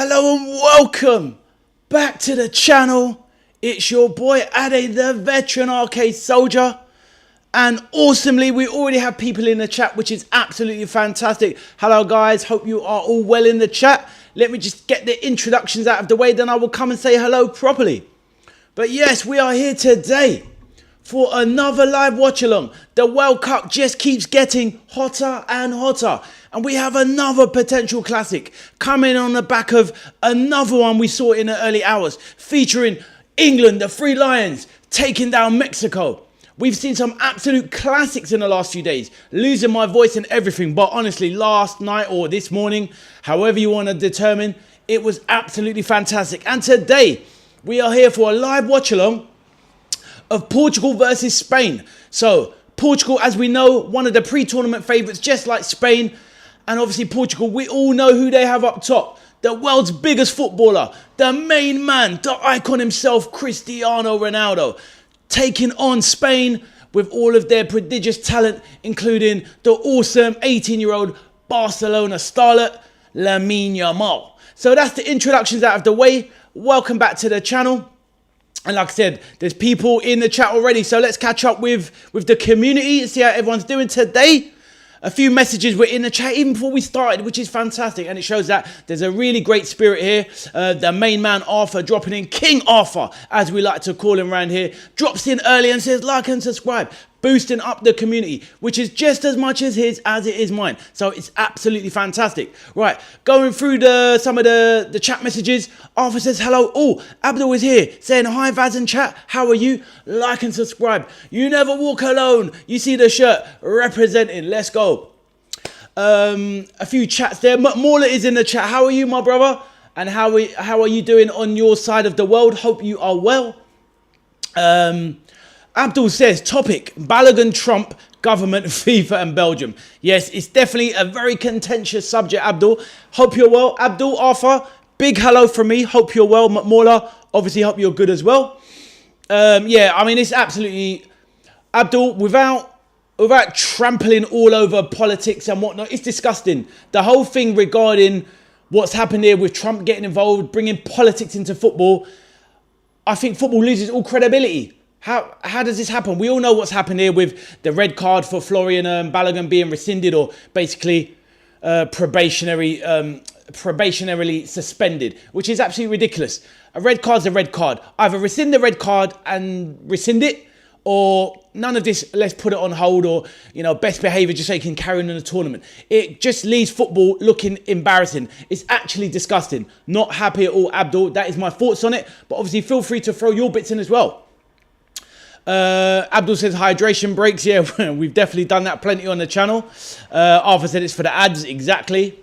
Hello and welcome back to the channel. It's your boy Ade, the veteran arcade soldier. And awesomely, we already have people in the chat, which is absolutely fantastic. Hello guys, hope you are all well in the chat. Let me just get the introductions out of the way, then I will come and say hello properly. But yes, we are here today for another live watch along. The World Cup just keeps getting hotter and hotter. And we have another potential classic coming on the back of another one we saw in the early hours, featuring England, the Three Lions, taking down Mexico. We've seen some absolute classics in the last few days, losing my voice and everything. But honestly, last night or this morning, however you want to determine, it was absolutely fantastic. And today, we are here for a live watch along of Portugal versus Spain. So, Portugal, as we know, one of the pre-tournament favourites, just like Spain. And obviously Portugal, we all know who they have up top. The world's biggest footballer, the main man, the icon himself, Cristiano Ronaldo, taking on Spain with all of their prodigious talent, including the awesome 18-year-old Barcelona starlet, Lamine Yamal. So that's the introductions out of the way. Welcome back to the channel. And like I said, there's people in the chat already. So let's catch up with the community and see how everyone's doing today. A few messages were in the chat even before we started, which is fantastic. And it shows that there's a really great spirit here. The main man, Arthur, dropping in. King Arthur, as we like to call him around here, drops in early and says, like and subscribe. Boosting up the community, which is just as much as his as it is mine. So it's absolutely fantastic. Right, going through some of the chat messages. Arthur says hello. Oh, Abdul is here saying hi, V.A.S in chat. How are you? Like and subscribe. You never walk alone. You see the shirt representing. Let's go. A few chats there. Mauler is in the chat. How are you, my brother? And how are you doing on your side of the world? Hope you are well. Abdul says, topic, Balogun, Trump, government, FIFA and Belgium. Yes, it's definitely a very contentious subject, Abdul. Hope you're well. Abdul, Arthur, big hello from me. Hope you're well. Mauler, obviously hope you're good as well. Yeah, I mean, it's absolutely, Abdul, without trampling all over politics and whatnot, it's disgusting. The whole thing regarding what's happened here with Trump getting involved, bringing politics into football, I think football loses all credibility. How does this happen? We all know what's happened here with the red card for Florian Balogun being rescinded or basically probationarily suspended, which is absolutely ridiculous. A red card's a red card. Either rescind the red card and rescind it, or none of this, let's put it on hold, or, you know, best behaviour just so you can carry on in the tournament. It just leaves football looking embarrassing. It's actually disgusting. Not happy at all, Abdul. That is my thoughts on it. But obviously feel free to throw your bits in as well. Abdul says hydration breaks. Yeah, we've definitely done that plenty on the channel. Arthur said it's for the ads. Exactly.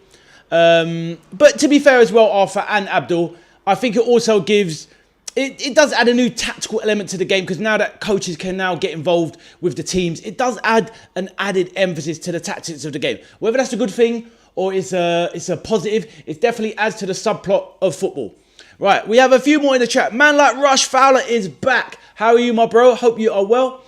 But to be fair as well, Arthur and Abdul, I think it also gives... It does add a new tactical element to the game, because now that coaches can now get involved with the teams, it does add an added emphasis to the tactics of the game. Whether that's a good thing or it's a positive, it definitely adds to the subplot of football. Right, we have a few more in the chat. Man like Rush Fowler is back. How are you, my bro? Hope you are well.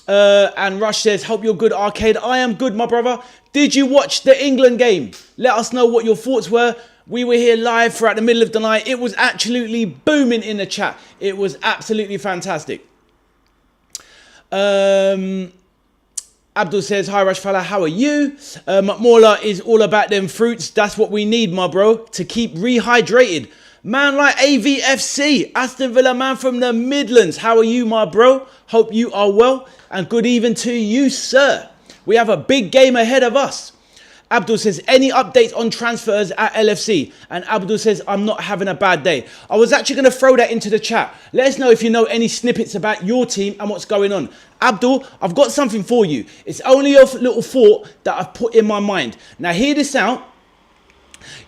And Rush says, hope you're good, Arcade. I am good, my brother. Did you watch the England game? Let us know what your thoughts were. We were here live throughout the middle of the night. It was absolutely booming in the chat. It was absolutely fantastic. Abdul says, hi, Rush Fowler. How are you? McMauler is all about them fruits. That's what we need, my bro, to keep rehydrated. Man like AVFC, Aston Villa man from the Midlands. How are you, my bro? Hope you are well. And good evening to you, sir. We have a big game ahead of us. Abdul says, any updates on transfers at LFC? And Abdul says, I'm not having a bad day. I was actually going to throw that into the chat. Let us know if you know any snippets about your team and what's going on. Abdul, I've got something for you. It's only a little thought that I've put in my mind. Now hear this out.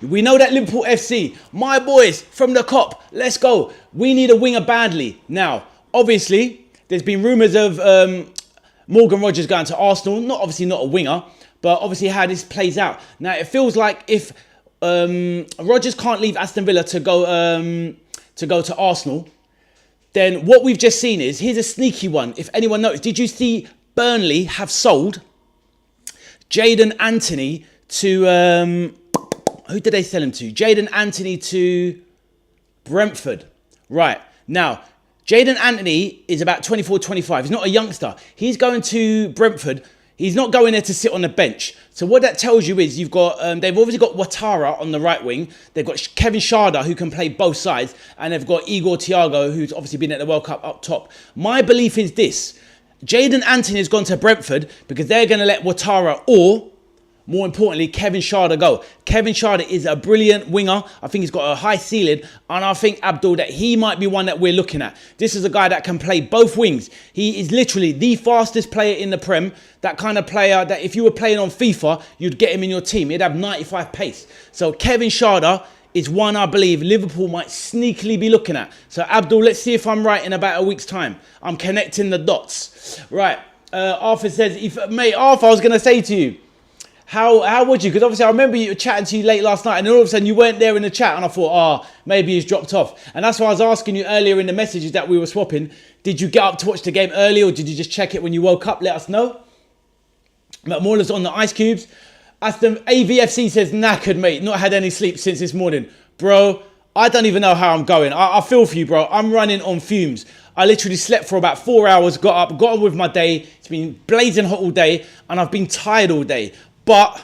We know that Liverpool FC, my boys from the COP, let's go. We need a winger badly. Now, obviously, there's been rumours of Morgan Rogers going to Arsenal. Obviously not a winger, but obviously how this plays out. Now, it feels like if Rogers can't leave Aston Villa to go to Arsenal, then what we've just seen is, here's a sneaky one. If anyone noticed, did you see Burnley have sold Jadon Anthony to... Who did they sell him to? Jaden Anthony to Brentford. Right. Now, Jaden Anthony is about 24, 25. He's not a youngster. He's going to Brentford. He's not going there to sit on the bench. So what that tells you is you've got, they've obviously got Ouattara on the right wing. They've got Kevin Schade, who can play both sides. And they've got Igor Thiago, who's obviously been at the World Cup up top. My belief is this. Jaden Anthony has gone to Brentford because they're going to let Ouattara or, more importantly, Kevin Schade go. Kevin Schade is a brilliant winger. I think he's got a high ceiling. And I think, Abdul, that he might be one that we're looking at. This is a guy that can play both wings. He is literally the fastest player in the Prem. That kind of player that if you were playing on FIFA, you'd get him in your team. He'd have 95 pace. So Kevin Schade is one I believe Liverpool might sneakily be looking at. So, Abdul, let's see if I'm right in about a week's time. I'm connecting the dots. Right. Arthur says, mate, Arthur, I was going to say to you, how would you? Because obviously I remember you chatting to you late last night and then all of a sudden you weren't there in the chat and I thought, maybe he's dropped off. And that's why I was asking you earlier in the messages that we were swapping. Did you get up to watch the game early or did you just check it when you woke up? Let us know. McMauler's on the ice cubes. As the AVFC says, knackered, mate. Not had any sleep since this morning. Bro, I don't even know how I'm going. I feel for you, bro. I'm running on fumes. I literally slept for about 4 hours, got up, got on with my day. It's been blazing hot all day and I've been tired all day. But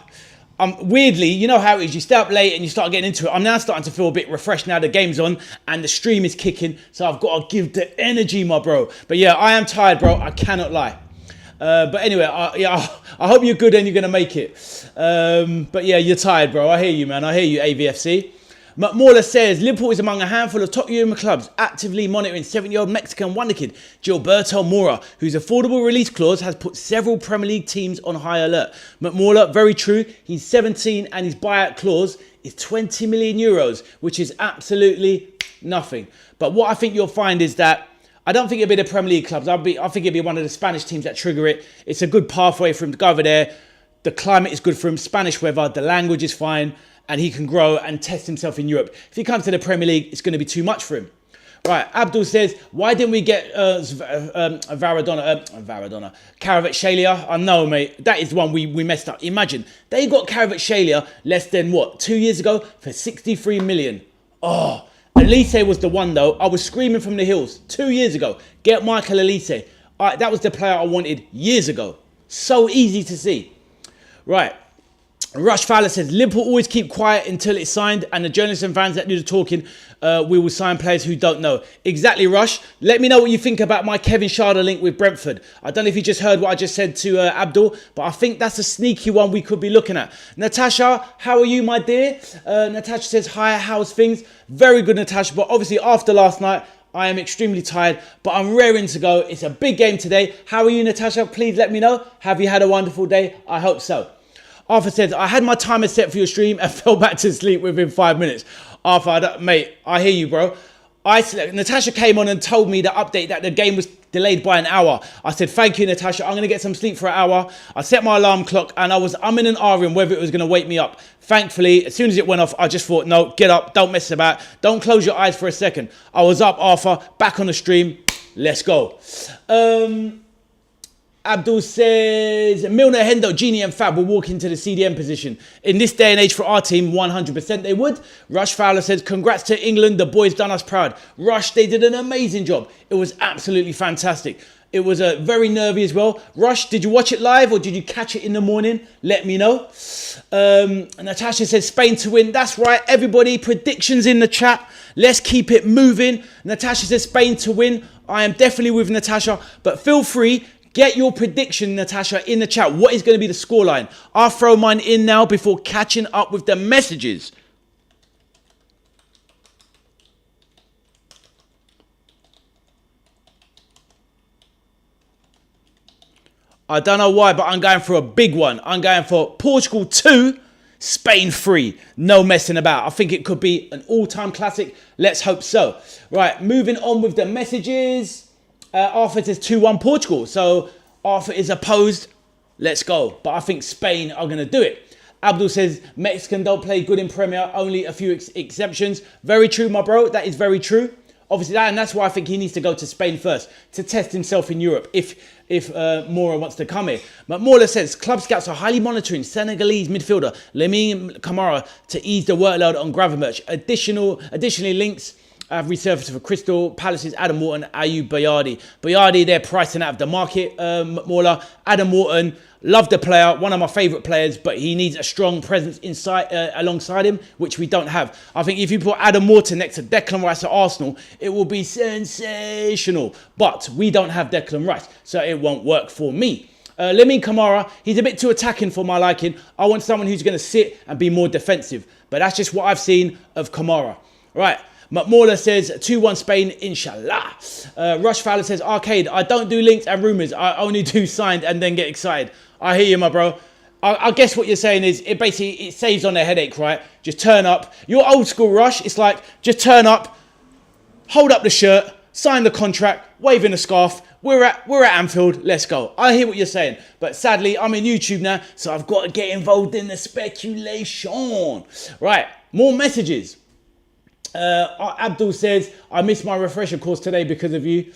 weirdly, you know how it is. You stay up late and you start getting into it. I'm now starting to feel a bit refreshed now the game's on and the stream is kicking. So I've got to give the energy, my bro. But yeah, I am tired, bro. I cannot lie. But anyway, I hope you're good and you're going to make it. But yeah, you're tired, bro. I hear you, man. I hear you, AVFC. McMauler says, Liverpool is among a handful of top European clubs actively monitoring 7-year-old Mexican wonder kid, Gilberto Mora, whose affordable release clause has put several Premier League teams on high alert. McMauler, very true. He's 17 and his buyout clause is 20 million euros, which is absolutely nothing. But what I think you'll find is that I don't think it'll be the Premier League clubs. I think it'll be one of the Spanish teams that trigger it. It's a good pathway for him to go over there. The climate is good for him. Spanish weather. The language is fine. And he can grow and test himself in Europe. If he comes to the Premier League, it's going to be too much for him. Right, Abdul says, why didn't we get Kvaratskhelia? I know, mate. That is the one we messed up. Imagine, they got Kvaratskhelia less than, 2 years ago for 63 million. Oh, Elise was the one, though. I was screaming from the hills 2 years ago. Get Michael Elise. That was the player I wanted years ago. So easy to see. Right. Rush Fowler says, Liverpool always keep quiet until it's signed and the journalists and fans that do the talking, we will sign players who don't know. Exactly, Rush. Let me know what you think about my Kevin Schade link with Brentford. I don't know if you just heard what I just said to Abdul, but I think that's a sneaky one we could be looking at. Natasha, how are you, my dear? Natasha says, hi, how's things? Very good, Natasha, but obviously after last night, I am extremely tired, but I'm raring to go. It's a big game today. How are you, Natasha? Please let me know. Have you had a wonderful day? I hope so. Arthur says, I had my timer set for your stream and fell back to sleep within 5 minutes. Arthur, mate, I hear you, bro. Natasha came on and told me the update that the game was delayed by an hour. I said, thank you, Natasha. I'm going to get some sleep for an hour. I set my alarm clock and I was umming and ahhing whether it was going to wake me up. Thankfully, as soon as it went off, I just thought, no, get up. Don't mess about. Don't close your eyes for a second. I was up, Arthur, back on the stream. Let's go. Abdul says, Milner, Hendo, Genie and Fab will walk into the CDM position. In this day and age for our team, 100% they would. Rush Fowler says, congrats to England. The boys done us proud. Rush, they did an amazing job. It was absolutely fantastic. It was very nervy as well. Rush, did you watch it live or did you catch it in the morning? Let me know. Natasha says, Spain to win. That's right, everybody. Predictions in the chat. Let's keep it moving. Natasha says, Spain to win. I am definitely with Natasha, but feel free. Get your prediction, Natasha, in the chat. What is going to be the scoreline? I'll throw mine in now before catching up with the messages. I don't know why, but I'm going for a big one. I'm going for Portugal 2, Spain 3. No messing about. I think it could be an all-time classic. Let's hope so. Right, moving on with the messages. Arthur says 2-1 Portugal. So Arthur is opposed. Let's go. But I think Spain are going to do it. Abdul says Mexican don't play good in Premier. Only a few exceptions. Very true, my bro. That is very true. Obviously, and that's why I think he needs to go to Spain first to test himself in Europe if Mora wants to come here. But Mora says, club scouts are highly monitoring Senegalese midfielder Lamine Camara to ease the workload on Gravenberch. Additionally, links have resurfaced for Crystal Palace's Adam Wharton, Ayub Bayardi. Bayardi, they're pricing out of the market, Mola. Adam Wharton, love the player, one of my favourite players, but he needs a strong presence inside alongside him, which we don't have. I think if you put Adam Wharton next to Declan Rice at Arsenal, it will be sensational. But we don't have Declan Rice, so it won't work for me. Lamine Camara, he's a bit too attacking for my liking. I want someone who's going to sit and be more defensive. But that's just what I've seen of Camara. Right. McMorla says 2-1 Spain, inshallah. Rush Fowler says, Arcade, I don't do links and rumours. I only do signed and then get excited. I hear you, my bro. I guess what you're saying is it basically saves on their headache, right? Just turn up. You're old school, Rush. It's like just turn up, hold up the shirt, sign the contract, waving the scarf. We're at Anfield. Let's go. I hear what you're saying. But sadly, I'm in YouTube now, so I've got to get involved in the speculation. Right. More messages. Abdul says, I missed my refresher course today because of you.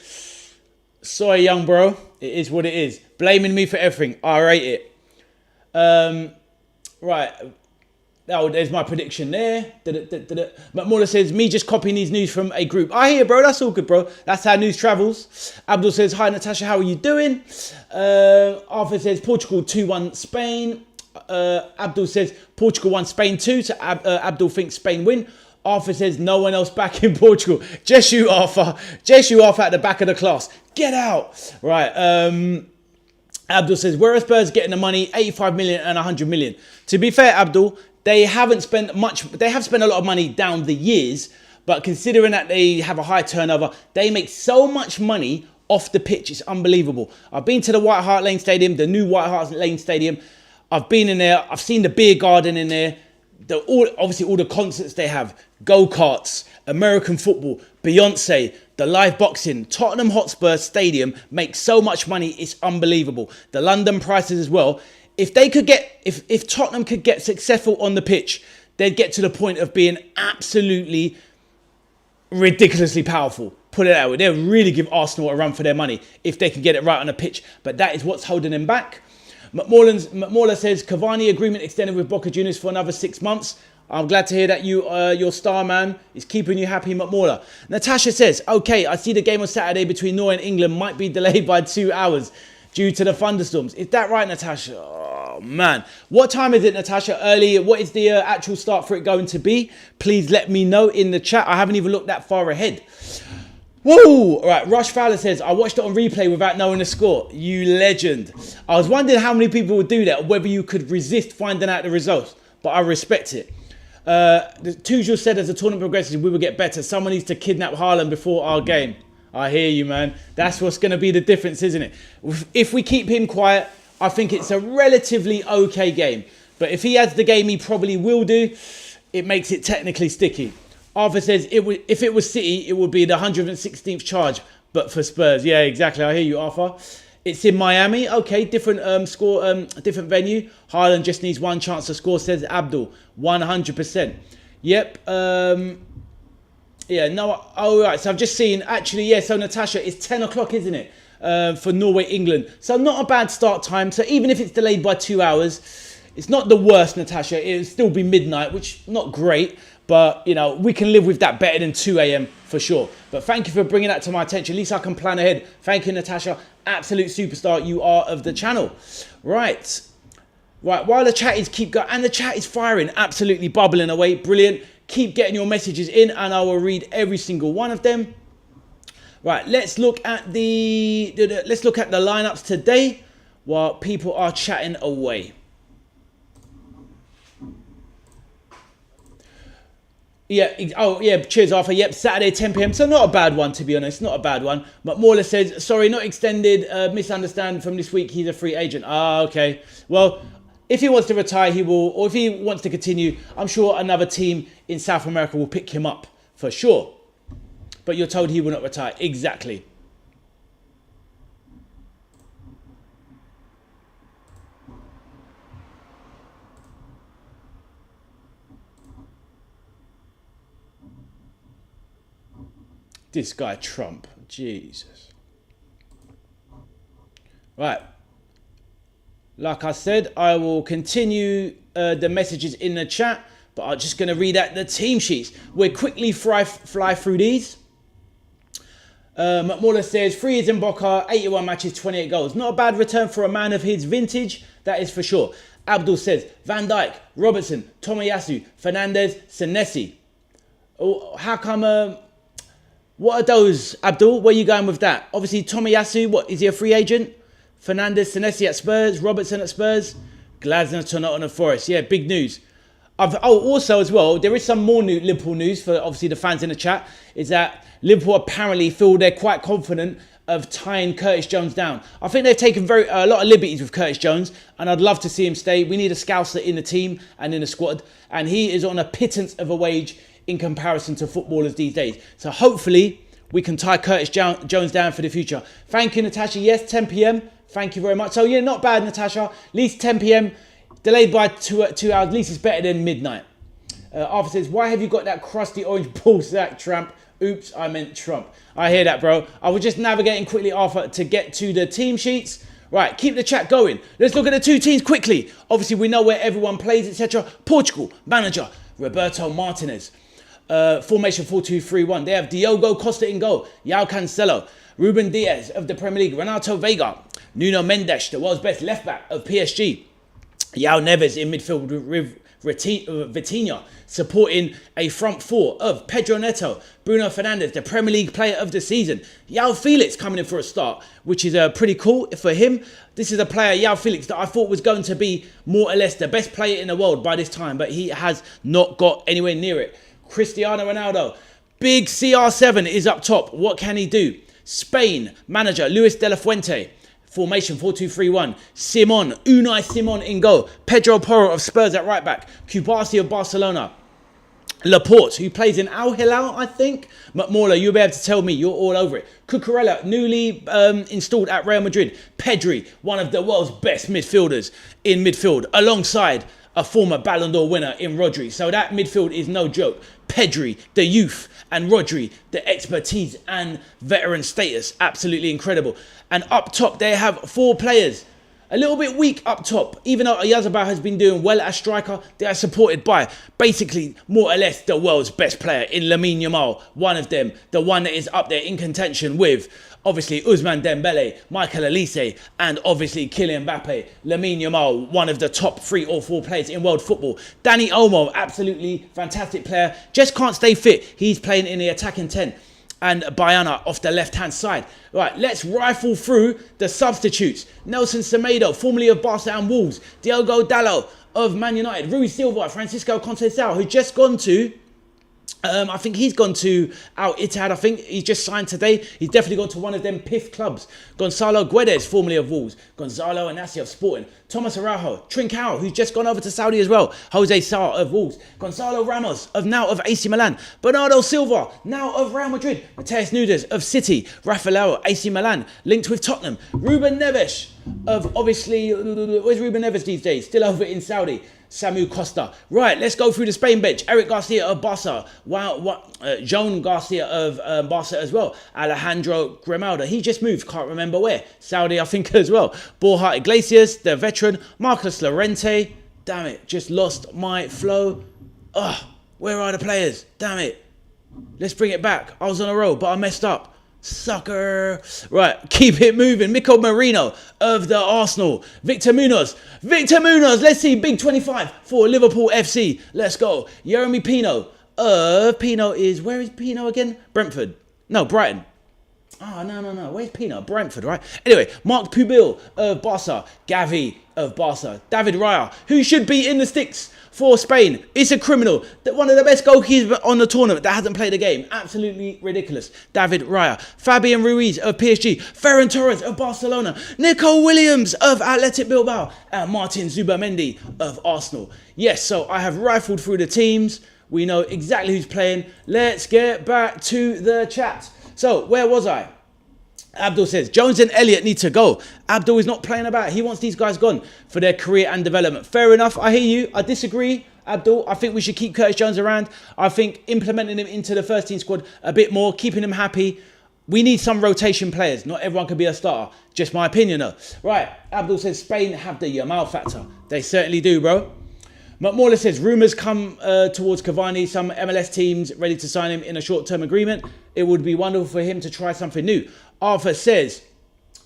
Sorry, young bro. It is what it is. Blaming me for everything. I rate it. Right. Oh, there's my prediction there. McMorla says, me just copying these news from a group. I hear, bro. That's all good, bro. That's how news travels. Abdul says, hi, Natasha. How are you doing? Arthur says, Portugal 2-1 Spain. Abdul says, Portugal 1 Spain 2. So Abdul thinks Spain win. Arthur says, no one else back in Portugal. Just you, Arthur. Just you, Arthur, at the back of the class. Get out. Right. Abdul says, where are Spurs getting the money? 85 million and 100 million. To be fair, Abdul, they haven't spent much. They have spent a lot of money down the years. But considering that they have a high turnover, they make so much money off the pitch. It's unbelievable. I've been to the White Hart Lane Stadium, the new White Hart Lane Stadium. I've been in there. I've seen the beer garden in there. Obviously all the concerts they have, go-karts, American football, Beyonce, the live boxing. Tottenham Hotspur Stadium makes so much money, it's unbelievable. The London prices as well. If Tottenham could get successful on the pitch, they'd get to the point of being absolutely ridiculously powerful. Put it that way. They'll really give Arsenal a run for their money if they can get it right on the pitch. But that is what's holding them back. McMorla says, Cavani agreement extended with Boca Juniors for another 6 months. I'm glad to hear that your star man is keeping you happy, McMorla. Natasha says, okay, I see the game on Saturday between Norway and England might be delayed by 2 hours due to the thunderstorms. Is that right, Natasha? Oh, man. What time is it, Natasha? Early. What is the actual start for it going to be? Please let me know in the chat. I haven't even looked that far ahead. Whoa! All right, Rush Fowler says, I watched it on replay without knowing the score. You legend. I was wondering how many people would do that, or whether you could resist finding out the results, but I respect it. Tujul said, as the tournament progresses, we will get better. Someone needs to kidnap Haaland before our game. I hear you, man. That's what's going to be the difference, isn't it? If we keep him quiet, I think it's a relatively okay game. But if he has the game he probably will do, it makes it technically sticky. Arthur says, if it was City, it would be the 116th charge, but for Spurs. Yeah, exactly. I hear you, Arthur. It's in Miami. Okay, different score, different venue. Haaland just needs one chance to score, says Abdul. 100%. Yep. Yeah, no. Oh, right. So I've just seen, actually, yeah, so Natasha, it's 10 o'clock, isn't it? For Norway, England. So not a bad start time. So even if it's delayed by 2 hours, it's not the worst, Natasha. It'll still be midnight, which not great. But, you know, we can live with that better than 2 a.m. for sure. But thank you for bringing that to my attention. At least I can plan ahead. Thank you, Natasha. Absolute superstar you are of the channel. Right. While the chat is keep going, and the chat is firing, absolutely bubbling away. Brilliant. Keep getting your messages in, and I will read every single one of them. Right. Let's look at the lineups today while people are chatting away. Yeah, oh yeah, cheers Arthur. Yep, Saturday 10 p.m. So not a bad one, to be honest, not a bad one. But Morla says, sorry, not extended, misunderstand from this week, he's a free agent. Ah, okay. Well, if he wants to retire, he will, or if he wants to continue, I'm sure another team in South America will pick him up, for sure. But you're told he will not retire. Exactly. This guy Trump. Jesus. Right. Like I said, I will continue the messages in the chat, but I'm just going to read out the team sheets. We'll quickly fly through these. McMorla says, 3 years in Boca, 81 matches, 28 goals. Not a bad return for a man of his vintage, that is for sure. Abdul says, Van Dijk, Robertson, Tomiyasu, Fernandez, Senesi. Oh, how come... what are those, Abdul? Where are you going with that? Obviously, Tomiyasu, what, is he a free agent? Fernandez, Senesi at Spurs, Robertson at Spurs, Glasner to Nottingham Forest. Yeah, big news. Also as well, there is some more new Liverpool news for obviously the fans in the chat, is that Liverpool apparently feel they're quite confident of tying Curtis Jones down. I think they've taken a lot of liberties with Curtis Jones, and I'd love to see him stay. We need a scouser in the team and in the squad, and he is on a pittance of a wage in comparison to footballers these days. So hopefully we can tie Curtis Jones down for the future. Thank you, Natasha. Yes, 10 p.m. Thank you very much. So yeah, not bad, Natasha. At least 10 p.m. Delayed by 2 hours. At least it's better than midnight. Arthur says, why have you got that crusty orange ball sack, tramp? Oops, I meant Trump. I hear that, bro. I was just navigating quickly, Arthur, to get to the team sheets. Right, keep the chat going. Let's look at the two teams quickly. Obviously, we know where everyone plays, etc. Portugal, manager, Roberto Martinez. Formation 4-2-3-1. They have Diogo Costa in goal. João Cancelo. Ruben Diaz of the Premier League. Renato Veiga. Nuno Mendes, the world's best left-back of PSG. João Neves in midfield with Vitinha, supporting a front four of Pedro Neto, Bruno Fernandes, the Premier League player of the season. João Felix coming in for a start, which is pretty cool for him. This is a player, João Felix, that I thought was going to be more or less the best player in the world by this time, but he has not got anywhere near it. Cristiano Ronaldo, big CR7 is up top. What can he do? Spain, manager, Luis de la Fuente. Formation 4-2-3-1. Unai Simon in goal. Pedro Porro of Spurs at right back. Kubasi of Barcelona. Laporte, who plays in Al Hilal, I think. McMorla, you'll be able to tell me. You're all over it. Cucurella, newly installed at Real Madrid. Pedri, one of the world's best midfielders in midfield, alongside a former Ballon d'Or winner in Rodri. So that midfield is no joke. Pedri, the youth, and Rodri, the expertise and veteran status. Absolutely incredible. And up top, they have 4 players. A little bit weak up top. Even though Oyarzabal has been doing well as striker, they are supported by basically more or less the world's best player in Lamine Yamal. One of them, the one that is up there in contention with obviously Ousmane Dembele, Michael Olise, and obviously Kylian Mbappe. Lamine Yamal, one of the top 3 or 4 players in world football. Dani Olmo, absolutely fantastic player. Just can't stay fit. He's playing in the attacking 10. And Bayana off the left-hand side. Right, let's rifle through the substitutes. Nelson Semedo, formerly of Barca and Wolves. Diogo Dalot of Man United. Rui Silva, Francisco Conceição, who's just gone to... I think he's gone to Al Ittihad. I think he's just signed today. He's definitely gone to one of them PIF clubs. Gonzalo Guedes, formerly of Wolves. Gonzalo Anassi of Sporting. Thomas Araujo. Trincao, who's just gone over to Saudi as well. Jose Sarr of Wolves. Gonzalo Ramos, now of AC Milan. Bernardo Silva, now of Real Madrid. Mateus Nunes of City. Rafael, AC Milan, linked with Tottenham. Ruben Neves of obviously... Where's Ruben Neves these days? Still over in Saudi. Samu Costa. Right, let's go through the Spain bench. Eric Garcia of Barca. Joan Garcia of Barca as well. Alejandro Grimaldo. He just moved, can't remember where. Saudi, I think, as well. Borja Iglesias, the veteran. Marcos Llorente. Damn it, just lost my flow. Ugh, where are the players? Damn it. Let's bring it back. I was on a roll, but I messed up. Sucker. Right, keep it moving. Mikel Merino of the Arsenal. Victor Munoz. Let's see. Big 25 for Liverpool FC. Let's go. Jeremy Pino. Pino is... Where is Pino again? Brentford. No, Brighton. Oh, no. Where's Pino? Brentford, right? Anyway, Mark Pubil of Barca. Gavi of Barca. David Raya, who should be in the sticks for Spain. It's a criminal. One of the best goalkeepers on the tournament that hasn't played a game. Absolutely ridiculous. David Raya. Fabian Ruiz of PSG. Ferran Torres of Barcelona. Nico Williams of Athletic Bilbao. And Martin Zubamendi of Arsenal. Yes, so I have rifled through the teams. We know exactly who's playing. Let's get back to the chat. So, where was I? Abdul says, Jones and Elliott need to go. Abdul is not playing about. He wants these guys gone for their career and development. Fair enough. I hear you. I disagree. Abdul. I think we should keep Curtis Jones around. I think implementing him into the first team squad a bit more, keeping him happy. We need some rotation players. Not everyone can be a starter. Just my opinion, though. Right, Abdul says Spain have the Yamal factor. They certainly do, bro. McMorla says, rumours come towards Cavani. Some MLS teams ready to sign him in a short-term agreement. It would be wonderful for him to try something new. Arthur says,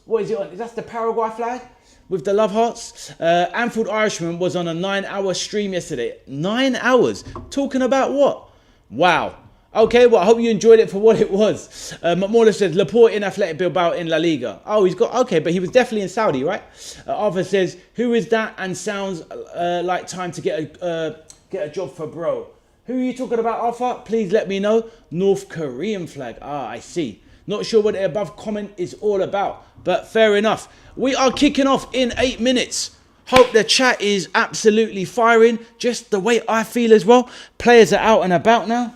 what is it on? Is that the Paraguay flag with the love hearts? Anfield Irishman was on a 9-hour stream yesterday. 9 hours? Talking about what? Wow. Okay, well, I hope you enjoyed it for what it was. McMorla says, Laporte in Athletic Bilbao in La Liga. Oh, he's got, okay, but he was definitely in Saudi, right? Arthur says, who is that? And sounds like time to get a job for bro. Who are you talking about, Arthur? Please let me know. North Korean flag. Ah, I see. Not sure what the above comment is all about, but fair enough. We are kicking off in 8 minutes. Hope the chat is absolutely firing, just the way I feel as well. Players are out and about now,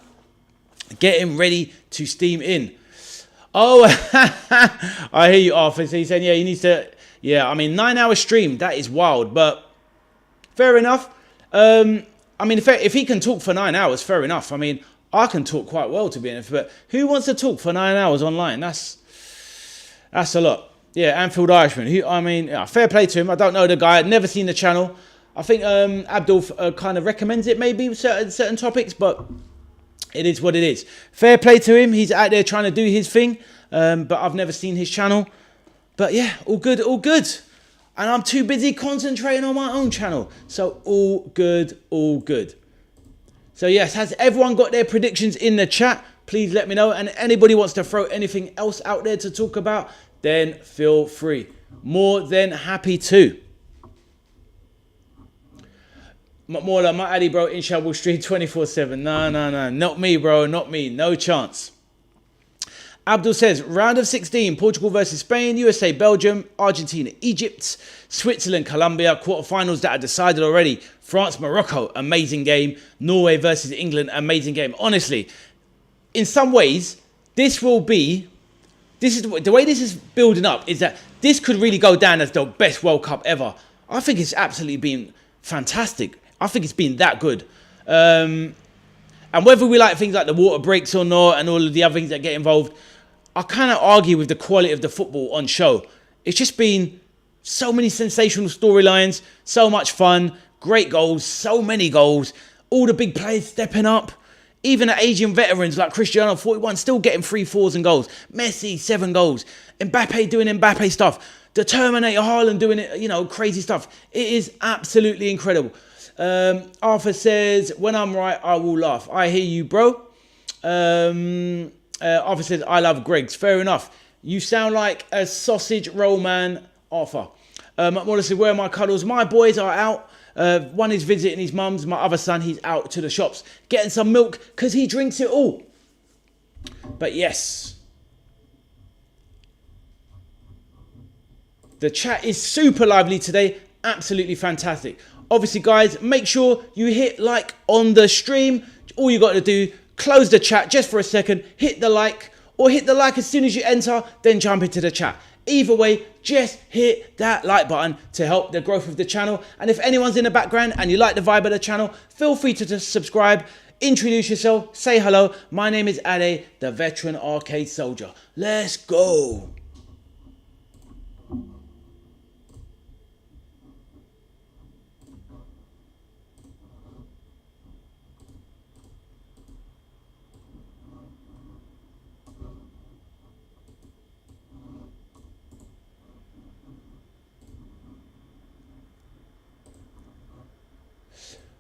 getting ready to steam in. Oh, I hear you, Arthur. So he's saying, yeah, he needs to, yeah, I mean, 9-hour stream, that is wild, but fair enough. I mean, if he can talk for 9 hours, fair enough. I mean, I can talk quite well, to be honest, but who wants to talk for 9 hours online? That's a lot. Yeah, Anfield Irishman. I mean, yeah, fair play to him. I don't know the guy. I'd never seen the channel. I think Abdul kind of recommends it maybe with certain topics, but it is what it is. Fair play to him. He's out there trying to do his thing, but I've never seen his channel. But yeah, all good, all good. And I'm too busy concentrating on my own channel. So all good, all good. So yes, has everyone got their predictions in the chat? Please let me know. And anybody wants to throw anything else out there to talk about, then feel free. More than happy to. McMorla, my addy, bro, inshallah will stream 24/7. No. Not me, bro. Not me. No chance. Abdul says, round of 16, Portugal versus Spain, USA, Belgium, Argentina, Egypt, Switzerland, Colombia, quarterfinals that are decided already. France, Morocco, amazing game. Norway versus England, amazing game. Honestly, in some ways, this is the way this is building up, is that this could really go down as the best World Cup ever. I think it's absolutely been fantastic. I think it's been that good. And whether we like things like the water breaks or not and all of the other things that get involved, I kind of argue with the quality of the football on show. It's just been so many sensational storylines, so much fun, great goals, so many goals, all the big players stepping up. Even the Asian veterans like Cristiano, 41, still getting 3 4s and goals. Messi, 7 goals. Mbappe doing Mbappe stuff. The Terminator Haaland doing it, crazy stuff. It is absolutely incredible. Arthur says, when I'm right, I will laugh. I hear you, bro. Arthur says, I love Greg's. Fair enough. You sound like a sausage roll man, Arthur. McMorla says, where are my cuddles? My boys are out. One is visiting his mum's. My other son, he's out to the shops getting some milk because he drinks it all. But yes, the chat is super lively today. Absolutely fantastic. Obviously, guys, make sure you hit like on the stream. All you got to do, close the chat just for a second, hit the like, or hit the like as soon as you enter, then jump into the chat. Either way, just hit that like button to help the growth of the channel. And if anyone's in the background and you like the vibe of the channel, feel free to just subscribe, introduce yourself, say hello. My name is Ade, the veteran arcade soldier. Let's go.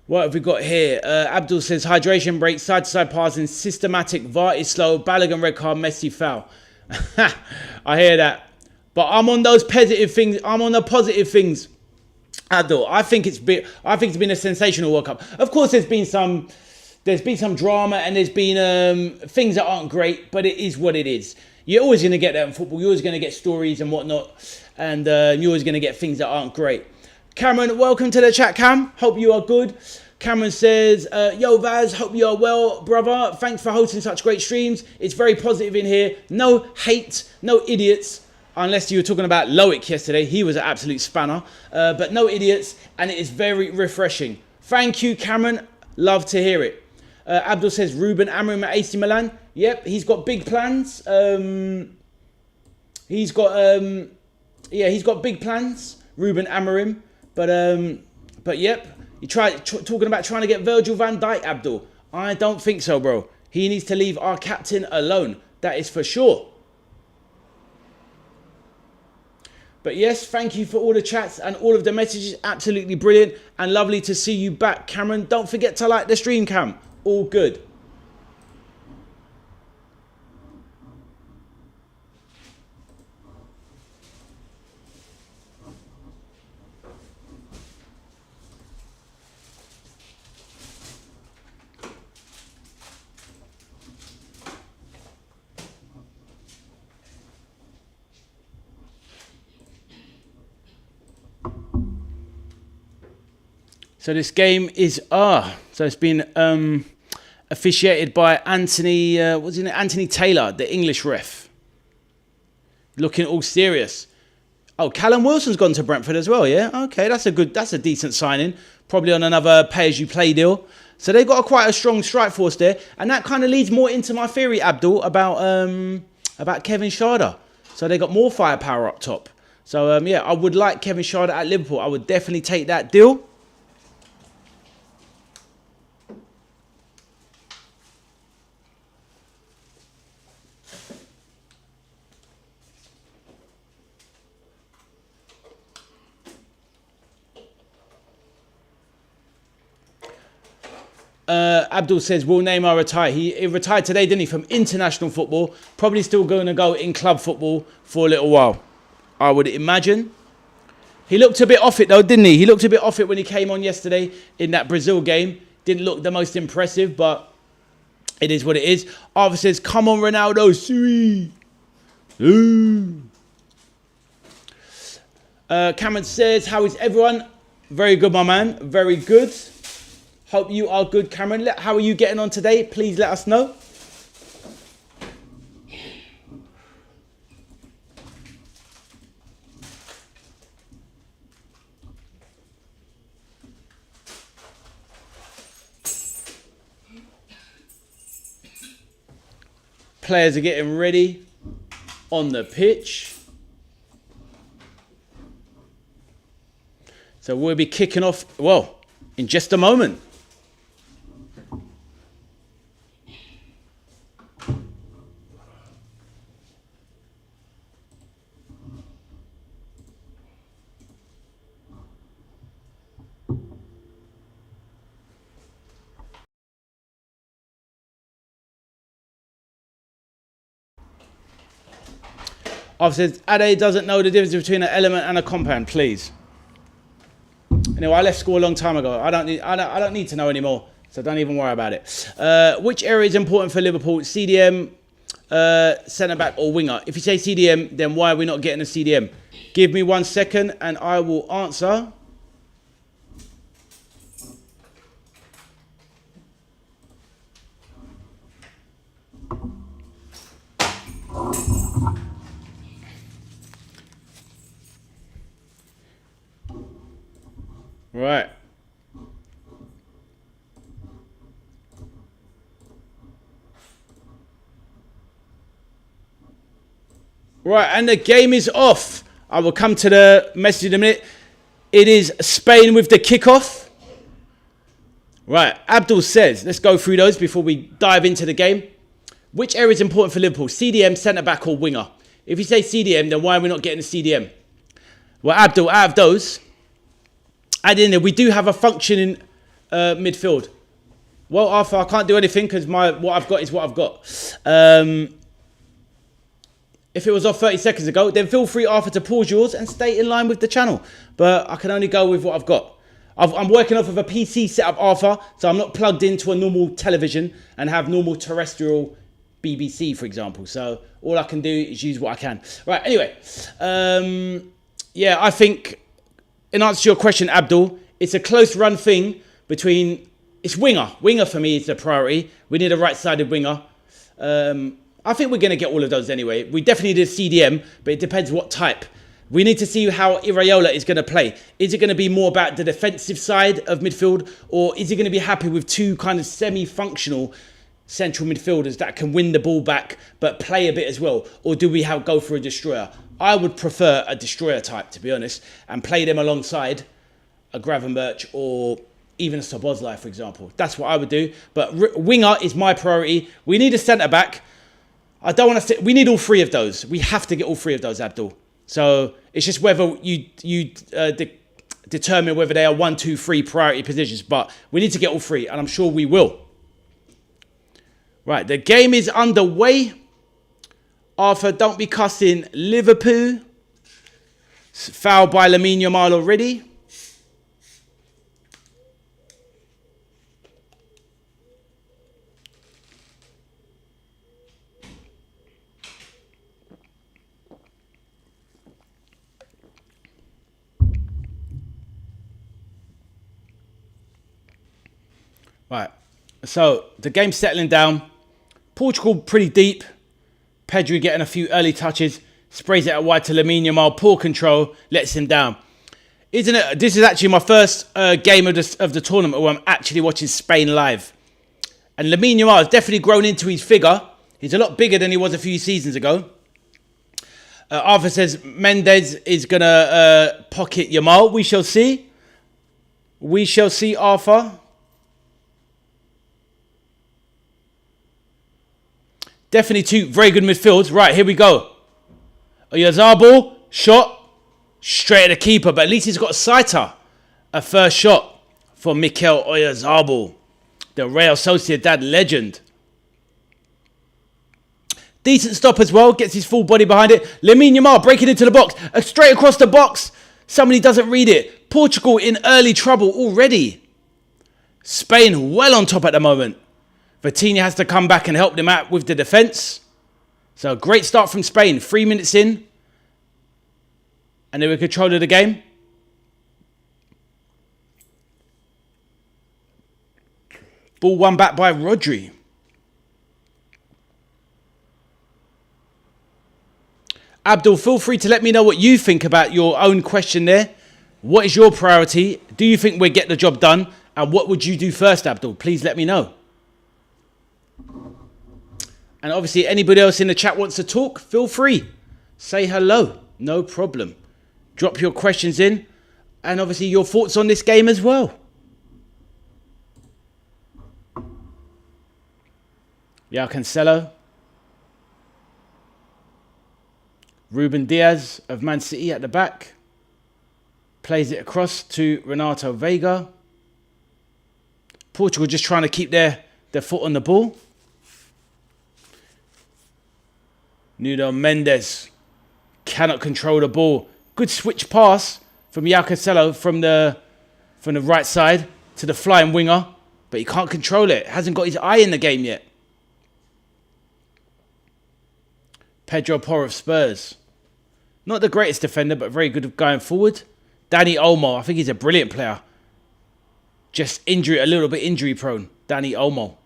What have we got here? Abdul says, hydration break, side-to-side passing, systematic, VAR is slow, Balogun red card, Messi foul. I hear that. But I'm on those positive things. I'm on the positive things, Abdul. I think it's been a sensational World Cup. Of course, there's been some drama and there's been things that aren't great, but it is what it is. You're always going to get that in football. You're always going to get stories and whatnot, and you're always going to get things that aren't great. Cameron, welcome to the chat, Cam. Hope you are good. Cameron says, yo, V.A.S, hope you are well, brother. Thanks for hosting such great streams. It's very positive in here. No hate, no idiots. Unless you were talking about Loic yesterday. He was an absolute spanner. But no idiots. And it is very refreshing. Thank you, Cameron. Love to hear it. Abdul says Ruben Amorim at AC Milan. Yep, he's got big plans. He's got big plans, Ruben Amorim. But yep, you talking about trying to get Virgil van Dijk, Abdul. I don't think so, bro. He needs to leave our captain alone. That is for sure. But yes, thank you for all the chats and all of the messages. Absolutely brilliant and lovely to see you back, Cameron. Don't forget to like the stream, Cam. All good. So this game is so it's been officiated by Anthony Anthony Taylor, the English ref. Looking all serious. Oh, Callum Wilson's gone to Brentford as well, yeah? Okay, that's a decent signing. Probably on another pay-as-you-play deal. So they've got quite a strong strike force there. And that kind of leads more into my theory, Abdul, about Kevin Schade. So they got more firepower up top. So yeah, I would like Kevin Schade at Liverpool. I would definitely take that deal. Abdul says, will Neymar retire? He retired today, didn't he, from international football. Probably still going to go in club football for a little while, I would imagine. He looked a bit off it, though, didn't he? He looked a bit off it when he came on yesterday in that Brazil game. Didn't look the most impressive, but it is what it is. Arthur says, come on, Ronaldo. Sui. Cameron says, how is everyone? Very good, my man. Very good. Hope you are good, Cameron. How are you getting on today? Please let us know. Players are getting ready on the pitch. So we'll be kicking off, well, in just a moment. I've said Ade doesn't know the difference between an element and a compound, please. Anyway, I left school a long time ago. I don't need to know anymore, so don't even worry about it. Which area is important for Liverpool? CDM, centre-back or winger? If you say CDM, then why are we not getting a CDM? Give me 1 second and I will answer. Right. Right, and the game is off. I will come to the message in a minute. It is Spain with the kickoff. Right, Abdul says, let's go through those before we dive into the game. Which area is important for Liverpool? CDM, centre-back or winger? If you say CDM, then why are we not getting a CDM? Well, Abdul, out of those, add in there, we do have a functioning midfield. Well, Arthur, I can't do anything because what I've got is what I've got. If it was off 30 seconds ago, then feel free, Arthur, to pause yours and stay in line with the channel. But I can only go with what I've got. I'm working off of a PC setup, Arthur, so I'm not plugged into a normal television and have normal terrestrial BBC, for example. So all I can do is use what I can. Right, anyway. Yeah, I think, in answer to your question, Abdul, it's a close run thing between, it's winger. Winger for me is the priority. We need a right-sided winger. I think we're going to get all of those anyway. We definitely need a CDM, but it depends what type. We need to see how Iraola is going to play. Is it going to be more about the defensive side of midfield, or is he going to be happy with two kind of semi-functional central midfielders that can win the ball back but play a bit as well? Or do we go for a destroyer? I would prefer a destroyer type, to be honest, and play them alongside a Gravenberch or even a Szoboszlai, for example. That's what I would do. But winger is my priority. We need a centre-back. I don't want to say... We need all three of those. We have to get all three of those, Abdul. So it's just whether you determine whether they are 1, 2, 3 priority positions. But we need to get all three, and I'm sure we will. Right, the game is underway. Arthur, don't be cussing Liverpool. Foul by Lamine Yamal already. Right, so the game's settling down. Portugal pretty deep. Pedri getting a few early touches. Sprays it out wide to Lamine Yamal. Poor control. Lets him down. Isn't it? This is actually my first game of the tournament where I'm actually watching Spain live. And Lamine Yamal has definitely grown into his figure. He's a lot bigger than he was a few seasons ago. Arthur says Mendes is going to pocket Yamal. We shall see. We shall see, Arthur. Definitely two very good midfields. Right, here we go. Oyarzabal, shot. Straight at the keeper, but at least he's got a sighter. A first shot for Mikel Oyarzabal, the Real Sociedad legend. Decent stop as well. Gets his full body behind it. Lamine Yamal breaking into the box. Straight across the box. Somebody doesn't read it. Portugal in early trouble already. Spain well on top at the moment. Vitinha has to come back and help them out with the defence. So great start from Spain. 3 minutes in. And they were in control of the game. Ball won back by Rodri. Abdul, feel free to let me know what you think about your own question there. What is your priority? Do you think we'll get the job done? And what would you do first, Abdul? Please let me know. And obviously, anybody else in the chat wants to talk, feel free. Say hello. No problem. Drop your questions in. And obviously, your thoughts on this game as well. Yeah, Cancelo. Ruben Diaz of Man City at the back. Plays it across to Renato Vega. Portugal just trying to keep their foot on the ball. Nuno Mendes cannot control the ball. Good switch pass from João Cancelo from the right side to the flying winger, but he can't control it. Hasn't got his eye in the game yet. Pedro Porro of Spurs. Not the greatest defender, but very good at going forward. Dani Olmo, I think he's a brilliant player. Just a little bit injury prone. Dani Olmo.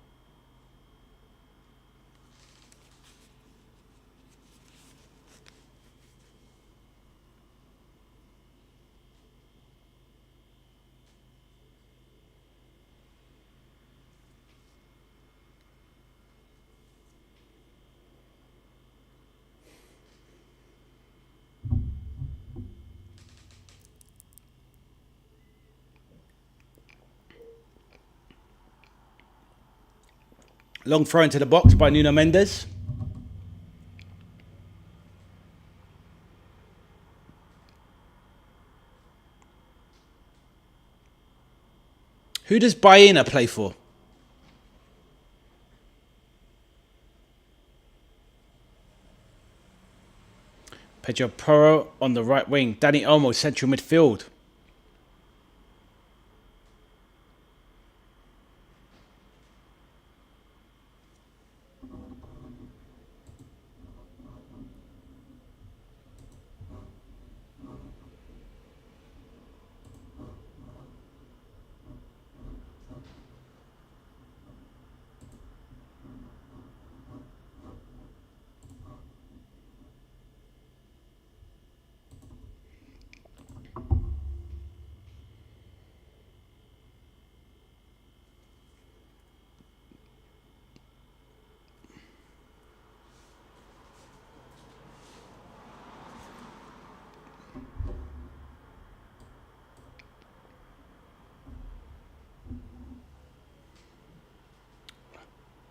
Long throw into the box by Nuno Mendes. Who does Baena play for? Pedro Porro on the right wing. Dani Olmo, central midfield.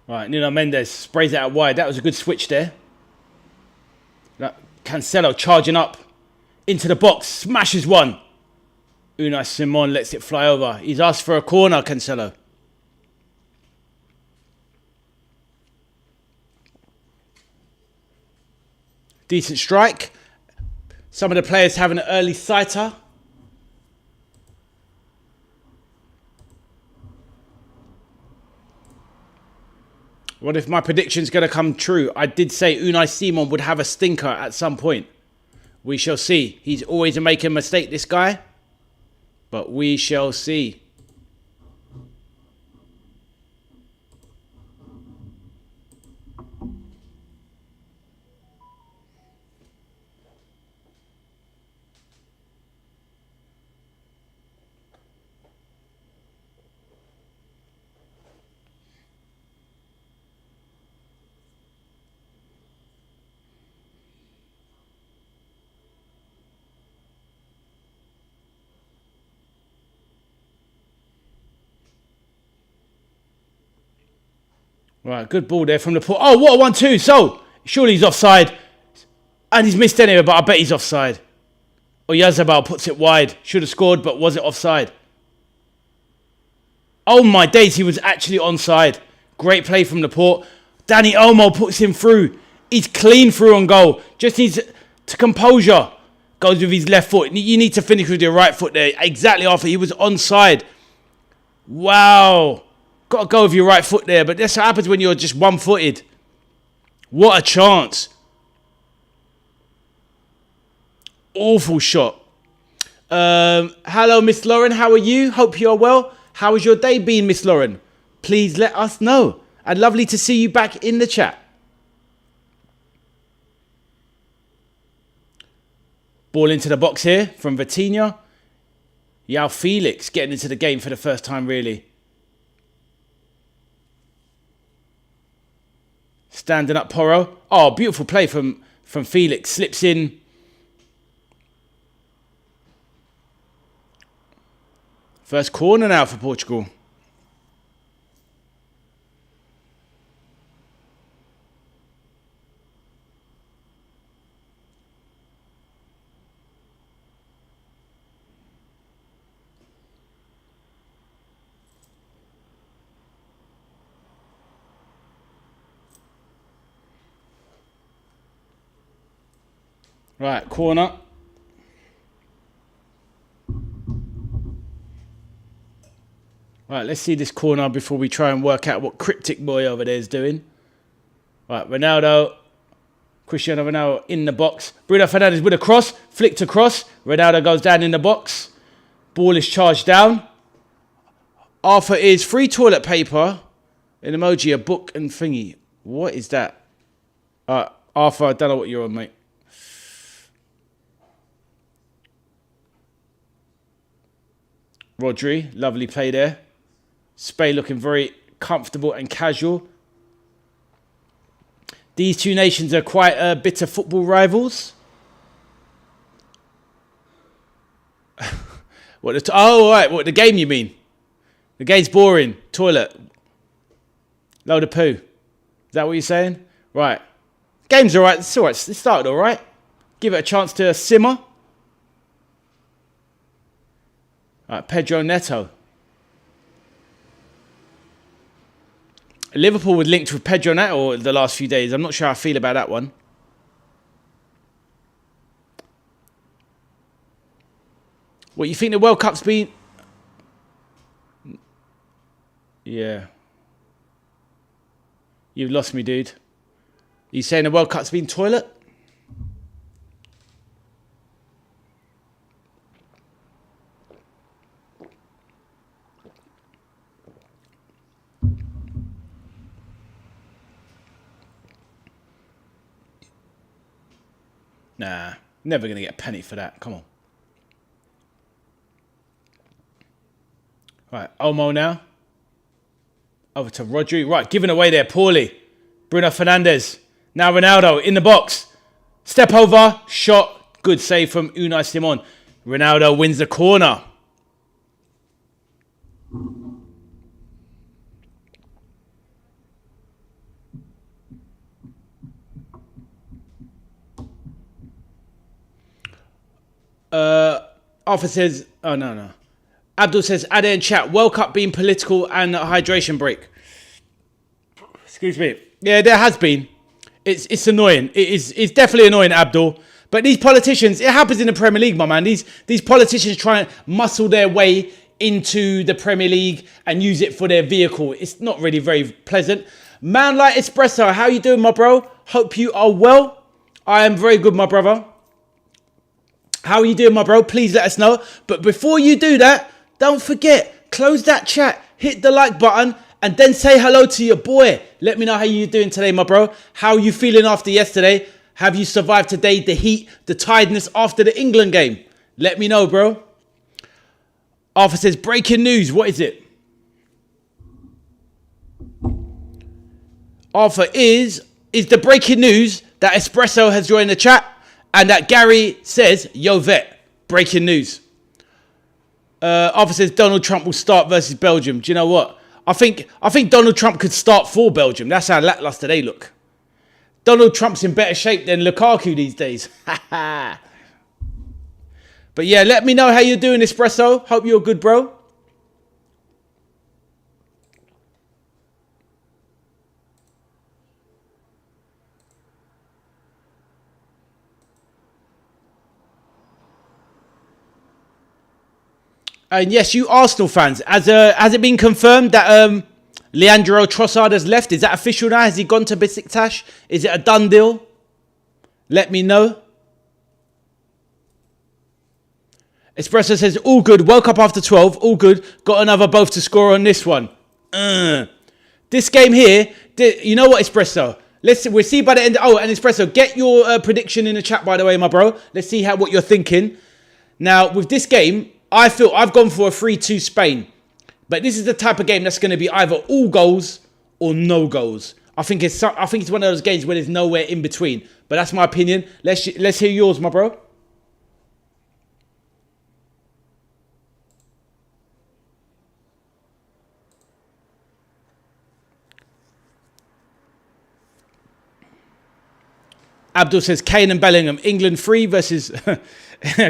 Right, Nuno Mendes sprays it out wide. That was a good switch there. Cancelo charging up into the box. Smashes one. Unai Simon lets it fly over. He's asked for a corner, Cancelo. Decent strike. Some of the players having an early sighter. What if my prediction's going to come true? I did say Unai Simon would have a stinker at some point. We shall see. He's always making a mistake, this guy. But we shall see. Right, good ball there from the port. Oh, what a 1-2. So, surely he's offside. And he's missed anyway, but I bet he's offside. Oyarzabal puts it wide. Should have scored, but was it offside? Oh my days, he was actually onside. Great play from the port. Danny Olmo puts him through. He's clean through on goal. Just needs to composure. Goes with his left foot. You need to finish with your right foot there. Exactly after he was onside. Wow. Got to go with your right foot there, but that's what happens when you're just one-footed. What a chance. Awful shot. Hello, Miss Lauren. How are you? Hope you're well. How has your day been, Miss Lauren? Please let us know. I'd lovely to see you back in the chat. Ball into the box here from Vitinha. João Felix getting into the game for the first time, really. Standing up Porro. Oh, beautiful play from Felix. Slips in. First corner now for Portugal. Right, corner. Right, let's see this corner before we try and work out what Cryptic Boy over there is doing. Right, Ronaldo. Cristiano Ronaldo in the box. Bruno Fernandes with a cross. Flicked across. Ronaldo goes down in the box. Ball is charged down. Arthur is free toilet paper. An emoji, a book and thingy. What is that? Arthur, I don't know what you're on, mate. Rodri, lovely play there. Spain looking very comfortable and casual. These two nations are quite bitter football rivals. What? Right. What, the game you mean? The game's boring. Toilet. Load of poo. Is that what you're saying? Right. Game's all right. It's all right. It started all right. Give it a chance to simmer. Right, Pedro Neto. Liverpool was linked with Pedro Neto the last few days. I'm not sure how I feel about that one. What, you think the World Cup's been... Yeah. You've lost me, dude. You saying the World Cup's been toilet? Nah, never going to get a penny for that. Come on. Right, Olmo now. Over to Rodri. Right, giving away there poorly. Bruno Fernandes. Now Ronaldo in the box. Step over. Shot. Good save from Unai Simon. Ronaldo wins the corner. Arthur says, oh, no. Abdul says, Ade in chat, World Cup being political and a hydration break. Excuse me. Yeah, there has been. It's annoying. It's definitely annoying, Abdul. But these politicians, it happens in the Premier League, my man. These politicians try and muscle their way into the Premier League and use it for their vehicle. It's not really very pleasant. Man like Espresso, how you doing, my bro? Hope you are well. I am very good, my brother. How are you doing, my bro? Please let us know. But before you do that, don't forget, close that chat, hit the like button, and then say hello to your boy. Let me know how you're doing today, my bro. How are you feeling after yesterday? Have you survived today, the heat, the tiredness after the England game? Let me know, bro. Arthur says, breaking news. What is it? Arthur, is the breaking news that Espresso has joined the chat and that Gary says, yo, vet, breaking news. Arthur says, Donald Trump will start versus Belgium. Do you know what? I think Donald Trump could start for Belgium. That's how lackluster they look. Donald Trump's in better shape than Lukaku these days. But yeah, let me know how you're doing, Espresso. Hope you're good, bro. And yes, you Arsenal fans, has it been confirmed that Leandro Trossard has left? Is that official now? Has he gone to Besiktas? Is it a done deal? Let me know. Espresso says, all good. Woke up after 12. All good. Got another both to score on this one. This game here, you know what, Espresso? We'll see by the end. Oh, and Espresso, get your prediction in the chat, by the way, my bro. Let's see what you're thinking. Now, with this game, I feel I've gone for a 3-2 Spain. But this is the type of game that's going to be either all goals or no goals. I think it's one of those games where there's nowhere in between. But that's my opinion. Let's hear yours, my bro. Abdul says Kane and Bellingham, England 3 versus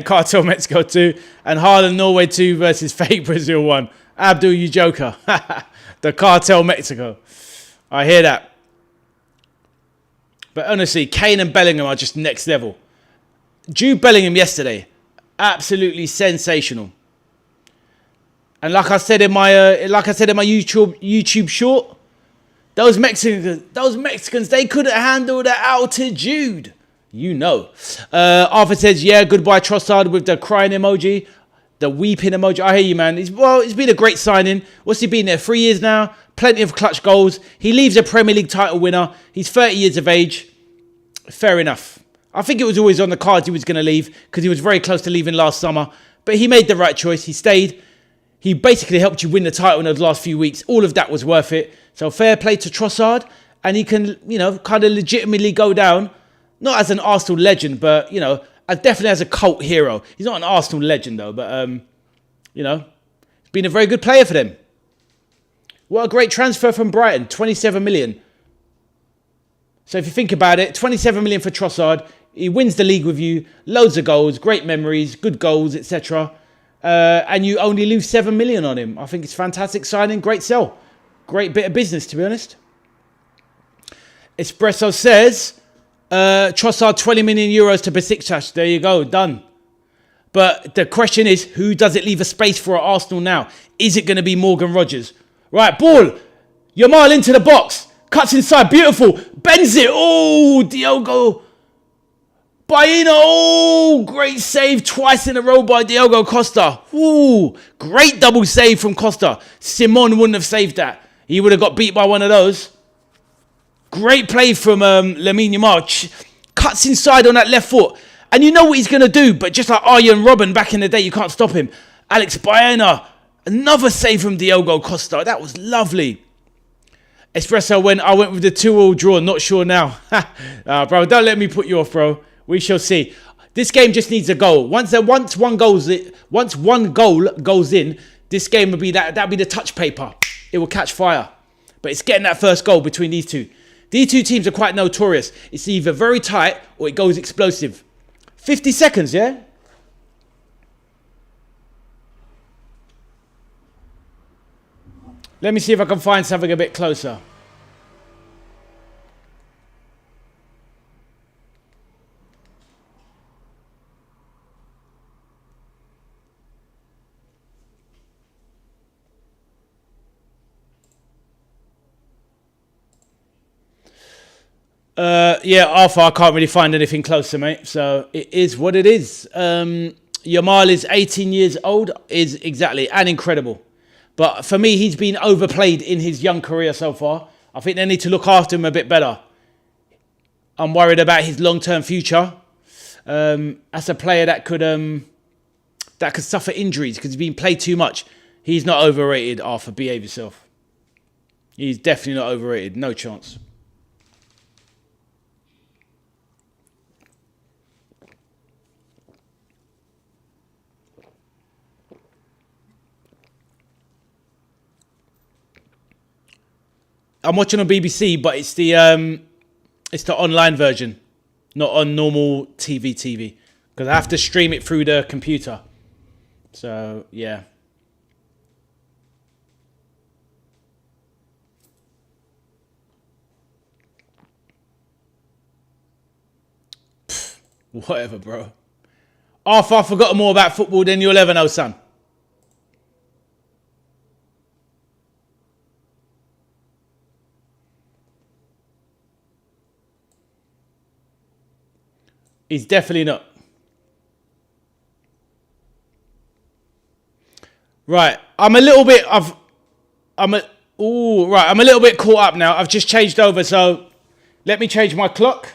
Cartel Mexico 2, and Haaland Norway 2 versus fake Brazil 1. Abdul, you joker. The Cartel Mexico. I hear that. But honestly, Kane and Bellingham are just next level. Jude Bellingham yesterday, absolutely sensational. And like I said in my YouTube short, those Mexicans, they couldn't handle the altitude. You know. Arthur says, yeah, goodbye Trossard with the crying emoji, the weeping emoji. I hear you, man. It's been a great signing. What's he been there? 3 years now. Plenty of clutch goals. He leaves a Premier League title winner. He's 30 years of age. Fair enough. I think it was always on the cards he was going to leave because he was very close to leaving last summer. But he made the right choice. He stayed. He basically helped you win the title in those last few weeks. All of that was worth it. So fair play to Trossard. And he can, kind of legitimately go down, not as an Arsenal legend, but, definitely as a cult hero. He's not an Arsenal legend, though, but, he's been a very good player for them. What a great transfer from Brighton, 27 million. So if you think about it, 27 million for Trossard. He wins the league with you, loads of goals, great memories, good goals, etc. And you only lose 7 million on him. I think it's fantastic signing, great sell. Great bit of business, to be honest. Espresso says, Trossard 20 million euros to Besiktas. There you go, done. But the question is, who does it leave a space for at Arsenal now? Is it going to be Morgan Rogers? Right, ball. Yamal into the box. Cuts inside, beautiful. Bends it. Oh, Diogo. Baena. Oh, great save twice in a row by Diogo Costa. Ooh, great double save from Costa. Simon wouldn't have saved that. He would have got beat by one of those. Great play from Lamine Yamal. Cuts inside on that left foot. And you know what he's going to do, but just like Arjen Robben back in the day, you can't stop him. Alex Baena. Another save from Diogo Costa. That was lovely. Espresso, I went with the 2-2 draw. Not sure now. Bro, don't let me put you off, bro. We shall see. This game just needs a goal. Once one goal goes in, this game will be that'll be the touch paper. It will catch fire. But it's getting that first goal between these two. These two teams are quite notorious. It's either very tight or it goes explosive. 50 seconds, yeah? Let me see if I can find something a bit closer. Yeah, Arthur, I can't really find anything closer, mate. So it is what it is. Yamal is 18 years old, is exactly, and incredible. But for me, he's been overplayed in his young career so far. I think they need to look after him a bit better. I'm worried about his long-term future. As a player that could suffer injuries because he's been played too much. He's not overrated, Arthur. Behave yourself. He's definitely not overrated. No chance. I'm watching on BBC, but it's the online version, not on normal TV, because I have to stream it through the computer. So yeah. Whatever, bro. Arthur, I've forgotten more about football than you'll ever know, son. He's definitely not. Right. I'm a little bit caught up now. I've just changed over, so let me change my clock.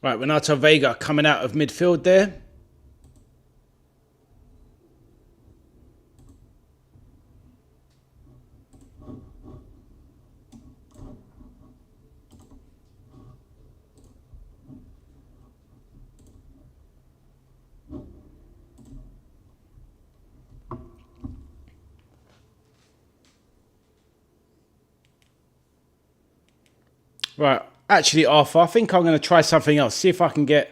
Right, Renato Vega coming out of midfield there. Right, actually, Arthur, I think I'm going to try something else. See if I can get...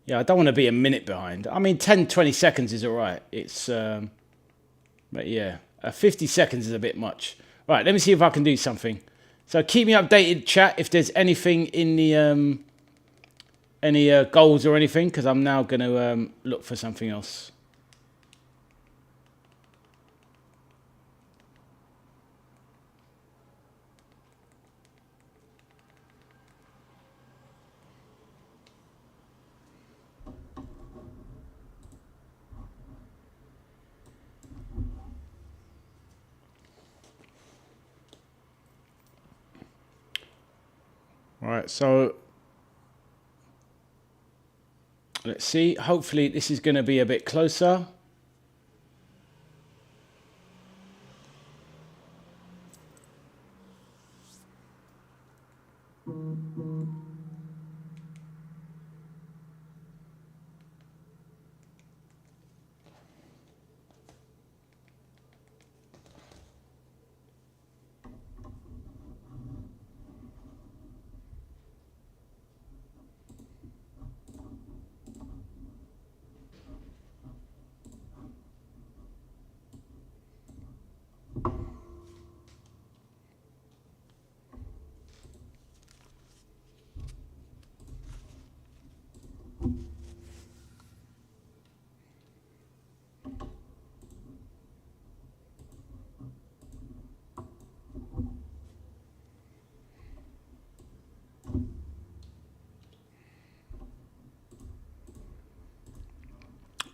Yeah, I don't want to be a minute behind. I mean, 10, 20 seconds is all right. It's... but yeah, 50 seconds is a bit much. Right, let me see if I can do something. So keep me updated, chat, if there's anything in the... any goals or anything, because I'm now going to look for something else. All right, so let's see. Hopefully this is going to be a bit closer.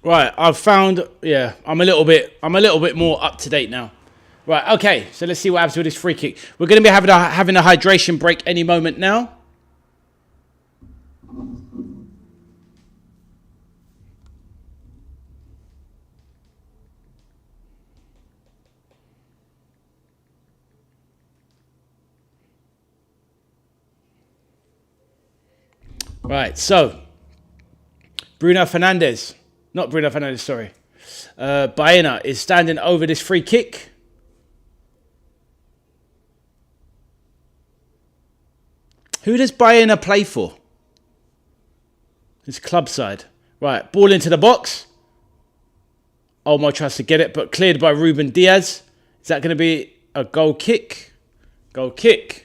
Right, I've found, yeah, I'm a little bit more up to date now. Right, okay, so let's see what happens with this free kick. We're going to be having a hydration break any moment now. Right, so Bruno Fernandes, not Bruno Fernandes, sorry. Baena is standing over this free kick. Who does Baena play for? His club side. Right, ball into the box. Olmo tries to get it, but cleared by Ruben Diaz. Is that going to be a goal kick? Goal kick.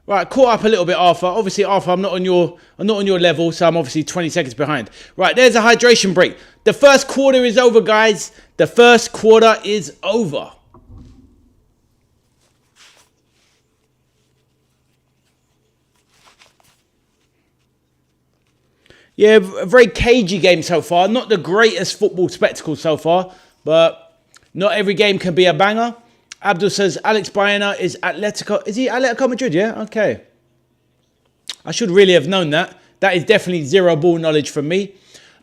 Right, caught up a little bit, Arthur. Obviously, Arthur, I'm not on your level, so I'm obviously 20 seconds behind. Right, there's a hydration break. The first quarter is over, guys. The first quarter is over. Yeah, a very cagey game so far. Not the greatest football spectacle so far, but not every game can be a banger. Abdul says Alex Baena is Atletico. Is he Atletico Madrid? Yeah, okay. I should really have known that. That is definitely zero ball knowledge from me.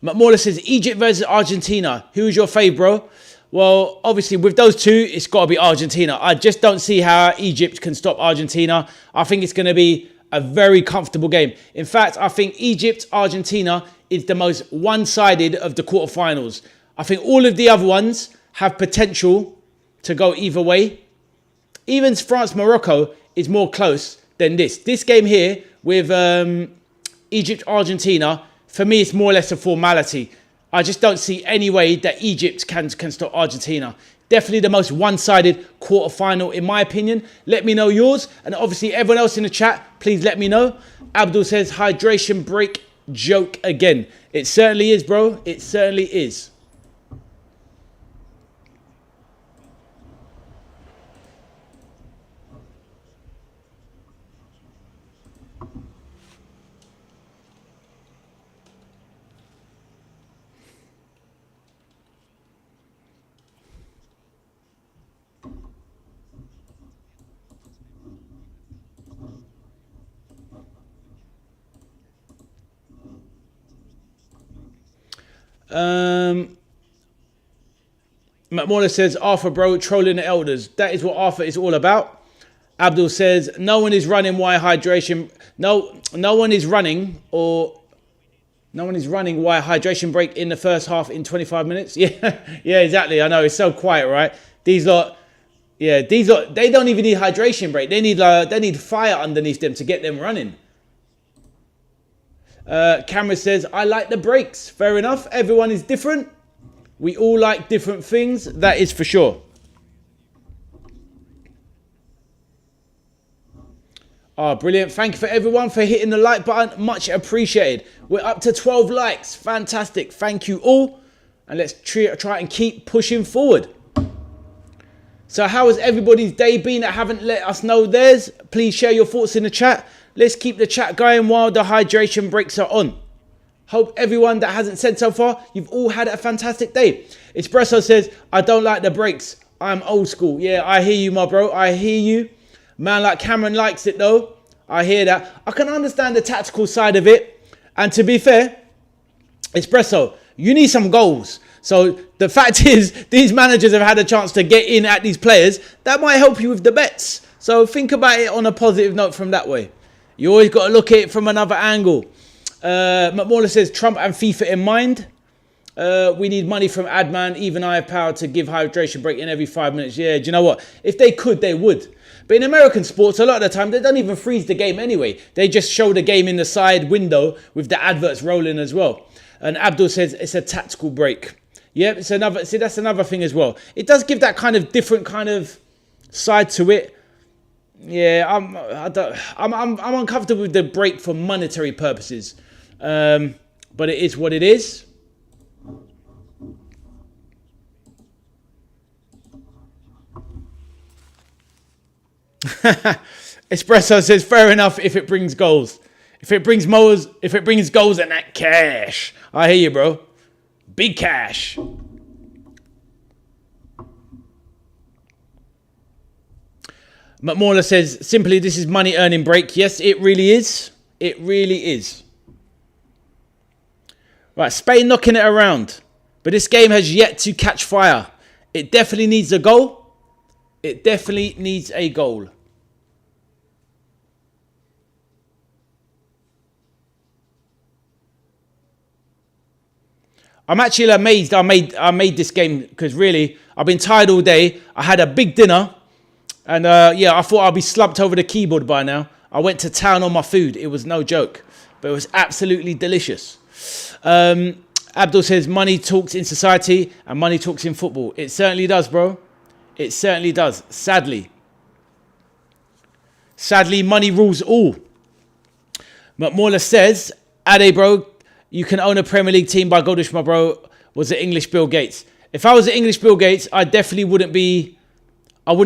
McMorla says Egypt versus Argentina. Who is your fave, bro? Well, obviously with those two, it's got to be Argentina. I just don't see how Egypt can stop Argentina. I think it's going to be a very comfortable game. In fact, I think Egypt-Argentina is the most one-sided of the quarterfinals. I think all of the other ones have potential to go either way. Even France-Morocco is more close than this. This game here with Egypt-Argentina, for me, it's more or less a formality. I just don't see any way that Egypt can stop Argentina. Definitely the most one-sided quarterfinal, in my opinion. Let me know yours. And obviously, everyone else in the chat, please let me know. Abdul says, hydration break joke again. It certainly is, bro. It certainly is. McMorla says, Arthur, bro, trolling the elders. That is what Arthur is all about. Abdul says, no one is running why hydration... No one is running why hydration break in the first half in 25 minutes. Yeah, yeah, exactly. I know, it's so quiet, right? These lot, they don't even need hydration break. They need fire underneath them to get them running. Camera says, I like the breaks. Fair enough. Everyone is different. We all like different things. That is for sure. Oh, brilliant. Thank you for everyone for hitting the like button. Much appreciated. We're up to 12 likes. Fantastic. Thank you all. And let's try and keep pushing forward. So how has everybody's day been that haven't let us know theirs? Please share your thoughts in the chat. Let's keep the chat going while the hydration breaks are on. Hope everyone that hasn't said so far, you've all had a fantastic day. Espresso says, I don't like the breaks. I'm old school. Yeah, I hear you, my bro. I hear you. Man like Cameron likes it, though. I hear that. I can understand the tactical side of it. And to be fair, Espresso, you need some goals. So the fact is, these managers have had a chance to get in at these players. That might help you with the bets. So think about it on a positive note from that way. You always got to look at it from another angle. McMorla says, Trump and FIFA in mind. We need money from Adman. Even I have power to give hydration break in every 5 minutes. Yeah, do you know what? If they could, they would. But in American sports, a lot of the time, they don't even freeze the game anyway. They just show the game in the side window with the adverts rolling as well. And Abdul says it's a tactical break. Yeah, it's another. See, that's another thing as well. It does give that kind of different kind of side to it. Yeah, I'm uncomfortable with the break for monetary purposes. But it is what it is. Espresso says, fair enough if it brings goals. If it brings goals and that cash. I hear you, bro. Big cash. McMorla says, simply, this is money earning break. Yes, it really is. It really is. Right, Spain knocking it around. But this game has yet to catch fire. It definitely needs a goal. It definitely needs a goal. I'm actually amazed I made this game because really I've been tired all day. I had a big dinner and yeah, I thought I'd be slumped over the keyboard by now. I went to town on my food. It was no joke, but it was absolutely delicious. Abdul says money talks in society and money talks in football. It certainly does, bro. It certainly does. Sadly, money rules all. McMauler says, Ade, bro, you can own a Premier League team by Goldish, my bro, was the English Bill Gates. If I was the English Bill Gates, I definitely wouldn't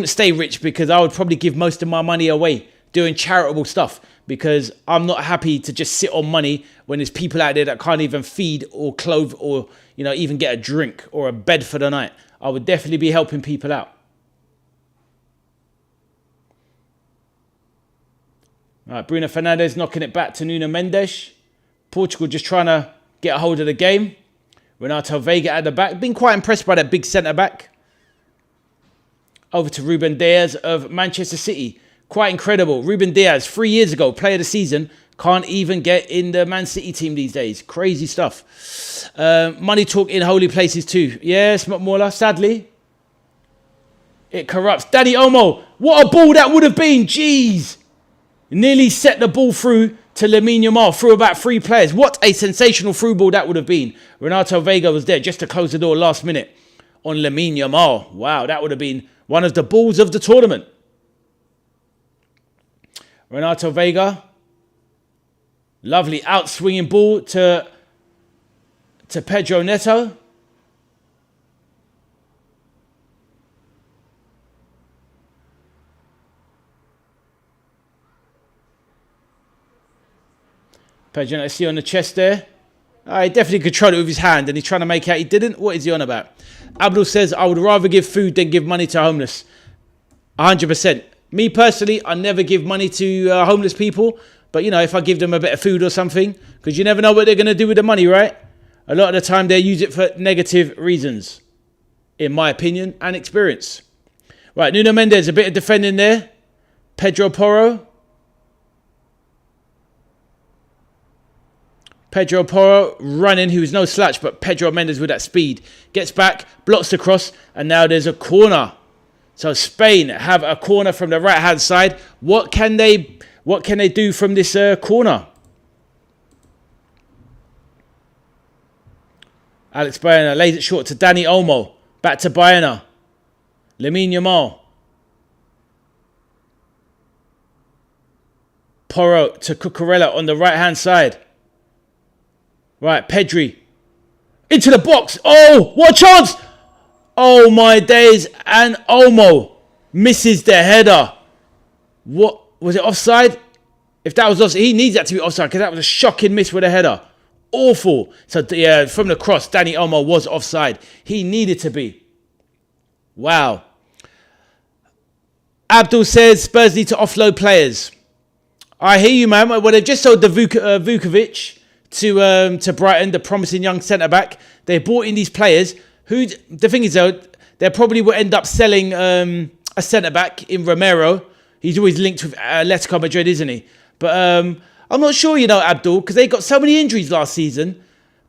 stay rich because I would probably give most of my money away doing charitable stuff because I'm not happy to just sit on money when there's people out there that can't even feed or clothe or, you know, even get a drink or a bed for the night. I would definitely be helping people out. All right, Bruno Fernandes knocking it back to Nuno Mendes. Portugal just trying to get a hold of the game. Renato Vega at the back. Been quite impressed by that big centre-back. Over to Ruben Diaz of Manchester City. Quite incredible. Ruben Diaz, 3 years ago, player of the season, can't even get in the Man City team these days. Crazy stuff. Money talk in holy places too. Yes, McMauler, sadly. It corrupts. Danny Olmo, what a ball that would have been. Jeez. Nearly set the ball through to Lamine Yamal through about 3 players. What a sensational through ball that would have been. Renato Vega was there just to close the door last minute on Lamine Yamal. Wow, that would have been one of the balls of the tournament. Renato Vega. Lovely out-swinging ball to Pedro Neto. Pedro Neto, see on the chest there. He definitely controlled it with his hand and he's trying to make out he didn't. What is he on about? Abdul says, I would rather give food than give money to homeless. 100%. Me personally, I never give money to homeless people. But, you know, if I give them a bit of food or something, because you never know what they're going to do with the money, right? A lot of the time they use it for negative reasons, in my opinion and experience. Right, Nuno Mendes, a bit of defending there. Pedro Porro. Pedro Porro running, who's no slouch, but Pedro Mendes with that speed. Gets back, blocks the cross, and now there's a corner. So Spain have a corner from the right-hand side. What can they do from this corner? Alex Baena lays it short to Danny Olmo. Back to Baena. Lamine Yamal. Porro to Cucurella on the right-hand side. Right, Pedri. Into the box. Oh, what a chance! Oh, my days. And Olmo misses the header. What? Was it offside? If that was offside, he needs that to be offside because that was a shocking miss with a header. Awful. So, yeah, from the cross, Danny Olmo was offside. He needed to be. Wow. Abdul says Spurs need to offload players. I hear you, man. Well, they've just sold the Vukovic to Brighton, the promising young centre-back. They bought in these players who, the thing is though, they probably will end up selling a centre-back in Romero. He's always linked with Atletico Madrid, isn't he? But I'm not sure, you know, Abdul, because they got so many injuries last season.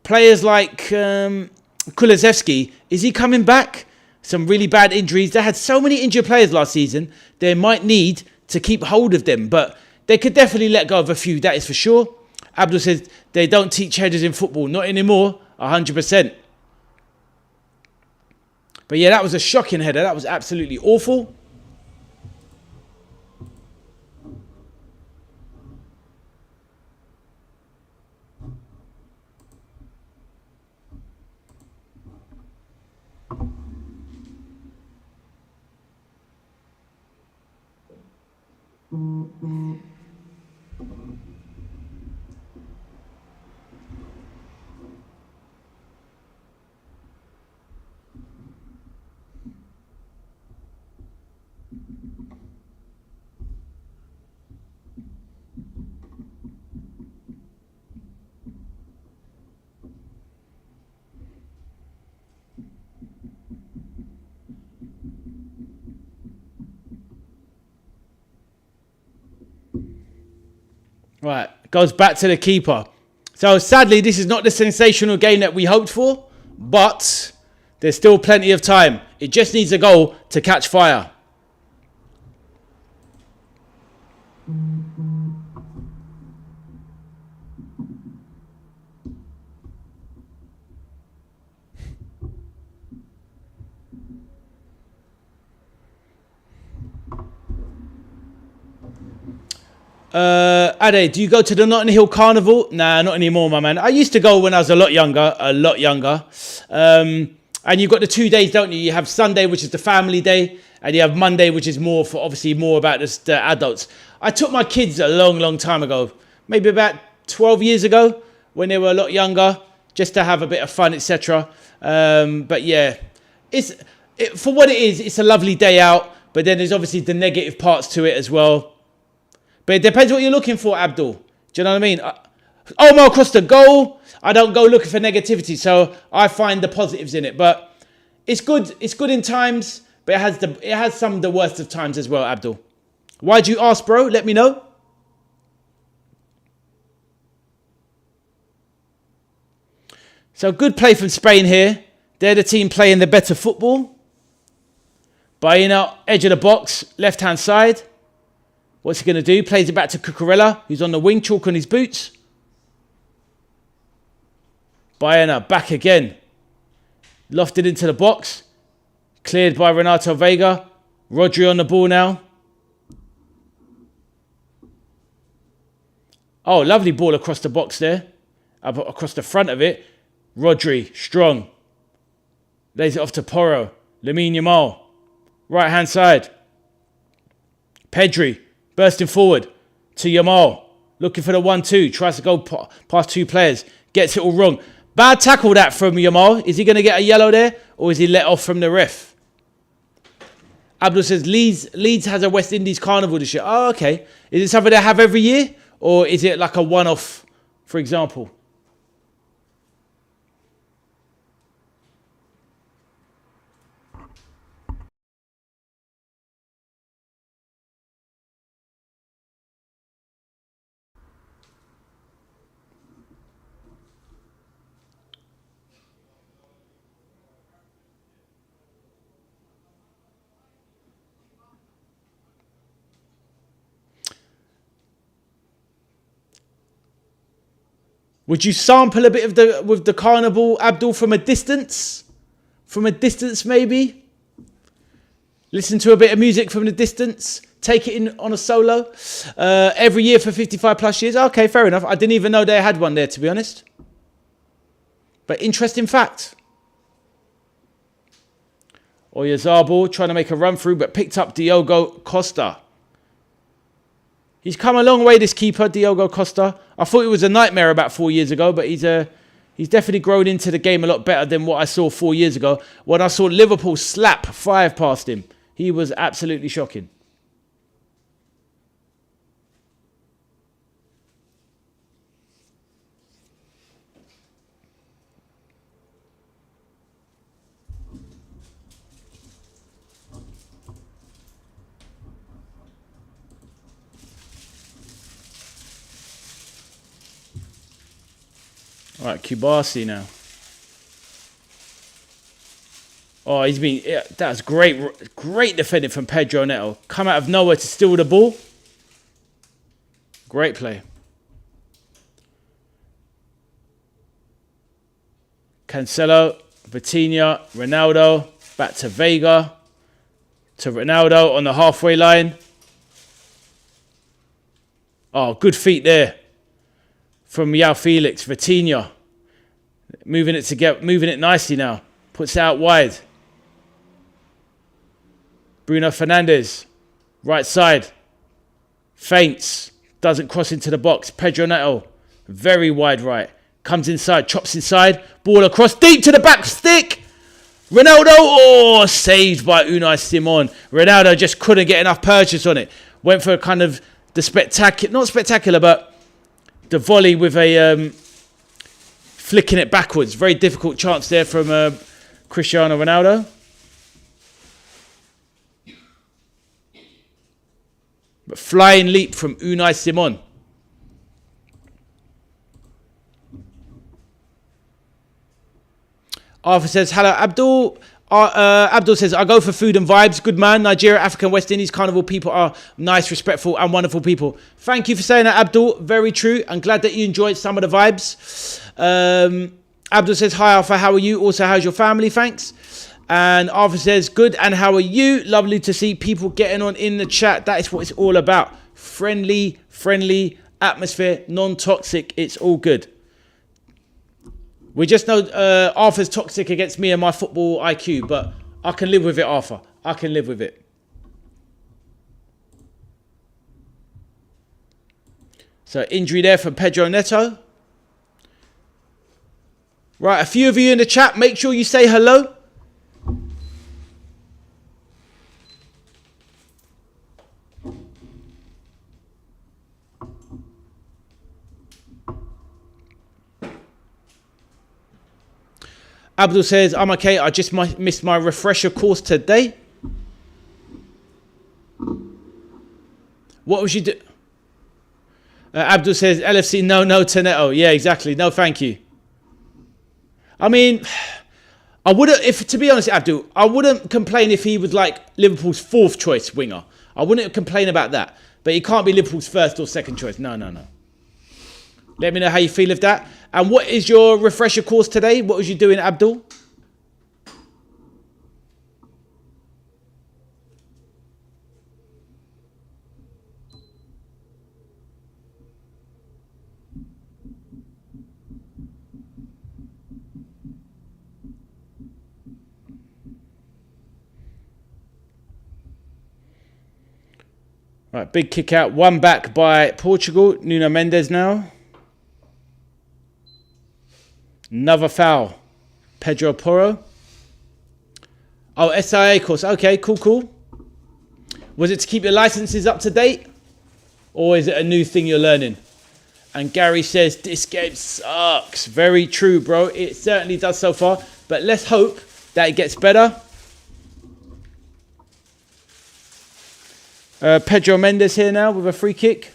Players like Kulusevski, is he coming back? Some really bad injuries. They had so many injured players last season. They might need to keep hold of them, but they could definitely let go of a few, that is for sure. Abdul says they don't teach headers in football. Not anymore, 100%. But yeah, that was a shocking header. That was absolutely awful. Right, goes back to the keeper. So sadly, this is not the sensational game that we hoped for but there's still plenty of time. It just needs a goal to catch fire. Ade, do you go to the Notting Hill Carnival? Nah, not anymore, my man. I used to go when I was a lot younger. And you've got the 2 days, don't you? You have Sunday, which is the family day, and you have Monday, which is more for, obviously, more about the adults. I took my kids a long, long time ago, maybe about 12 years ago, when they were a lot younger, just to have a bit of fun, etc. But yeah, for what it is, it's a lovely day out, but then there's obviously the negative parts to it as well. But it depends what you're looking for, Abdul. Do you know what I mean? Omar across the goal. I don't go looking for negativity, so I find the positives in it. But it's good. It's good in times, but it has some of the worst of times as well, Abdul. Why'd you ask, bro? Let me know. So good play from Spain here. They're the team playing the better football. Baena, edge of the box, left-hand side. What's he going to do? Plays it back to Cucurella, who's on the wing, chalk on his boots. Baena back again. Lofted into the box. Cleared by Renato Vega. Rodri on the ball now. Oh, lovely ball across the box there. Across the front of it. Rodri, strong. Lays it off to Porro. Lamine Yamal. Right hand side. Pedri. Bursting forward to Yamal. Looking for the 1-2. Tries to go past two players. Gets it all wrong. Bad tackle that from Yamal. Is he going to get a yellow there? Or is he let off from the ref? Abdul says Leeds has a West Indies carnival this year. Oh, okay. Is it something they have every year? Or is it like a one-off, for example? Would you sample a bit of with the carnival, Abdul, from a distance? From a distance, maybe? Listen to a bit of music from the distance? Take it in on a solo? Every year for 55 plus years? Okay, fair enough. I didn't even know they had one there, to be honest. But interesting fact. Oyarzabal trying to make a run through, but picked up Diogo Costa. He's come a long way, this keeper, Diogo Costa. I thought it was a nightmare about 4 years ago, but he's definitely grown into the game a lot better than what I saw 4 years ago. When I saw Liverpool slap 5 past him, he was absolutely shocking. All right, Kubasi now. Oh, he's been... Yeah, that's great. Great defending from Pedro Neto. Come out of nowhere to steal the ball. Great play. Cancelo, Vitinha, Ronaldo. Back to Vega. To Ronaldo on the halfway line. Oh, good feet there. From João Felix, Vitinha. Moving it nicely now. Puts it out wide. Bruno Fernandes. Right side. Feints. Doesn't cross into the box. Pedro Neto. Very wide right. Comes inside. Chops inside. Ball across. Deep to the back stick. Ronaldo. Oh, saved by Unai Simon. Ronaldo just couldn't get enough purchase on it. Went for kind of the spectacular. Not spectacular, but the volley with a flicking it backwards. Very difficult chance there from Cristiano Ronaldo. But flying leap from Unai Simon. Arthur says, hello, Abdul. Abdul says, I go for food and vibes. Good man. Nigeria, Africa, and West Indies carnival people are nice, respectful, and wonderful people. Thank you for saying that, Abdul. Very true. I'm glad that you enjoyed some of the vibes. Abdul says, hi, Arthur. How are you? Also, how's your family? Thanks. And Arthur says, good. And how are you? Lovely to see people getting on in the chat. That is what it's all about. Friendly atmosphere, non-toxic. It's all good. We just know Arthur's toxic against me and my football IQ, but I can live with it, Arthur. I can live with it. So injury there for Pedro Neto. Right, a few of you in the chat, make sure you say hello. Abdul says, I'm okay. I just missed my refresher course today. What was you do? Abdul says, LFC, no to Neto. Yeah, exactly. No, thank you. I mean, I wouldn't, to be honest, Abdul, I wouldn't complain if he was like Liverpool's 4th choice winger. I wouldn't complain about that. But he can't be Liverpool's 1st or 2nd choice. No. Let me know how you feel of that. And what is your refresher course today? What was you doing, Abdul? Right, big kick out. One back by Portugal. Nuno Mendes now. Another foul. Pedro Porro. Oh, SIA course. Okay, cool. Was it to keep your licenses up to date? Or is it a new thing you're learning? And Gary says, this game sucks. Very true, bro. It certainly does so far. But let's hope that it gets better. Pedro Mendes here now with a free kick.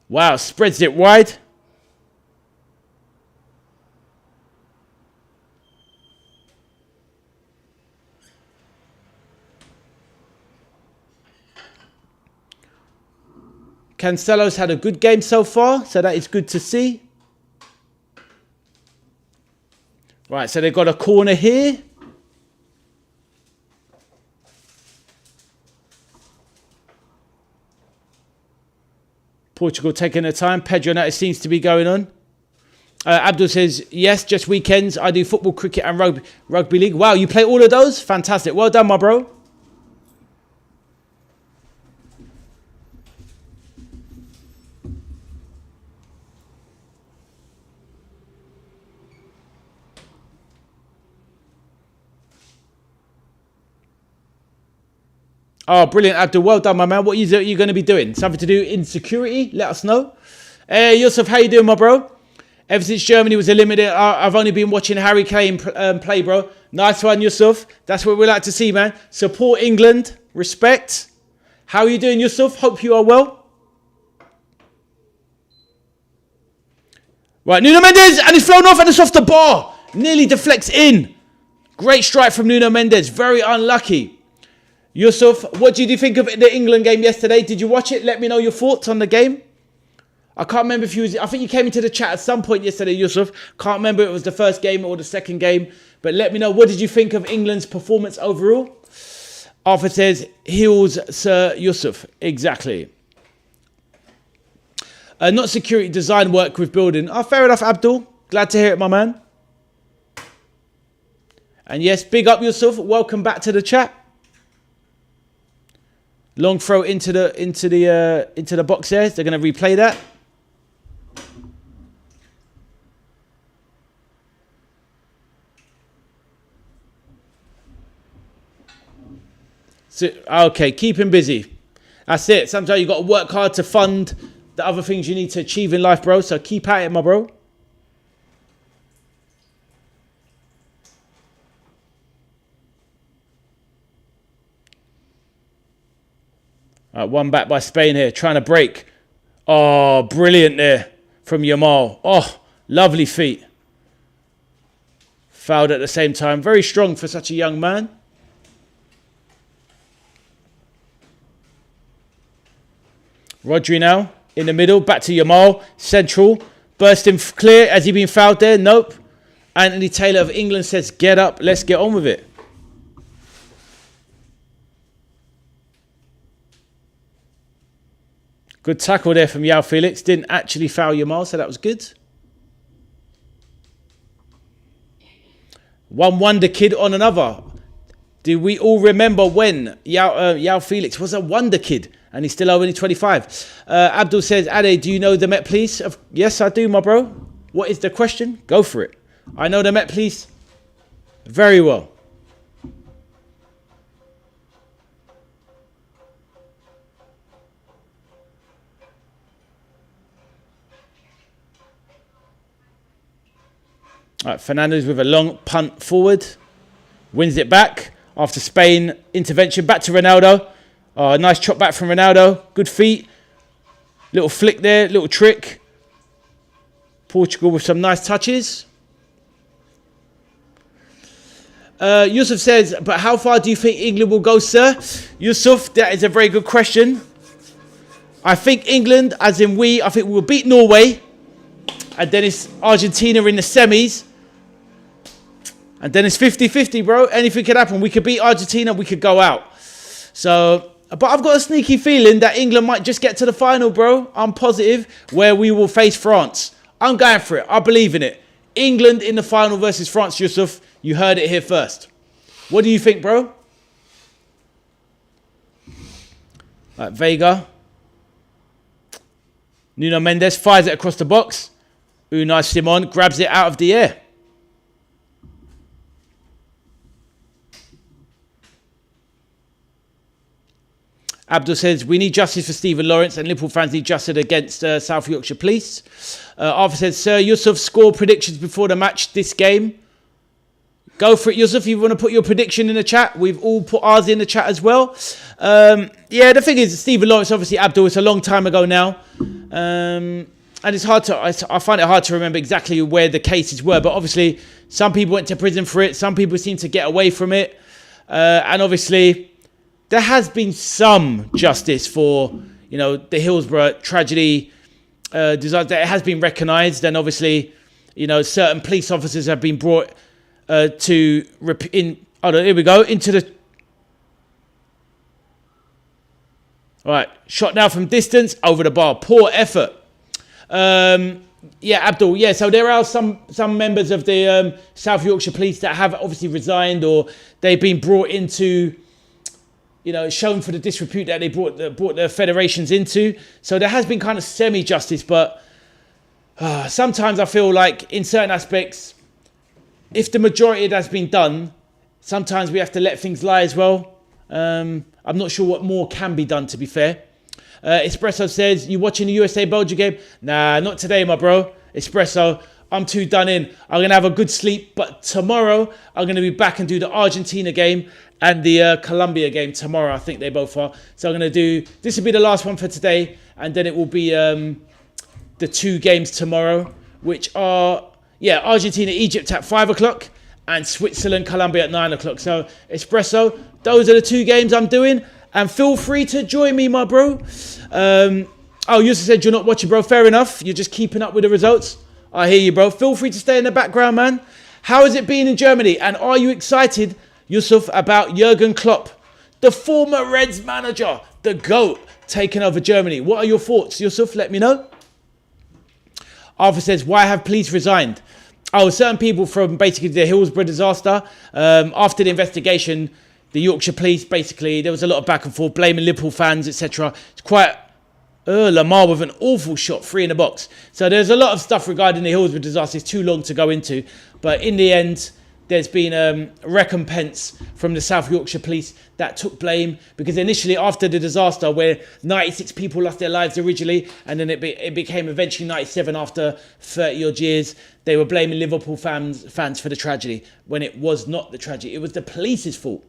Wow, spreads it wide. Cancelo's had a good game so far, so that is good to see. Right, so they've got a corner here. Portugal taking their time. Pedro Neto seems to be going on. Abdul says, yes, just weekends. I do football, cricket and rugby league. Wow, you play all of those? Fantastic. Well done, my bro. Oh, brilliant, Abdul. Well done, my man. What are you going to be doing? Something to do in security? Let us know. Hey, Yusuf, how you doing, my bro? Ever since Germany was eliminated, I've only been watching Harry Kane play, bro. Nice one, Yusuf. That's what we like to see, man. Support England. Respect. How are you doing, Yusuf? Hope you are well. Right, Nuno Mendes, and he's flown off and it's off the bar. Nearly deflects in. Great strike from Nuno Mendes. Very unlucky. Yusuf, what did you think of the England game yesterday? Did you watch it? Let me know your thoughts on the game. I can't remember if you was... I think you came into the chat at some point yesterday, Yusuf. Can't remember if it was the first game or the second game. But let me know, what did you think of England's performance overall? Arthur says, heels, Sir Yusuf. Exactly. Not security, design work with building. Oh, fair enough, Abdul. Glad to hear it, my man. And yes, big up, Yusuf. Welcome back to the chat. Long throw into the box there. They're going to replay that. So, okay, keep him busy. That's it. Sometimes you got to work hard to fund the other things you need to achieve in life, bro. So keep at it, my bro. One back by Spain here, trying to break. Oh, brilliant there from Yamal. Oh, lovely feet. fouled at the same time. Very strong for such a young man. Rodri now in the middle. Back to Yamal. Central. Bursting clear. Has he been fouled there? Nope. Anthony Taylor of England says, get up. Let's get on with it. Good tackle there from João Felix. Didn't actually foul Yamal, so that was good. One wonder kid on another. Do we all remember when João Felix was a wonder kid and he's still only 25? Abdul says, Ade, do you know the Met Police? Yes, I do, my bro. What is the question? Go for it. I know the Met Police very well. All right, Fernandes with a long punt forward. Wins it back after Spain intervention. Back to Ronaldo. Oh, nice chop back from Ronaldo. Good feet. Little flick there, little trick. Portugal with some nice touches. Yusuf says, but how far do you think England will go, sir? Yusuf, that is a very good question. I think England, as in I think we'll beat Norway. And then it's Argentina in the semis. And then it's 50-50, bro. Anything could happen. We could beat Argentina. We could go out. So, but I've got a sneaky feeling that England might just get to the final, bro. I'm positive, where we will face France. I'm going for it. I believe in it. England in the final versus France, Yusuf. You heard it here first. What do you think, bro? Right, Vega. Nuno Mendes fires it across the box. Unai Simon grabs it out of the air. Abdul says, we need justice for Stephen Lawrence and Liverpool fans need justice against South Yorkshire Police. Arthur says, Sir Yusuf, score predictions before the match this game. Go for it, Yusuf. If you want to put your prediction in the chat, we've all put ours in the chat as well. Yeah, the thing is, Stephen Lawrence, obviously, Abdul, it's a long time ago now. And it's hard to, I find it hard to remember exactly where the cases were. But obviously, some people went to prison for it. Some people seem to get away from it. And obviously, there has been some justice for, the Hillsborough tragedy, disaster. It has been recognised, and obviously, certain police officers have been brought here we go, into the. All right, shot now from distance over the bar. Poor effort. Yeah, Abdul. Yeah, so there are some members of the South Yorkshire Police that have obviously resigned, or they've been brought into. Shown for the disrepute that they brought the federations into. So there has been kind of semi-justice, but sometimes I feel like in certain aspects, if the majority has been done, sometimes we have to let things lie as well. I'm not sure what more can be done, to be fair. Espresso says, you watching the USA-Belgium game? Nah, not today, my bro. Espresso, I'm too done in. I'm going to have a good sleep, but tomorrow I'm going to be back and do the Argentina game and the Colombia game tomorrow. I think they both are. So I'm going to do, this will be the last one for today, and then it will be the 2 games tomorrow, which are, Argentina, Egypt at 5 o'clock and Switzerland, Colombia at 9 o'clock. So Espresso, those are the 2 games I'm doing, and feel free to join me, my bro. Yusuf said you're not watching, bro. Fair enough. You're just keeping up with the results. I hear you, bro. Feel free to stay in the background, man. How has it been in Germany? And are you excited, Yusuf, about Jurgen Klopp, the former Reds manager, the GOAT, taking over Germany? What are your thoughts, Yusuf? Let me know. Arthur says, why have police resigned? Certain people from basically the Hillsborough disaster. After the investigation, the Yorkshire Police, basically, there was a lot of back and forth, blaming Liverpool fans, etc. It's quite... Lamar with an awful shot, 3 in the box. So there's a lot of stuff regarding the Hillsborough disaster. It's too long to go into. But in the end, there's been recompense from the South Yorkshire Police that took blame. Because initially, after the disaster, where 96 people lost their lives originally, and then it became eventually 97 after 30 odd years, they were blaming Liverpool fans for the tragedy, when it was not the tragedy. It was the police's fault.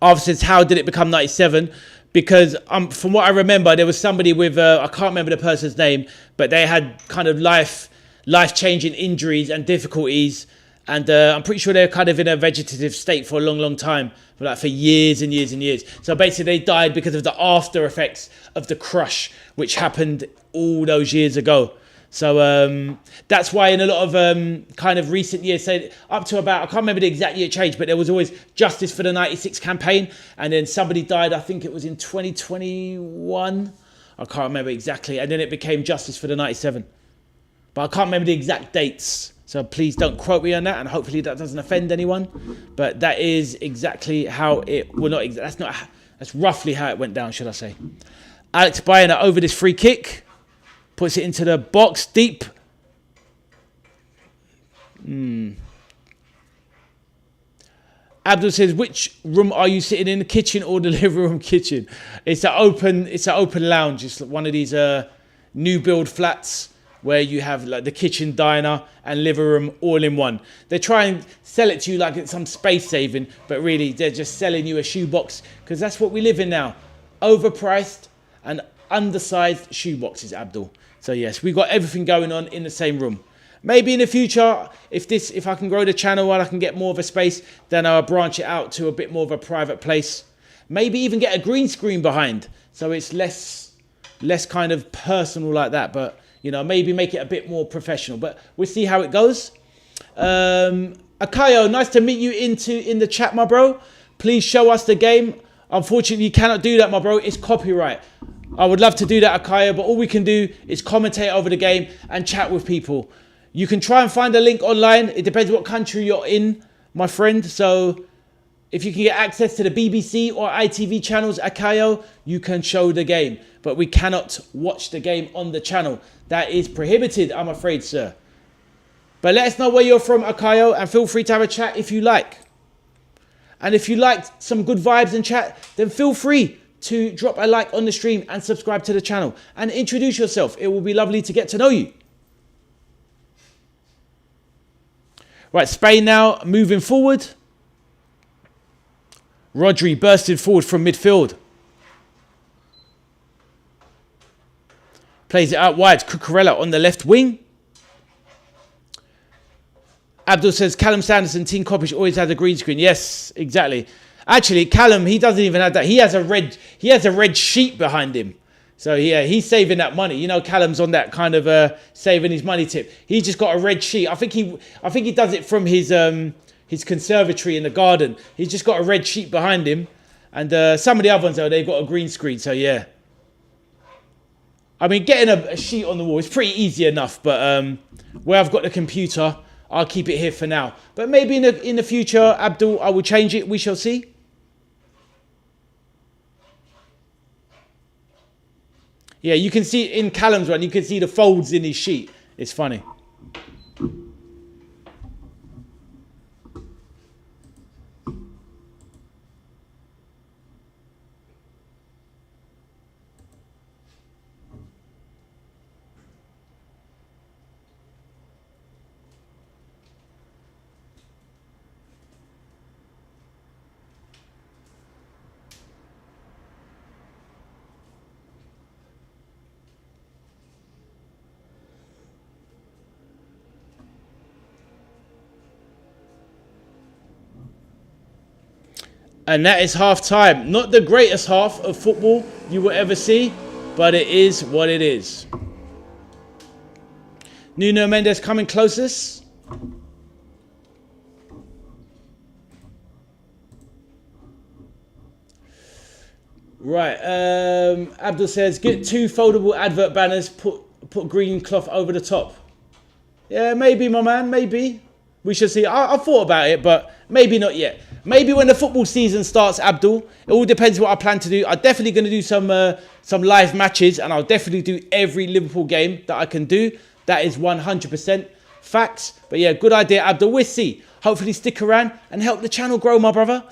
Arthur says, how did it become 97? Because from what I remember, there was somebody with, I can't remember the person's name, but they had kind of life-changing injuries and difficulties. And I'm pretty sure they're kind of in a vegetative state for a long, long time, for years and years and years. So basically they died because of the after effects of the crush, which happened all those years ago. So that's why in a lot of kind of recent years, say up to about, I can't remember the exact year it changed, but there was always Justice for the 96 campaign. And then somebody died, I think it was in 2021. I can't remember exactly. And then it became Justice for the 97. But I can't remember the exact dates. So please don't quote me on that. And hopefully that doesn't offend anyone. But that is exactly how it, well, that's roughly how it went down, should I say. Alex Bayana over this free kick. Puts it into the box deep. Abdul says, which room are you sitting in, the kitchen or the living room kitchen? It's an open lounge. It's one of these new build flats where you have like the kitchen, diner and living room all in one. They try and sell it to you like it's some space saving, but really they're just selling you a shoebox because that's what we live in now. Overpriced and undersized shoeboxes, Abdul. So yes, we've got everything going on in the same room. Maybe in the future, if I can grow the channel and I can get more of a space, then I'll branch it out to a bit more of a private place. Maybe even get a green screen behind, so it's less kind of personal like that. But you know, maybe make it a bit more professional. But we'll see how it goes. Akayo, nice to meet you in the chat, my bro. Please show us the game. Unfortunately, you cannot do that, my bro. It's copyright. I would love to do that, Akayo, but all we can do is commentate over the game and chat with people. You can try and find a link online. It depends what country you're in, my friend. So if you can get access to the BBC or ITV channels, Akayo, you can show the game. But we cannot watch the game on the channel. That is prohibited, I'm afraid, sir. But let us know where you're from, Akayo, and feel free to have a chat if you like. And if you like some good vibes and chat, then feel free to drop a like on the stream and subscribe to the channel and introduce yourself. It will be lovely to get to know you. Right, Spain now moving forward. Rodri bursted forward from midfield. Plays it out wide. Cucurella on the left wing. Abdul says, Callum Sanderson, Team Coppish always has a green screen. Yes, exactly. Actually, Callum, he doesn't even have that. He has a red sheet behind him. So yeah, he's saving that money. You know, Callum's on that kind of saving his money tip. He's just got a red sheet. I think he does it from his conservatory in the garden. He's just got a red sheet behind him. And some of the other ones, though, they've got a green screen. So yeah. I mean, getting a sheet on the wall is pretty easy enough. But where I've got the computer, I'll keep it here for now. But maybe in the future, Abdul, I will change it. We shall see. Yeah, you can see in Callum's one, you can see the folds in his sheet. It's funny. And that is half time. Not the greatest half of football you will ever see, but it is what it is. Nuno Mendes coming closest. Right. Abdul says, get 2 foldable advert banners, put green cloth over the top. Yeah, maybe, my man, maybe. We shall see. I thought about it, but maybe not yet. Maybe when the football season starts, Abdul. It all depends what I plan to do. I'm definitely going to do some live matches, and I'll definitely do every Liverpool game that I can do. That is 100% facts. But yeah, good idea, Abdul. We'll see. Hopefully stick around and help the channel grow, my brother.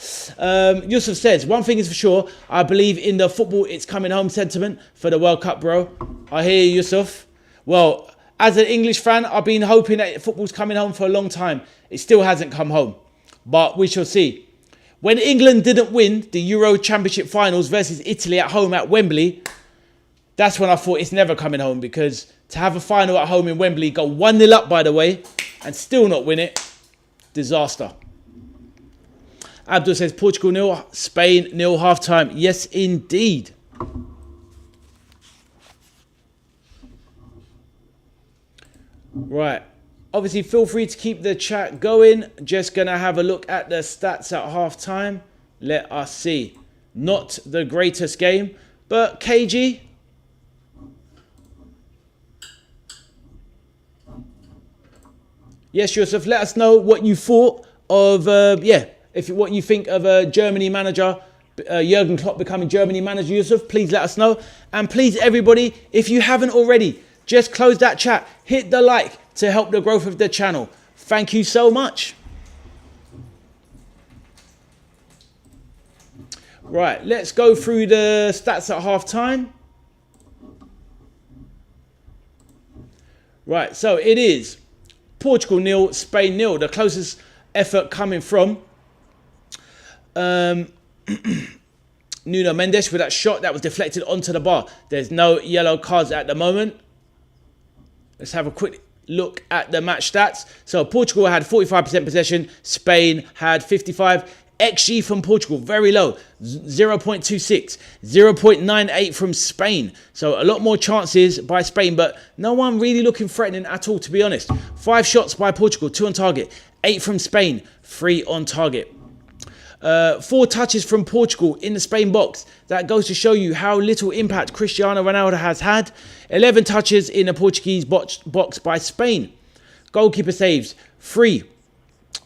Yusuf says, one thing is for sure, I believe in the football it's coming home sentiment for the World Cup, bro. I hear you, Yusuf. Well, as an English fan, I've been hoping that football's coming home for a long time. It still hasn't come home. But we shall see. When England didn't win the Euro Championship finals versus Italy at home at Wembley, that's when I thought it's never coming home, because to have a final at home in Wembley, go 1-0 up, by the way, and still not win it, disaster. Abdul says Portugal 0, Spain 0 half-time. Yes, indeed. Right. Obviously, feel free to keep the chat going. Just going to have a look at the stats at half-time. Let us see. Not the greatest game, but KG. Yes, Yusuf, let us know what you thought of, what you think of Germany manager, Jurgen Klopp becoming Germany manager, Yusuf. Please let us know. And please, everybody, if you haven't already, just close that chat. Hit the like to help the growth of the channel. Thank you so much. Right, let's go through the stats at half time. Right, so it is Portugal 0, Spain 0. The closest effort coming from Nuno Mendes with that shot that was deflected onto the bar. There's no yellow cards at the moment. Let's have a quick look at the match stats. So Portugal had 45% possession. Spain had 55%. XG from Portugal, very low, 0.26, 0.98 from Spain. So a lot more chances by Spain, but no one really looking threatening at all, to be honest. 5 shots by Portugal, 2 on target. 8 from Spain, 3 on target. 4 touches from Portugal in the Spain box. That goes to show you how little impact Cristiano Ronaldo has had. 11 touches in the Portuguese box by Spain. Goalkeeper saves, 3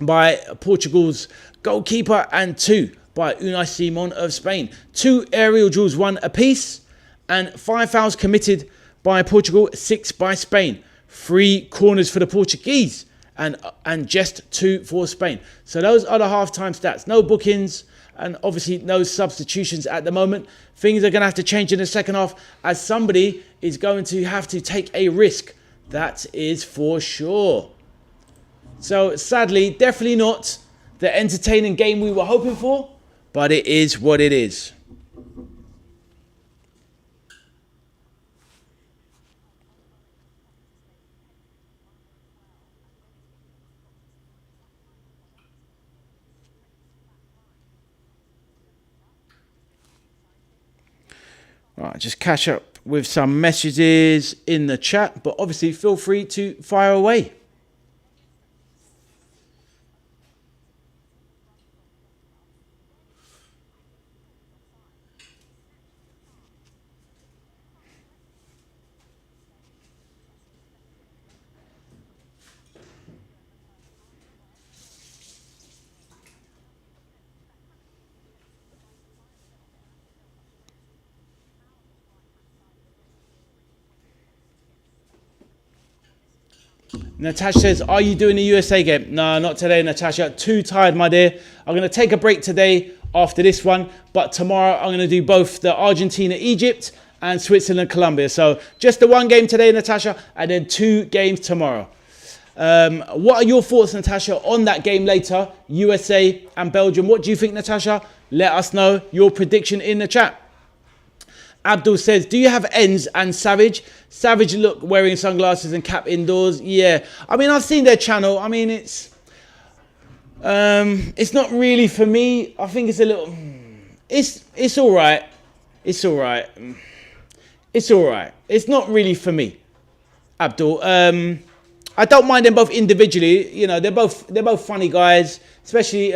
by Portugal's goalkeeper and 2 by Unai Simon of Spain. 2 aerial duels, 1 apiece, and 5 fouls committed by Portugal, 6 by Spain. 3 corners for the Portuguese and just 2 for Spain. So those are the half-time stats. No bookings and obviously no substitutions at the moment. Things are going to have to change in the second half, as somebody is going to have to take a risk. That is for sure. So sadly, definitely not the entertaining game we were hoping for, but it is what it is. All right, just catch up with some messages in the chat, but obviously feel free to fire away. Natasha says, are you doing the USA game? No, not today, Natasha. Too tired, my dear. I'm going to take a break today after this one. But tomorrow, I'm going to do both the Argentina-Egypt and Switzerland-Colombia. So just the 1 game today, Natasha, and then 2 games tomorrow. What are your thoughts, Natasha, on that game later? USA and Belgium. What do you think, Natasha? Let us know your prediction in the chat. Abdul says, do you have Ends and Savage? Savage look wearing sunglasses and cap indoors. Yeah. I mean, I've seen their channel. I mean, it's not really for me. I think it's a little... It's all right. It's all right. It's all right. It's not really for me, Abdul. I don't mind them both individually. You know, they're both funny guys. Especially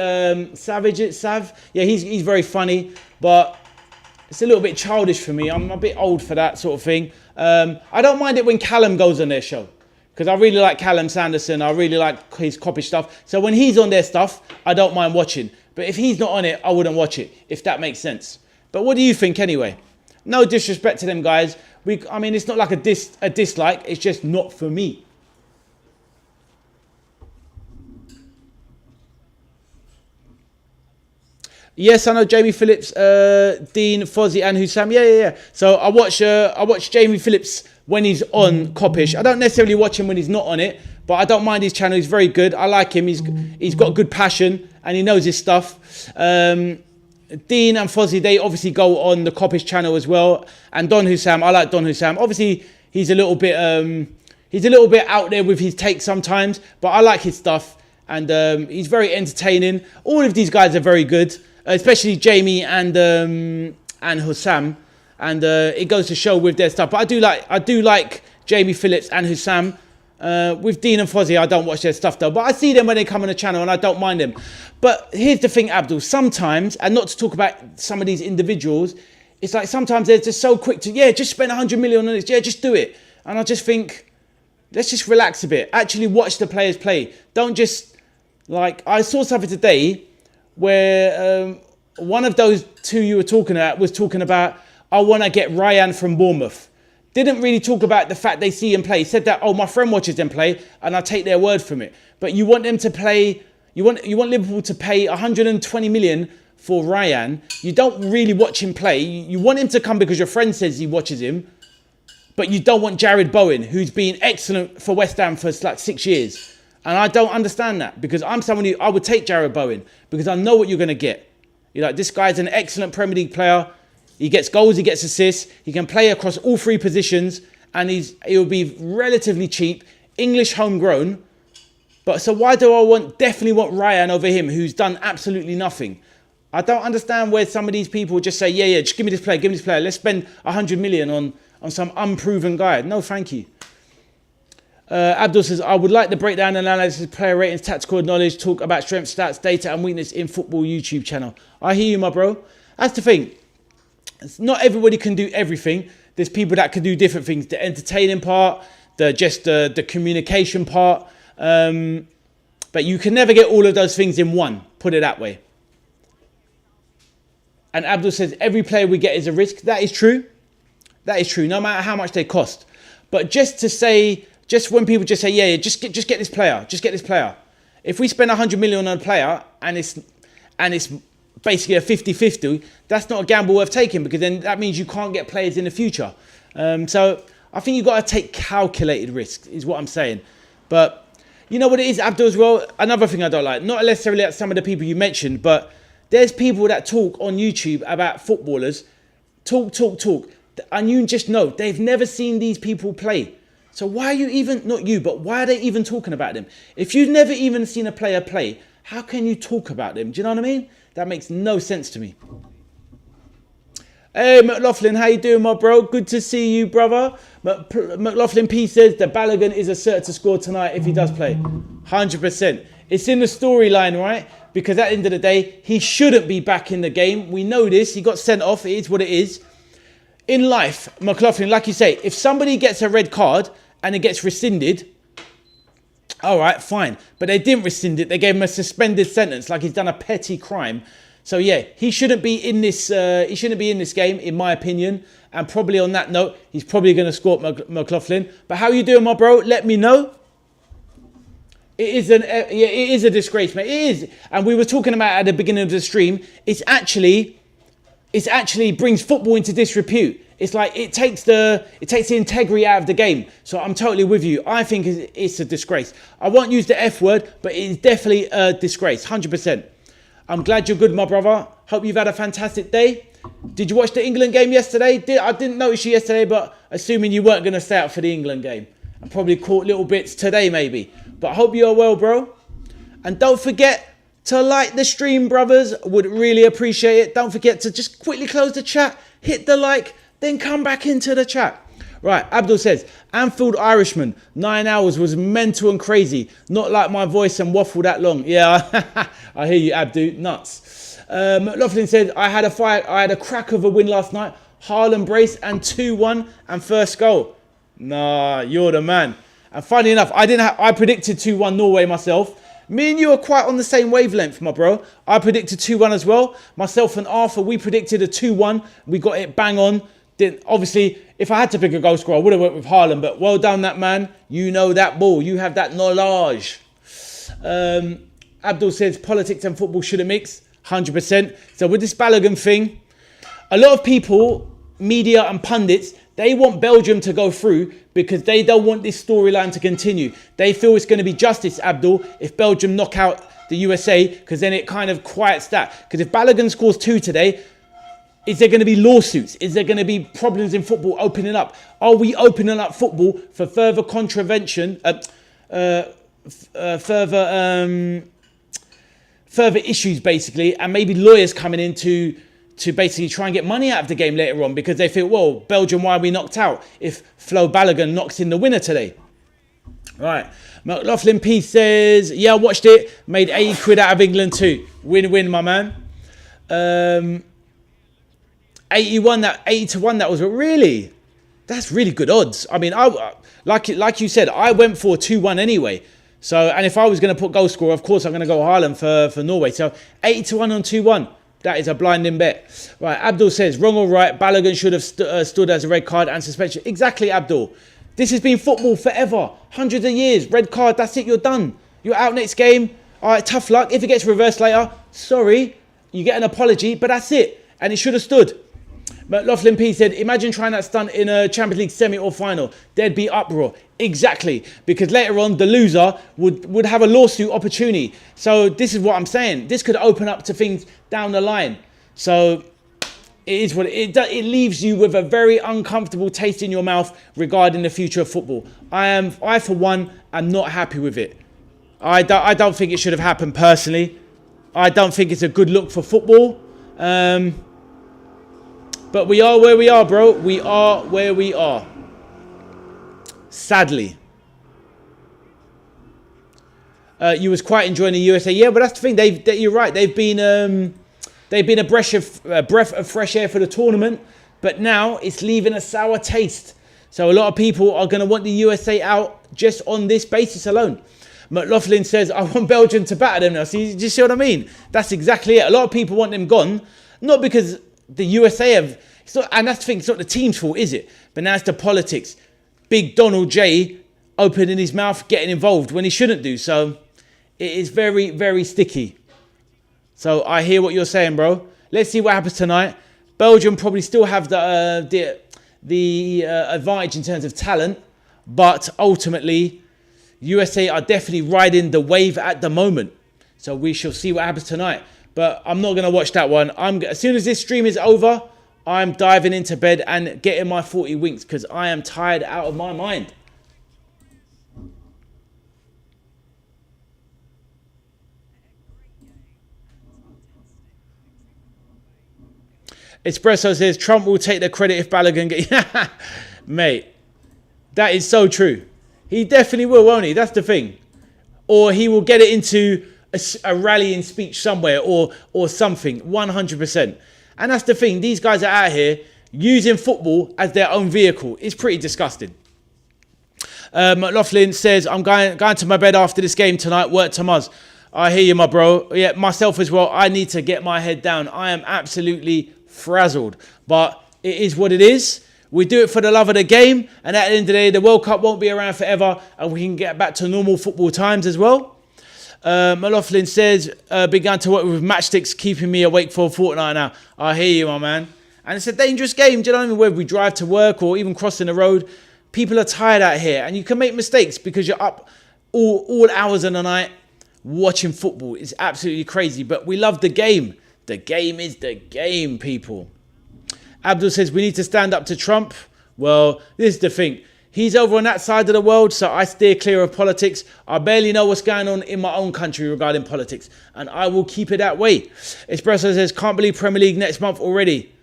Savage. Sav. Yeah, he's very funny. But... it's a little bit childish for me. I'm a bit old for that sort of thing. I don't mind it when Callum goes on their show, because I really like Callum Sanderson. I really like his copy stuff. So when he's on their stuff, I don't mind watching. But if he's not on it, I wouldn't watch it, if that makes sense. But what do you think anyway? No disrespect to them guys. I mean, it's not like a dislike. It's just not for me. Yes, I know Jamie Phillips, Dean, Fozzie, and Hussam. Yeah. So I watch Jamie Phillips when he's on Coppish. I don't necessarily watch him when he's not on it, but I don't mind his channel. He's very good. I like him. He's got good passion, and he knows his stuff. Dean and Fozzie, they obviously go on the Coppish channel as well. And Don Hussam, I like Don Hussam. Obviously, he's a little bit out there with his take sometimes, but I like his stuff. And he's very entertaining. All of these guys are very good, especially Jamie and Hussam. And it goes to show with their stuff. But I do like Jamie Phillips and Hussam. With Dean and Fozzie, I don't watch their stuff though. But I see them when they come on the channel and I don't mind them. But here's the thing, Abdul. Sometimes, and not to talk about some of these individuals, it's like sometimes they're just so quick to, just spend 100 million on this. Yeah, just do it. And I just think, let's just relax a bit. Actually watch the players play. Don't just, like, I saw something today where one of those two you were talking about was talking about, I want to get Ryan from Bournemouth. Didn't really talk about the fact they see him play. Said that, my friend watches them play and I take their word from it. But you want them to play, you want Liverpool to pay 120 million for Ryan. You don't really watch him play. You want him to come because your friend says he watches him. But you don't want Jared Bowen, who's been excellent for West Ham for like 6 years. And I don't understand that, because I'm someone who, I would take Jared Bowen because I know what you're going to get. You're like, this guy's an excellent Premier League player. He gets goals, he gets assists. He can play across all three positions, and he'll be relatively cheap, English homegrown. But so why do I definitely want Ryan over him, who's done absolutely nothing? I don't understand where some of these people just say, yeah, just give me this player, Let's spend 100 million on some unproven guy. No, thank you. Abdul says, I would like the breakdown and analysis, player ratings, tactical knowledge, talk about strength, stats, data and weakness in football YouTube channel. I hear you, my bro. That's the thing. Not everybody can do everything. There's people that can do different things. The entertaining part, the communication part. But you can never get all of those things in one. Put it that way. And Abdul says, every player we get is a risk. That is true. That is true, no matter how much they cost. But just when people just say, just get this player. Just get this player. If we spend 100 million on a player and it's basically a 50-50, that's not a gamble worth taking, because then that means you can't get players in the future. So I think you've got to take calculated risks, is what I'm saying. But you know what it is, Abdul, as well? Another thing I don't like, not necessarily like some of the people you mentioned, but there's people that talk on YouTube about footballers, talk. And you just know, they've never seen these people play. So why are you even, not you, but why are they even talking about them? If you've never even seen a player play, how can you talk about them? Do you know what I mean? That makes no sense to me. Hey, McLaughlin, how you doing, my bro? Good to see you, brother. McLaughlin P says the Balogun is a cert to score tonight if he does play. 100%. It's in the storyline, right? Because at the end of the day, he shouldn't be back in the game. We know this. He got sent off. It is what it is. In life, McLaughlin, like you say, if somebody gets a red card and it gets rescinded, all right, fine. But they didn't rescind it. They gave him a suspended sentence, like he's done a petty crime. So yeah, he shouldn't be in this. He shouldn't be in this game, in my opinion. And probably on that note, he's probably going to score McLaughlin. But how you doing, my bro? Let me know. It is a disgrace, mate. It is. And we were talking about at the beginning of the stream. It's actually brings football into disrepute. It's like it takes the integrity out of the game. So I'm totally with you. I think it's a disgrace. I won't use the F word, but it is definitely a disgrace, 100%. I'm glad you're good, my brother. Hope you've had a fantastic day. Did you watch the England game yesterday? I didn't notice you yesterday, but assuming you weren't going to stay out for the England game. I probably caught little bits today, maybe. But I hope you're well, bro. And don't forget to like the stream, brothers. Would really appreciate it. Don't forget to just quickly close the chat, hit the like, then come back into the chat. Right, Abdul says, Anfield Irishman, 9 hours was mental and crazy. Not like my voice and waffle that long. Yeah, I hear you, Abdul. Nuts. McLaughlin said, I had a crack of a win last night. Haaland brace and 2-1 and first goal. Nah, you're the man. And funny enough, I predicted 2-1 Norway myself. Me and you are quite on the same wavelength, my bro. I predicted 2-1 as well. Myself and Arthur, we predicted a 2-1. We got it bang on. Then obviously, if I had to pick a goal scorer, I would have went with Haaland. But well done, that man. You know that ball. You have that knowledge. Abdul says politics and football shouldn't mix. 100%. So with this Balogun thing, a lot of people, media and pundits, they want Belgium to go through because they don't want this storyline to continue. They feel it's going to be justice, Abdul, if Belgium knock out the USA, because then it kind of quiets that. Because if Balogun scores 2 today, is there going to be lawsuits? Is there going to be problems in football opening up? Are we opening up football for further contravention, further issues, basically, and maybe lawyers coming in to basically try and get money out of the game later on because they feel, well, Belgium, why are we knocked out if Flo Balogun knocks in the winner today? Right. McLaughlin P says, yeah, I watched it. Made 80 quid out of England too. Win-win, my man. 80 to 1, that was really, that's really good odds. I mean, like you said, I went for 2-1 anyway. So, and if I was going to put goal scorer, of course I'm going to go Haaland for Norway. So 80 to 1 on 2-1. That is a blinding bet. Right, Abdul says, wrong or right, Balogun should have stood as a red card and suspension. Exactly, Abdul. This has been football forever. Hundreds of years. Red card, that's it, you're done. You're out next game. All right, tough luck. If it gets reversed later, sorry. You get an apology, but that's it. And it should have stood. McLaughlin P said, imagine trying that stunt in a Champions League semi or final. There'd be uproar. Exactly. Because later on, the loser would have a lawsuit opportunity. So this is what I'm saying. This could open up to things down the line. So it is what it leaves you with a very uncomfortable taste in your mouth regarding the future of football. I for one, am not happy with it. I don't think it should have happened personally. I don't think it's a good look for football. But we are where we are, bro. We are where we are. Sadly. You was quite enjoying the USA. Yeah, but that's the thing. You're right. They've been a breath of fresh air for the tournament. But now it's leaving a sour taste. So a lot of people are going to want the USA out just on this basis alone. McLaughlin says, I want Belgium to batter them now. See, do you see what I mean? That's exactly it. A lot of people want them gone. Not because the USA have, and that's the thing, it's not the team's fault, is it? But now it's the politics. Big Donald J opening his mouth, getting involved when he shouldn't do. So it is very, very sticky. So I hear what you're saying, bro. Let's see what happens tonight. Belgium probably still have the advantage in terms of talent, but ultimately USA are definitely riding the wave at the moment. So we shall see what happens tonight. But I'm not going to watch that one. As soon as this stream is over, I'm diving into bed and getting my 40 winks because I am tired out of my mind. Espresso says, Trump will take the credit if Balogun gets... Mate, that is so true. He definitely will, won't he? That's the thing. Or he will get it into a rallying speech somewhere or something, 100%. And that's the thing. These guys are out here using football as their own vehicle. It's pretty disgusting. McLaughlin says, I'm going to my bed after this game tonight. Work tomorrow. I hear you, my bro. Yeah, myself as well. I need to get my head down. I am absolutely frazzled. But it is what it is. We do it for the love of the game. And at the end of the day, the World Cup won't be around forever. And we can get back to normal football times as well. McLaughlin says, began to work with matchsticks, keeping me awake for a fortnight now. I hear you, my man. And it's a dangerous game. Do you know what I mean? Whether we drive to work or even crossing the road, people are tired out here. And you can make mistakes because you're up all hours of the night watching football. It's absolutely crazy. But we love the game. The game is the game, people. Abdul says, we need to stand up to Trump. Well, this is the thing. He's over on that side of the world, so I steer clear of politics. I barely know what's going on in my own country regarding politics, and I will keep it that way. Espresso says, can't believe Premier League next month already.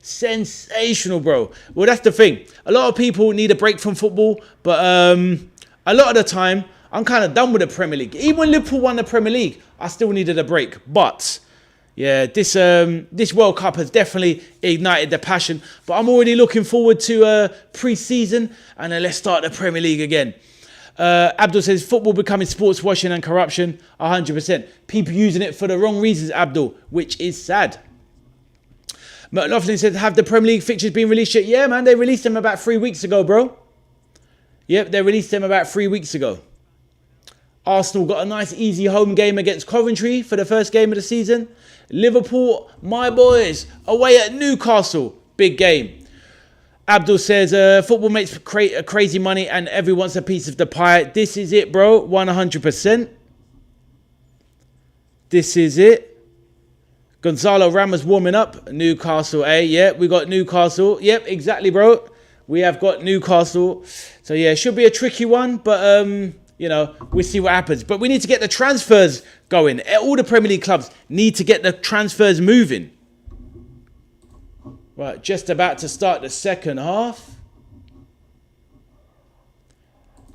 Sensational, bro. Well, that's the thing. A lot of people need a break from football, but a lot of the time, I'm kind of done with the Premier League. Even when Liverpool won the Premier League, I still needed a break. But yeah, this World Cup has definitely ignited the passion. But I'm already looking forward to pre-season, and then let's start the Premier League again. Abdul says, football becoming sports washing and corruption, 100%. People using it for the wrong reasons, Abdul, which is sad. McLaughlin said, have the Premier League fixtures been released yet? Yeah, man, they released them about 3 weeks ago, bro. Yep, they released them about 3 weeks ago. Arsenal got a nice, easy home game against Coventry for the first game of the season. Liverpool, my boys, away at Newcastle. Big game. Abdul says, football makes crazy money and everyone wants a piece of the pie. This is it, bro. 100%. This is it. Gonzalo Ramos warming up. Newcastle, yeah, we got Newcastle. Yep, exactly, bro. We have got Newcastle. So, yeah, it should be a tricky one. But, you know, we'll see what happens. But we need to get the transfers going. All the Premier League clubs need to get the transfers moving. Right, just about to start the second half.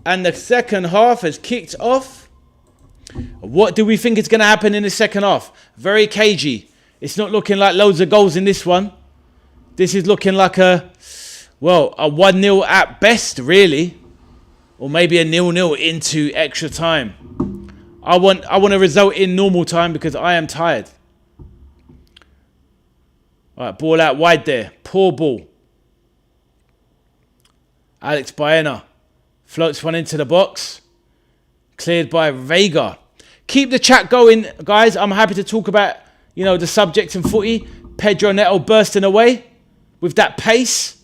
And the second half has kicked off. What do we think is going to happen in the second half? Very cagey. It's not looking like loads of goals in this one. This is looking like a 1-0 at best, really. Or maybe a 0-0 into extra time. I want a result in normal time because I am tired. All right, ball out wide there. Poor ball. Alex Baena floats one into the box. Cleared by Vega. Keep the chat going, guys. I'm happy to talk about, you know, the subject in footy. Pedro Neto bursting away with that pace.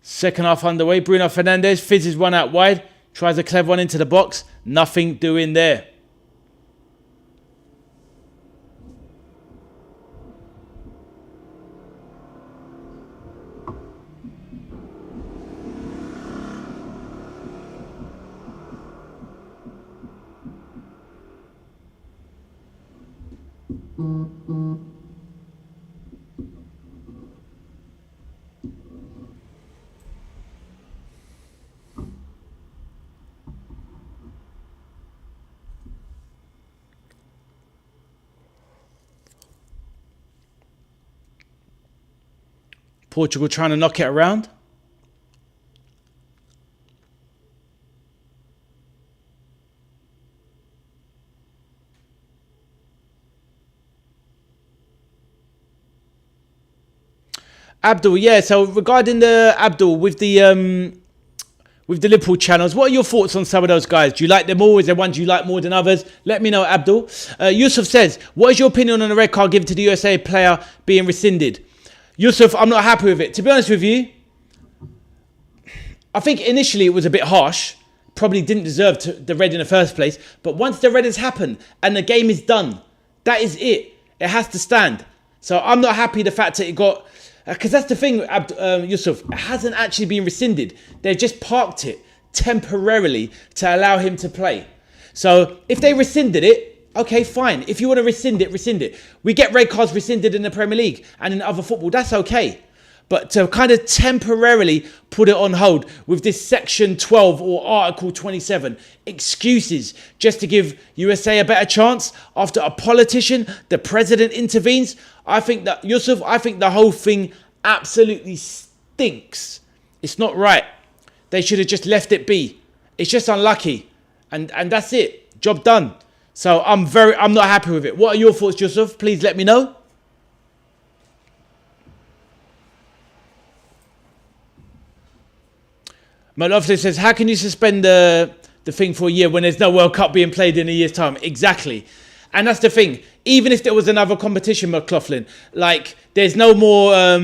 Second half underway. Bruno Fernandes fizzes one out wide. Tries a clever one into the box. Nothing doing there. Portugal trying to knock it around. Abdul, yeah. So regarding the Abdul with the Liverpool channels, what are your thoughts on some of those guys? Do you like them all? Is there ones you like more than others? Let me know, Abdul. Yusuf says, what is your opinion on the red card given to the USA player being rescinded? Yusuf, I'm not happy with it. To be honest with you, I think initially it was a bit harsh. Probably didn't deserve the red in the first place. But once the red has happened and the game is done, that is it. It has to stand. So I'm not happy the fact that it got... Because that's the thing, Yusuf. It hasn't actually been rescinded. They've just parked it temporarily to allow him to play. So if they rescinded it, okay, fine. If you want to rescind it, rescind it. We get red cards rescinded in the Premier League and in other football. That's okay. But to kind of temporarily put it on hold with this Section 12 or Article 27 excuses just to give USA a better chance after a politician, the president, intervenes. I think that, Yusuf, I think the whole thing absolutely stinks. It's not right. They should have just left it be. It's just unlucky. And that's it. Job done. So I'm not happy with it. What are your thoughts, Yusuf? Please let me know. My lovely says, how can you suspend the thing for a year when there's no World Cup being played in a year's time? Exactly. And that's the thing. Even if there was another competition, McLaughlin, like there's no more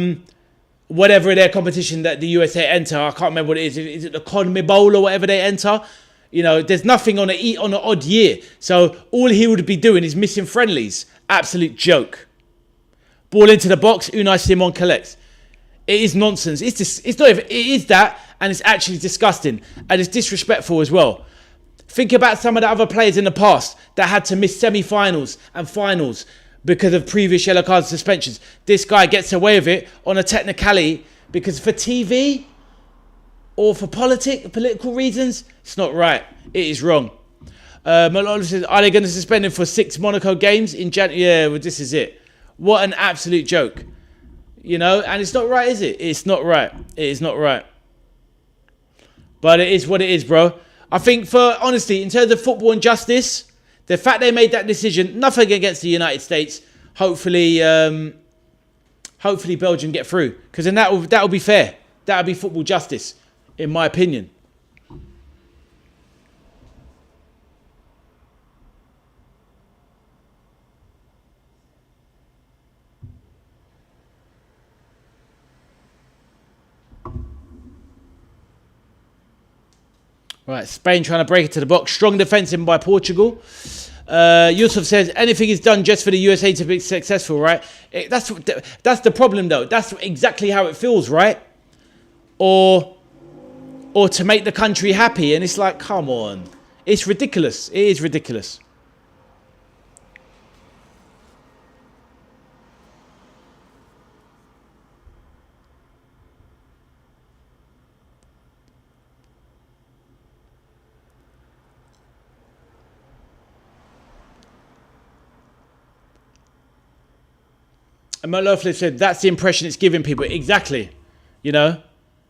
whatever their competition that the USA enter. I can't remember what it is. Is it the CONMEBOL or whatever they enter? You know, there's nothing on an odd year. So all he would be doing is missing friendlies. Absolute joke. Ball into the box. Unai Simon collects. It is nonsense. It's not even, it is that, and it's actually disgusting. And it's disrespectful as well. Think about some of the other players in the past that had to miss semi-finals and finals because of previous yellow card suspensions. This guy gets away with it on a technicality because for TV or for political reasons, it's not right. It is wrong. Malolo says, are they going to suspend him for 6 Monaco games in January? Yeah, well, this is it. What an absolute joke. You know, and it's not right, is it? It's not right. It is not right. But it is what it is, bro. I think honestly, in terms of football and justice, the fact they made that decision, nothing against the United States. Hopefully Belgium get through. Because then that'll be fair. That'll be football justice, in my opinion. Right, Spain trying to break it to the box. Strong defensive by Portugal. Yusuf says, anything is done just for the USA to be successful, right? That's the problem, though. That's exactly how it feels, right? Or to make the country happy. And it's like, come on. It's ridiculous. It is ridiculous. And McLaughlin said, that's the impression it's giving people. Exactly. You know?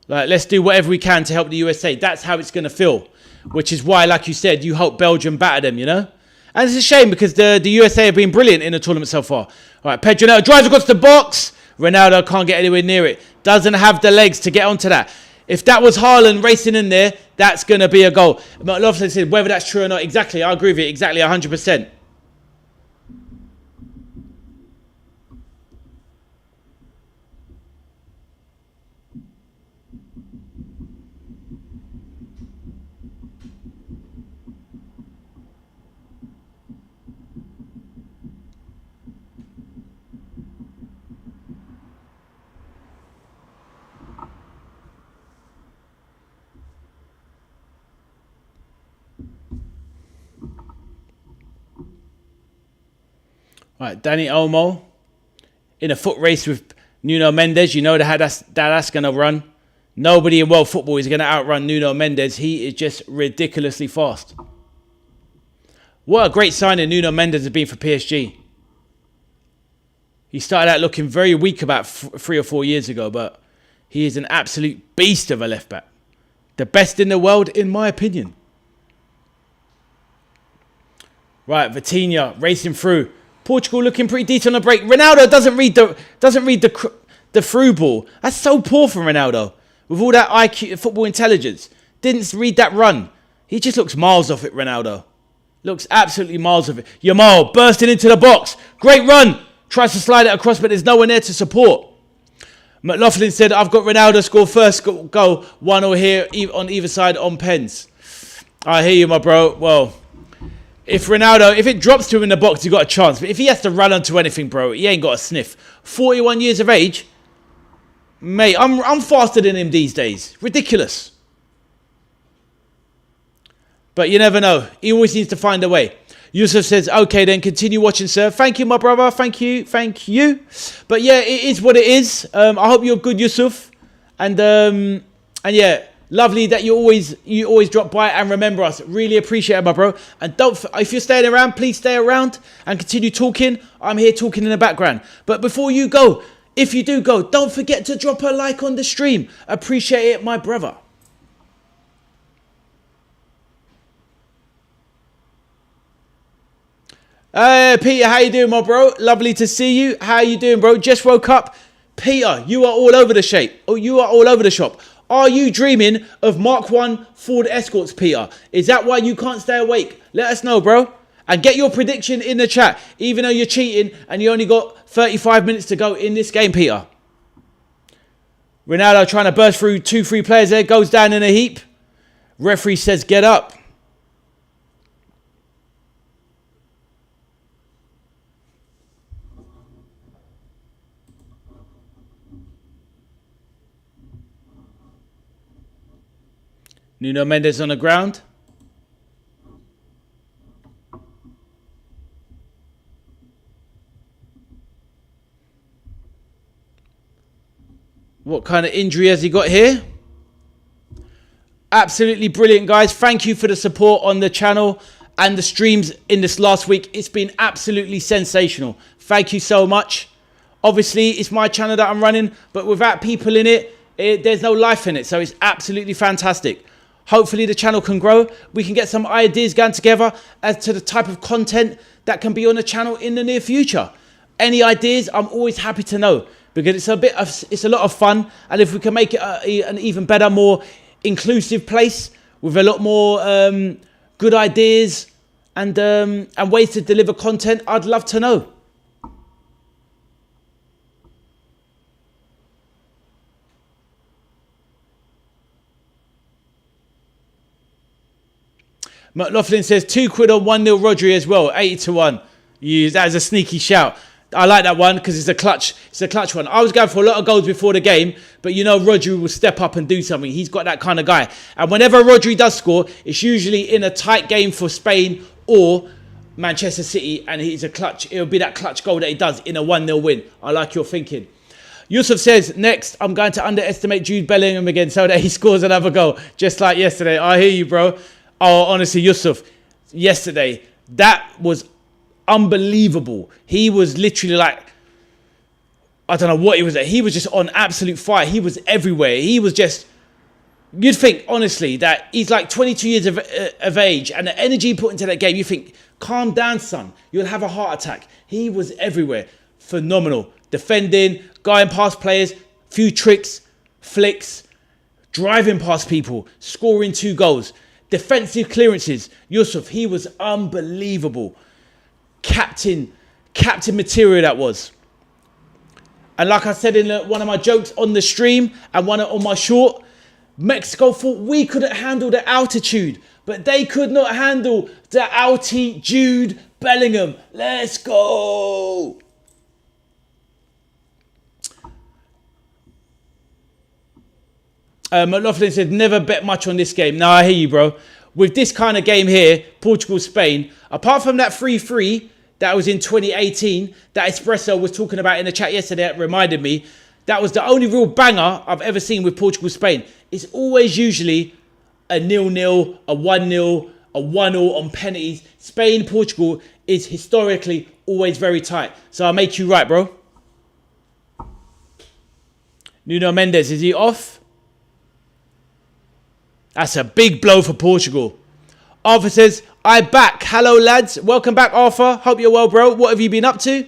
Like, let's do whatever we can to help the USA. That's how it's going to feel. Which is why, like you said, you hope Belgium batter them, you know? And it's a shame because the USA have been brilliant in the tournament so far. All right, Pedro now drives across the box. Ronaldo can't get anywhere near it. Doesn't have the legs to get onto that. If that was Haaland racing in there, that's going to be a goal. McLaughlin said, whether that's true or not, exactly. I agree with it. Exactly, 100%. Right, Danny Olmo in a foot race with Nuno Mendes. You know that's going to run. Nobody in world football is going to outrun Nuno Mendes. He is just ridiculously fast. What a great signing Nuno Mendes has been for PSG. He started out looking very weak about 3 or 4 years ago, but he is an absolute beast of a left back. The best in the world, in my opinion. Right, Vitinha racing through. Portugal looking pretty decent on the break. Ronaldo doesn't read the through ball. That's so poor from Ronaldo. With all that IQ, football intelligence. Didn't read that run. He just looks miles off it, Ronaldo. Looks absolutely miles off it. Yamal bursting into the box. Great run. Tries to slide it across, but there's no one there to support. McLaughlin said, I've got Ronaldo score first goal. 1-0 here on either side on pens. I hear you, my bro. Well, if it drops to him in the box, you got a chance. But if he has to run onto anything, bro, he ain't got a sniff. 41 years of age. Mate, I'm faster than him these days. Ridiculous. But you never know. He always needs to find a way. Yusuf says, okay, then continue watching, sir. Thank you, my brother. Thank you. But yeah, it is what it is. I hope you're good, Yusuf. And yeah, lovely that you always drop by and remember us. Really appreciate it, my bro. And if you're staying around, please stay around and continue talking. I'm here talking in the background. But before you go, if you do go, don't forget to drop a like on the stream. Appreciate it, my brother. Peter, how you doing, my bro? Lovely to see you. How you doing, bro? Just woke up. Peter, you are all over the shape. Oh, you are all over the shop. Are you dreaming of Mark 1 Ford Escorts, Peter? Is that why you can't stay awake? Let us know, bro. And get your prediction in the chat, even though you're cheating and you only got 35 minutes to go in this game, Peter. Ronaldo trying to burst through 2-3 players there. Goes down in a heap. Referee says, get up. Nuno Mendes on the ground. What kind of injury has he got here? Absolutely brilliant, guys. Thank you for the support on the channel and the streams in this last week. It's been absolutely sensational. Thank you so much. Obviously, it's my channel that I'm running, but without people in it, there's no life in it. So it's absolutely fantastic. Hopefully the channel can grow. We can get some ideas going together as to the type of content that can be on the channel in the near future. Any ideas, I'm always happy to know, because it's a lot of fun. And if we can make it an even better, more inclusive place with a lot more good ideas and ways to deliver content, I'd love to know. McLaughlin says £2 on 1-0 Rodri as well, 80-1. That is a sneaky shout. I like that one because it's a clutch one. I was going for a lot of goals before the game, but you know Rodri will step up and do something. He's got that kind of guy. And whenever Rodri does score, it's usually in a tight game for Spain or Manchester City, and he's a clutch. It'll be that clutch goal that he does in a 1-0 win. I like your thinking. Yusuf says, next, I'm going to underestimate Jude Bellingham again so that he scores another goal, just like yesterday. I hear you, bro. Oh, honestly, Yusuf, yesterday, that was unbelievable. He was literally like, I don't know what he was at. He was just on absolute fire. He was everywhere. He was just, you'd think, honestly, that he's like 22 years of age, and the energy he put into that game, you think, calm down, son. You'll have a heart attack. He was everywhere. Phenomenal. Defending, going past players, few tricks, flicks, driving past people, scoring 2 goals. Defensive clearances. Yusuf, he was unbelievable. Captain material that was. And like I said in one of my jokes on the stream and one on my short, Mexico thought we couldn't handle the altitude, but they could not handle the altitude. Bellingham, let's go. McLaughlin said, never bet much on this game. No, I hear you, bro. With this kind of game here, Portugal-Spain, apart from that 3-3 that was in 2018, that Espresso was talking about in the chat yesterday, that reminded me, that was the only real banger I've ever seen with Portugal-Spain. It's always usually a 0-0, a 1-0, a 1-0 on penalties. Spain-Portugal is historically always very tight. So I'll make you right, bro. Nuno Mendes, is he off? That's a big blow for Portugal. Arthur says, I back. Hello, lads. Welcome back, Arthur. Hope you're well, bro. What have you been up to?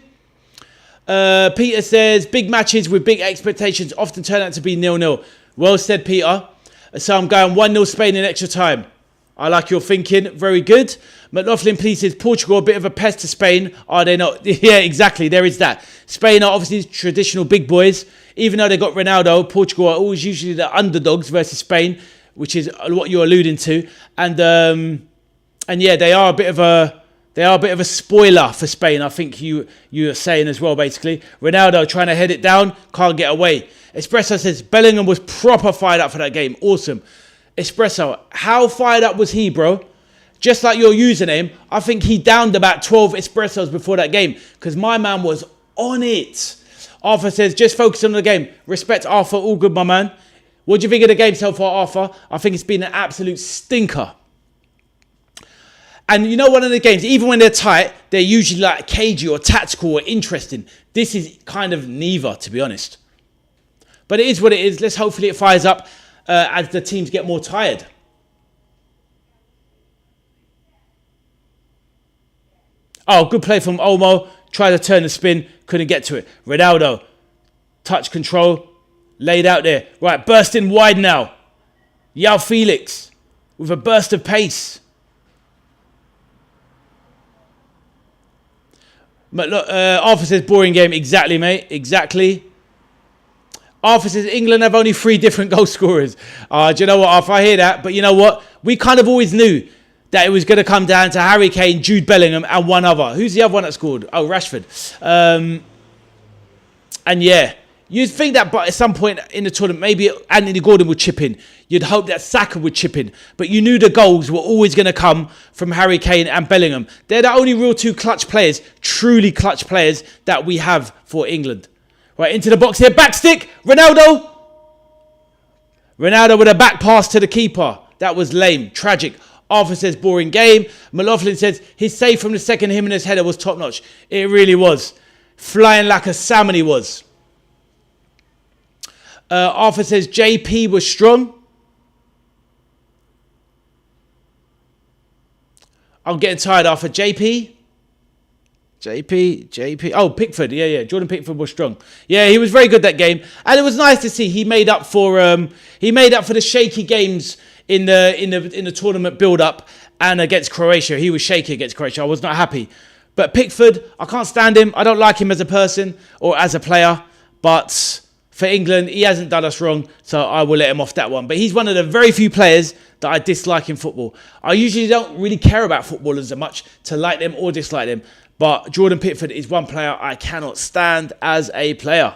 Peter says, big matches with big expectations often turn out to be 0-0. Well said, Peter. So I'm going 1-0 Spain in extra time. I like your thinking. Very good. McLaughlin, please, says, Portugal a bit of a pest to Spain. Are they not? Yeah, exactly. There is that. Spain are obviously traditional big boys. Even though they got Ronaldo, Portugal are always usually the underdogs versus Spain, which is what you're alluding to, and yeah, they are a bit of a spoiler for Spain. I think you are saying as well, basically. Ronaldo trying to head it down, can't get away. Espresso says Bellingham was proper fired up for that game. Awesome. Espresso, how fired up was he, bro? Just like your username, I think he downed about 12 espressos before that game because my man was on it. Arthur says just focus on the game. Respect Arthur, all good, my man. What do you think of the game so far, Arthur? I think it's been an absolute stinker. And you know, one of the games, even when they're tight, they're usually like cagey or tactical or interesting. This is kind of neither, to be honest. But it is what it is. Let's hopefully it fires up as the teams get more tired. Oh, good play from Olmo. Tried to turn the spin, couldn't get to it. Ronaldo, touch control. Laid out there. Right, bursting wide now. Yao Felix with a burst of pace. Arthur says, boring game. Exactly, mate. Exactly. Arthur says, England have only 3 different goal scorers. Do you know what, Arthur? I hear that. But you know what? We kind of always knew that it was going to come down to Harry Kane, Jude Bellingham, and one other. Who's the other one that scored? Oh, Rashford. And yeah. You'd think that but at some point in the tournament, maybe Anthony Gordon would chip in. You'd hope that Saka would chip in. But you knew the goals were always going to come from Harry Kane and Bellingham. They're the only real 2 clutch players, truly clutch players, that we have for England. Right, into the box here. Back stick. Ronaldo. Ronaldo with a back pass to the keeper. That was lame. Tragic. Arthur says, boring game. McLaughlin says, his save from the second Jimenez header was top notch. It really was. Flying like a salmon he was. Arthur says JP was strong. I'm getting tired, Arthur. JP. Oh, Pickford. Yeah. Jordan Pickford was strong. Yeah, he was very good that game, and it was nice to see he made up for the shaky games in the tournament build up and against Croatia. He was shaky against Croatia. I was not happy, but Pickford, I can't stand him. I don't like him as a person or as a player, but for England, he hasn't done us wrong, so I will let him off that one. But he's one of the very few players that I dislike in football. I usually don't really care about footballers that much to like them or dislike them. But Jordan Pickford is one player I cannot stand as a player.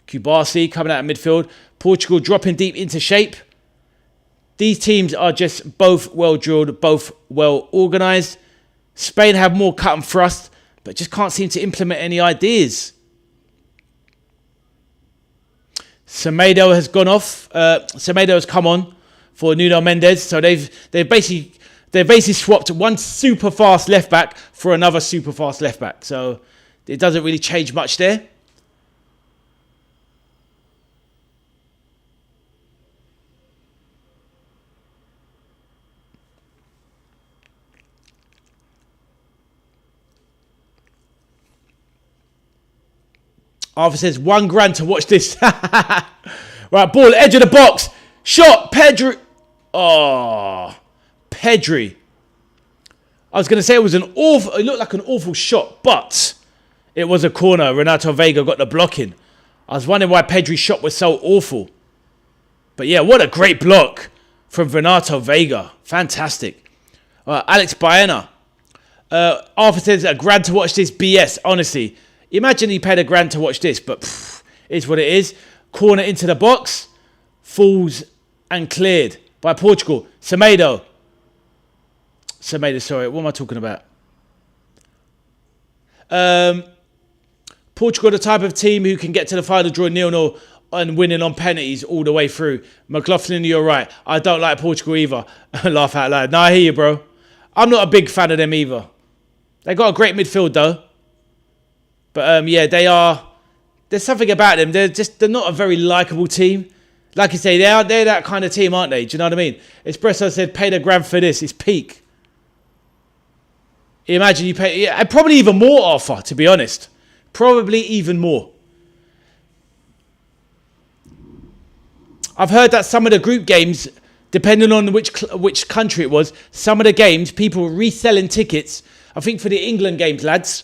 Kubasi coming out of midfield. Portugal dropping deep into shape. These teams are just both well drilled, both well organised. Spain have more cut and thrust, but just can't seem to implement any ideas. Semedo has gone off. Semedo has come on for Nuno Mendes. So they've basically swapped one super fast left back for another super fast left back. So it doesn't really change much there. Arthur says, £1 to watch this. Right, ball, edge of the box. Shot, Pedri. Oh, Pedri. I was going to say it looked like an awful shot, but it was a corner. Renato Vega got the blocking. I was wondering why Pedri's shot was so awful. But yeah, what a great block from Renato Vega. Fantastic. Alex Baena. Arthur says, £1 to watch this BS. Honestly, imagine he paid £1 to watch this, but it's what it is. Corner into the box. Falls and cleared by Portugal. Semedo, sorry. What am I talking about? Portugal, the type of team who can get to the final draw 0-0 and winning on penalties all the way through. McLaughlin, you're right. I don't like Portugal either. Laugh out loud. No, I hear you, bro. I'm not a big fan of them either. They got a great midfield, though. But yeah, there's something about them. They're not a very likeable team. Like you say, they're that kind of team, aren't they? Do you know what I mean? Espresso said, paid £1 for this. It's peak. Imagine you pay, yeah, probably even more, Arthur, to be honest. Probably even more. I've heard that some of the group games, depending on which country it was, some of the games, people were reselling tickets. I think for the England games, lads,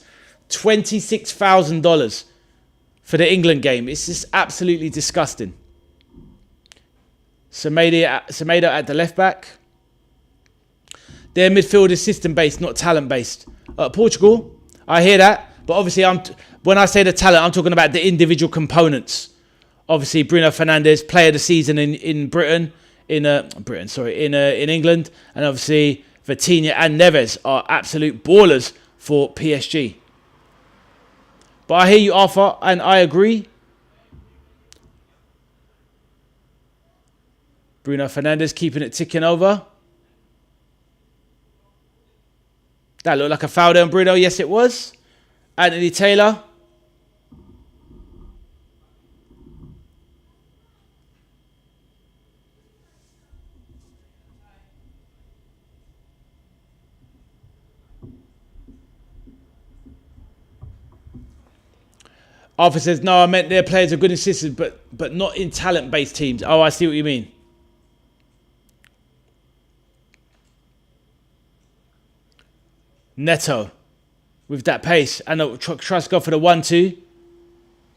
$26,000 for the England game. It's just absolutely disgusting. Semedo at the left back. Their midfield is system-based, not talent-based. Portugal, I hear that. But obviously, when I say the talent, I'm talking about the individual components. Obviously, Bruno Fernandes, player of the season in England. And obviously, Vitinha and Neves are absolute ballers for PSG. But I hear you, Arthur, and I agree. Bruno Fernandes keeping it ticking over. That looked like a foul there on Bruno. Yes, it was. Anthony Taylor. Arthur says, no, I meant their players are good in systems, but not in talent-based teams. Oh, I see what you mean. Neto with that pace. And tries to go for the 1-2.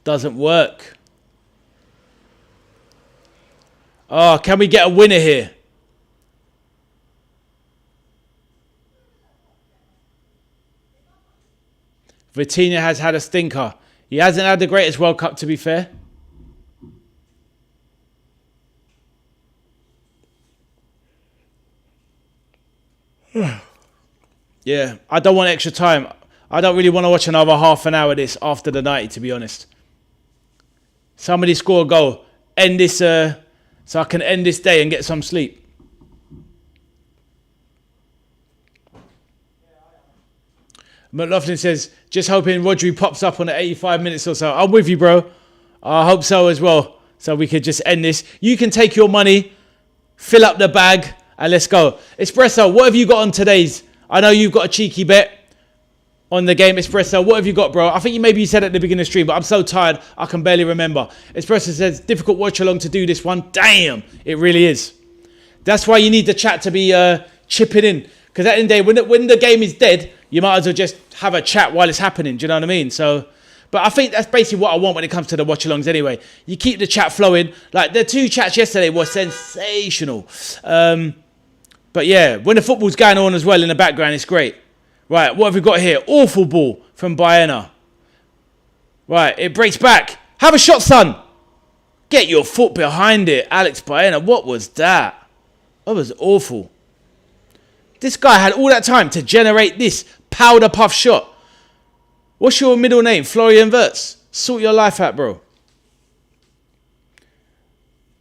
Doesn't work. Oh, can we get a winner here? Vitinha has had a stinker. He hasn't had the greatest World Cup, to be fair. Yeah, I don't want extra time. I don't really want to watch another half an hour of this after the 90, to be honest. Somebody score a goal. End this, so I can end this day and get some sleep. McLaughlin says, just hoping Rodri pops up on the 85 minutes or so. I'm with you, bro. I hope so as well. So we could just end this. You can take your money, fill up the bag, and let's go. Espresso, what have you got on today's? I know you've got a cheeky bet on the game. Espresso, what have you got, bro? I think maybe you said at the beginning of the stream, but I'm so tired, I can barely remember. Espresso says, difficult watch along to do this one. Damn, it really is. That's why you need the chat to be chipping in. Because at the end of the day, when the game is dead, you might as well just have a chat while it's happening. Do you know what I mean? So, but I think that's basically what I want when it comes to the watch-alongs anyway. You keep the chat flowing. Like, the 2 chats yesterday were sensational. But yeah, when the football's going on as well in the background, it's great. Right, what have we got here? Awful ball from Baena. Right, it breaks back. Have a shot, son. Get your foot behind it, Alex Baena. What was that? That was awful. This guy had all that time to generate this powder puff shot. What's your middle name? Florian Wirtz. Sort your life out, bro.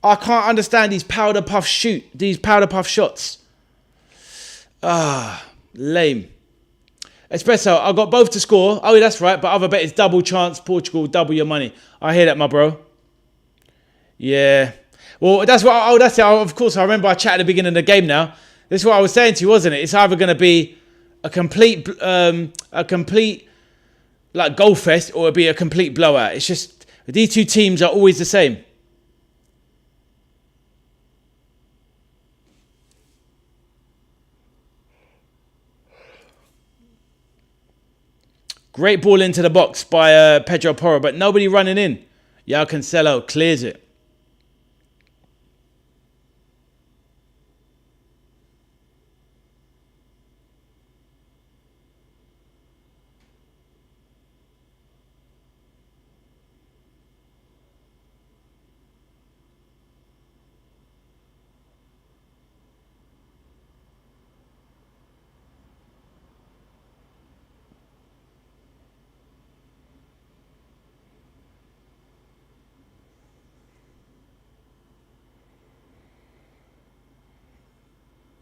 I can't understand these powder puff shots. Lame. Espresso, I got both to score. Oh, that's right. But other bet is double chance. Portugal, double your money. I hear that, my bro. Yeah. Well, that's what. Oh, that's it. Of course, I remember I chatted at the beginning of the game now. This is what I was saying to you, wasn't it? It's either going to be a complete like goal fest, or it'll be a complete blowout. It's just, these two teams are always the same. Great ball into the box by Pedro Porro, but nobody running in. Yao Cancelo clears it.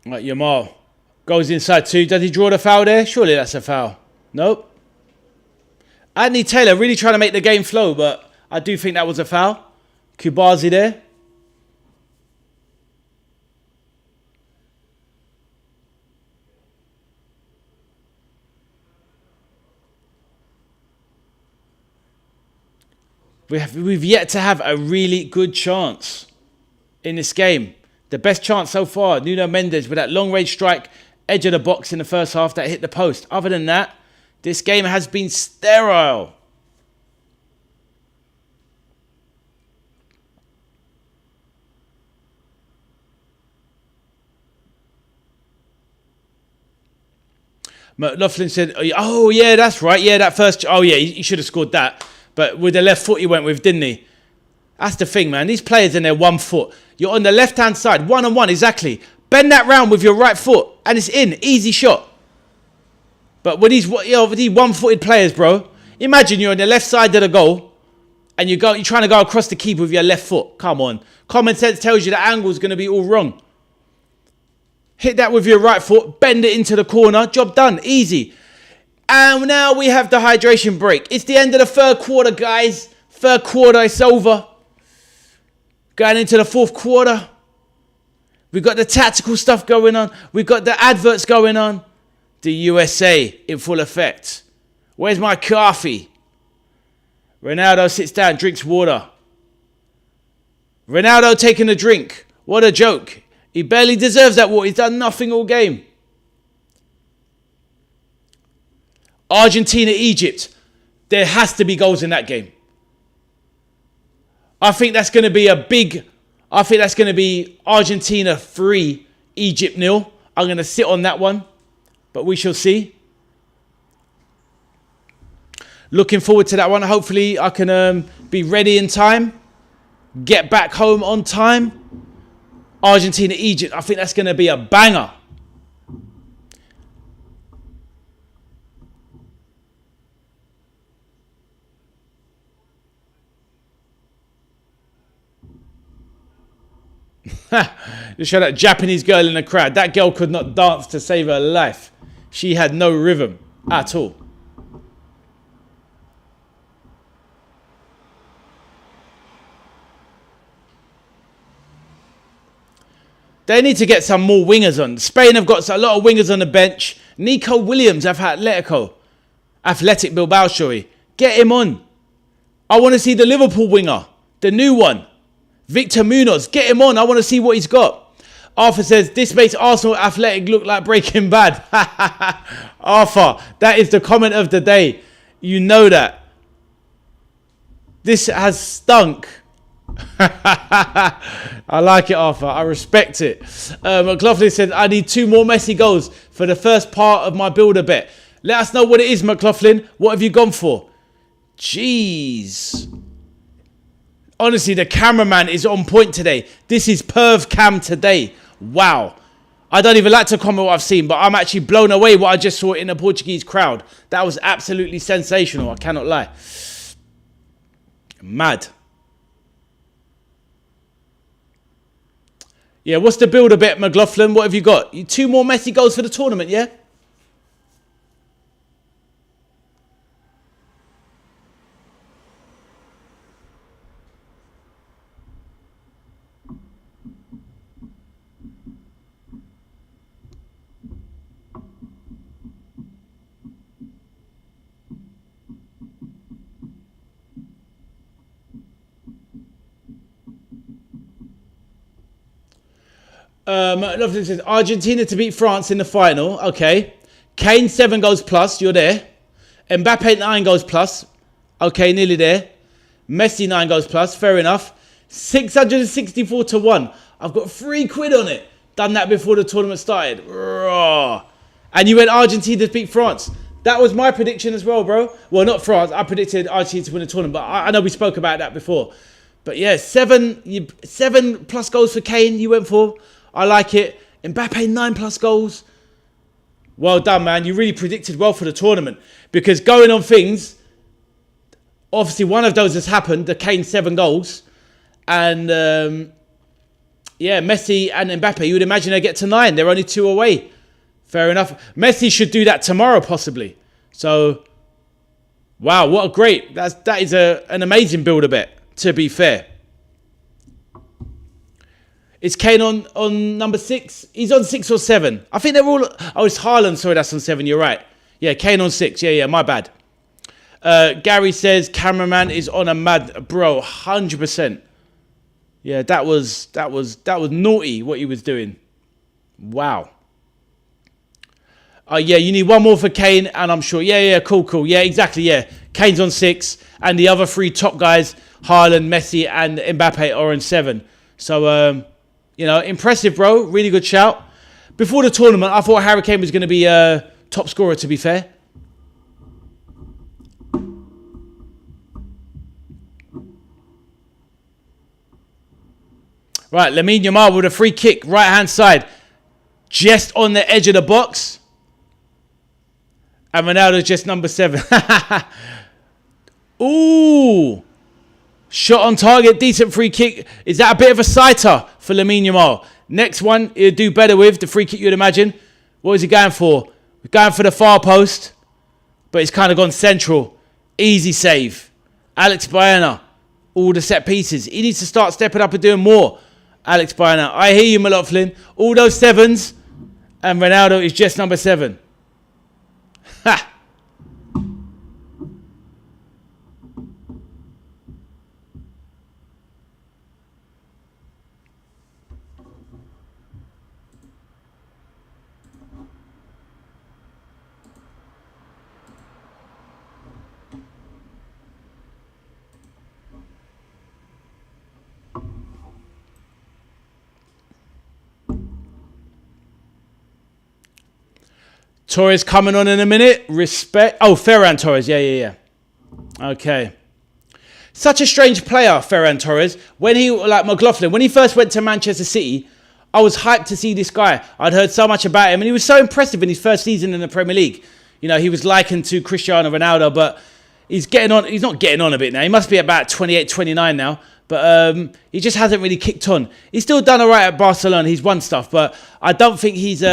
Right, Yamal goes inside 2. Does he draw the foul there? Surely that's a foul. Nope. Anthony Taylor really trying to make the game flow, but I do think that was a foul. Kubazi there. We've yet to have a really good chance in this game. The best chance so far, Nuno Mendes with that long-range strike, edge of the box in the first half that hit the post. Other than that, this game has been sterile. McLaughlin said, oh, yeah, that's right. Yeah, that first... Oh, yeah, he should have scored that. But with the left foot he went with, didn't he? That's the thing, man. These players in their 1 foot. You're on the left-hand side, 1-on-1, exactly. Bend that round with your right foot, and it's in. Easy shot. But with these one-footed players, bro, imagine you're on the left side of the goal, and you're trying to go across the keeper with your left foot. Come on. Common sense tells you the angle's going to be all wrong. Hit that with your right foot, bend it into the corner. Job done. Easy. And now we have the hydration break. It's the end of the third quarter, guys. Third quarter, it's over. Going into the fourth quarter. We've got the tactical stuff going on. We've got the adverts going on. The USA in full effect. Where's my coffee? Ronaldo sits down, drinks water. Ronaldo taking a drink. What a joke. He barely deserves that water. He's done nothing all game. Argentina, Egypt. There has to be goals in that game. I think that's going to be Argentina 3, Egypt 0. I'm going to sit on that one, but we shall see. Looking forward to that one. Hopefully I can be ready in time, get back home on time. Argentina, Egypt. I think that's going to be a banger. Just show that Japanese girl in the crowd. That girl could not dance to save her life. She had no rhythm at all. They need to get some more wingers on. Spain have got a lot of wingers on the bench. Nico Williams have Athletic Bilbao, sorry. Get him on. I want to see the Liverpool winger. The new one. Victor Munoz. Get him on. I want to see what he's got. Arthur says, this makes Arsenal Athletic look like Breaking Bad. Arthur, that is the comment of the day. You know that. This has stunk. I like it, Arthur. I respect it. McLaughlin said, I need 2 more Messi goals for the first part of my builder bet. Let us know what it is, McLaughlin. What have you gone for? Jeez. Honestly, the cameraman is on point today. This is Perv Cam today. Wow. I don't even like to comment what I've seen, but I'm actually blown away what I just saw in the Portuguese crowd. That was absolutely sensational. I cannot lie. Mad. Yeah, what's the builder bet, McLaughlin? What have you got? 2 more Messi goals for the tournament, yeah? Lovely says Argentina to beat France in the final. Okay. Kane 7 goals plus. You're there. Mbappe 9 goals plus. Okay, nearly there. Messi 9 goals plus. Fair enough. 664 to 1. I've got £3 on it. Done that before the tournament started. Raw. And you went Argentina to beat France. That was my prediction as well, bro. Well, not France. I predicted Argentina to win the tournament, but I know we spoke about that before. But yeah, 7 plus goals for Kane you went for. I like it. Mbappe 9 plus goals. Well done, man. You really predicted well for the tournament. Because going on things, obviously one of those has happened, the Kane 7 goals. And yeah, Messi and Mbappe, you would imagine they get to 9. They're only 2 away. Fair enough. Messi should do that tomorrow, possibly. So, wow, what a great... That is an amazing builder bet, to be fair. Is Kane on number 6? He's on 6 or 7. I think they're all... Oh, it's Haaland. Sorry, that's on 7. You're right. Yeah, Kane on 6. Yeah, my bad. Gary says, cameraman is on a mad... Bro, 100%. Yeah, that was naughty, what he was doing. Wow. Yeah, you need 1 more for Kane, and I'm sure... Yeah, cool. Yeah, exactly, yeah. Kane's on 6, and the other 3 top guys, Haaland, Messi, and Mbappe, are on 7. So, you know, impressive, bro. Really good shout. Before the tournament, I thought Harry Kane was going to be top scorer, to be fair. Right, Lamine Yamal with a free kick, right-hand side. Just on the edge of the box. And Ronaldo's just number 7. Ooh. Shot on target, decent free kick. Is that a bit of a sighter for Lamine Yamal? Next one, he'll do better with the free kick, you'd imagine. What is he going for? He's going for the far post. But he's kind of gone central. Easy save. Alex Baena. All the set pieces. He needs to start stepping up and doing more. Alex Baena. I hear you, McLaughlin. All those 7s. And Ronaldo is just number 7. Ha! Torres coming on in a minute. Respect. Oh, Ferran Torres. Yeah. Okay. Such a strange player, Ferran Torres. When he, like McLaughlin, when he first went to Manchester City, I was hyped to see this guy. I'd heard so much about him, and he was so impressive in his first season in the Premier League. You know, he was likened to Cristiano Ronaldo, but he's getting on. He's not getting on a bit now. He must be about 28, 29 now. But he just hasn't really kicked on. He's still done all right at Barcelona. He's won stuff, but I don't think he's...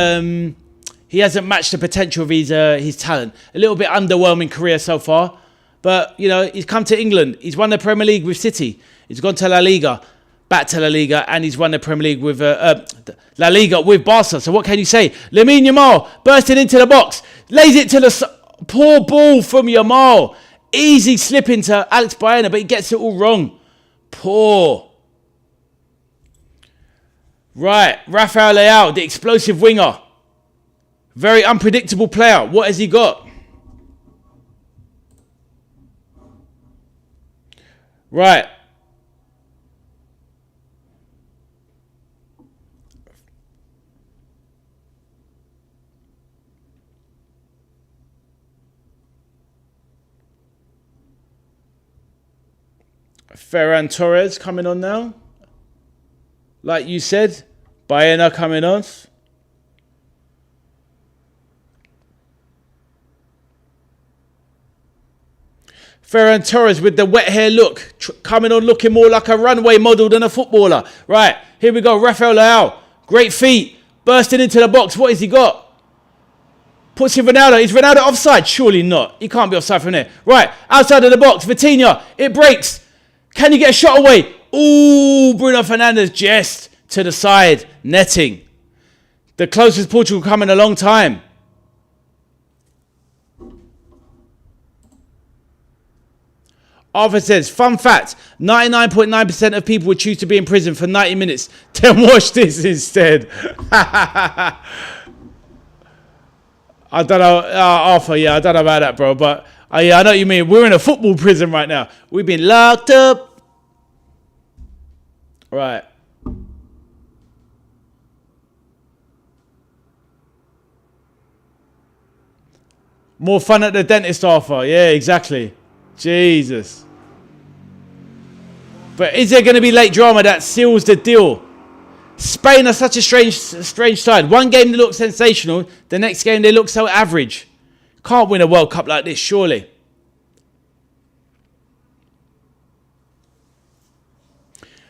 He hasn't matched the potential of his talent. A little bit underwhelming career so far. But, you know, he's come to England. He's won the Premier League with City. He's gone to La Liga, back to La Liga, and he's won the Premier League with La Liga with Barca. So what can you say? Lamine Yamal bursting into the box. Lays it to the... Poor ball from Yamal. Easy slip into Alex Baena, but he gets it all wrong. Poor. Right, Rafael Leao, the explosive winger. Very unpredictable player. What has he got? Right. Ferran Torres coming on now. Like you said, Baena coming on. Ferran Torres with the wet hair look. Coming on looking more like a runway model than a footballer. Right, here we go. Rafael Leao. Great feet. Bursting into the box. What has he got? Puts in Ronaldo. Is Ronaldo offside? Surely not. He can't be offside from there. Right, outside of the box. Vitinha. It breaks. Can you get a shot away? Ooh, Bruno Fernandes just to the side. Netting. The closest Portugal come in a long time. Arthur says, fun fact, 99.9% of people would choose to be in prison for 90 minutes. Then watch this instead. I don't know, Arthur, yeah, I don't know about that, bro. But yeah, I know what you mean. We're in a football prison right now. We've been locked up. Right. More fun at the dentist, Arthur. Yeah, exactly. Jesus. But is there going to be late drama that seals the deal? Spain are such a strange side. One game they look sensational. The next game they look so average. Can't win a World Cup like this, surely.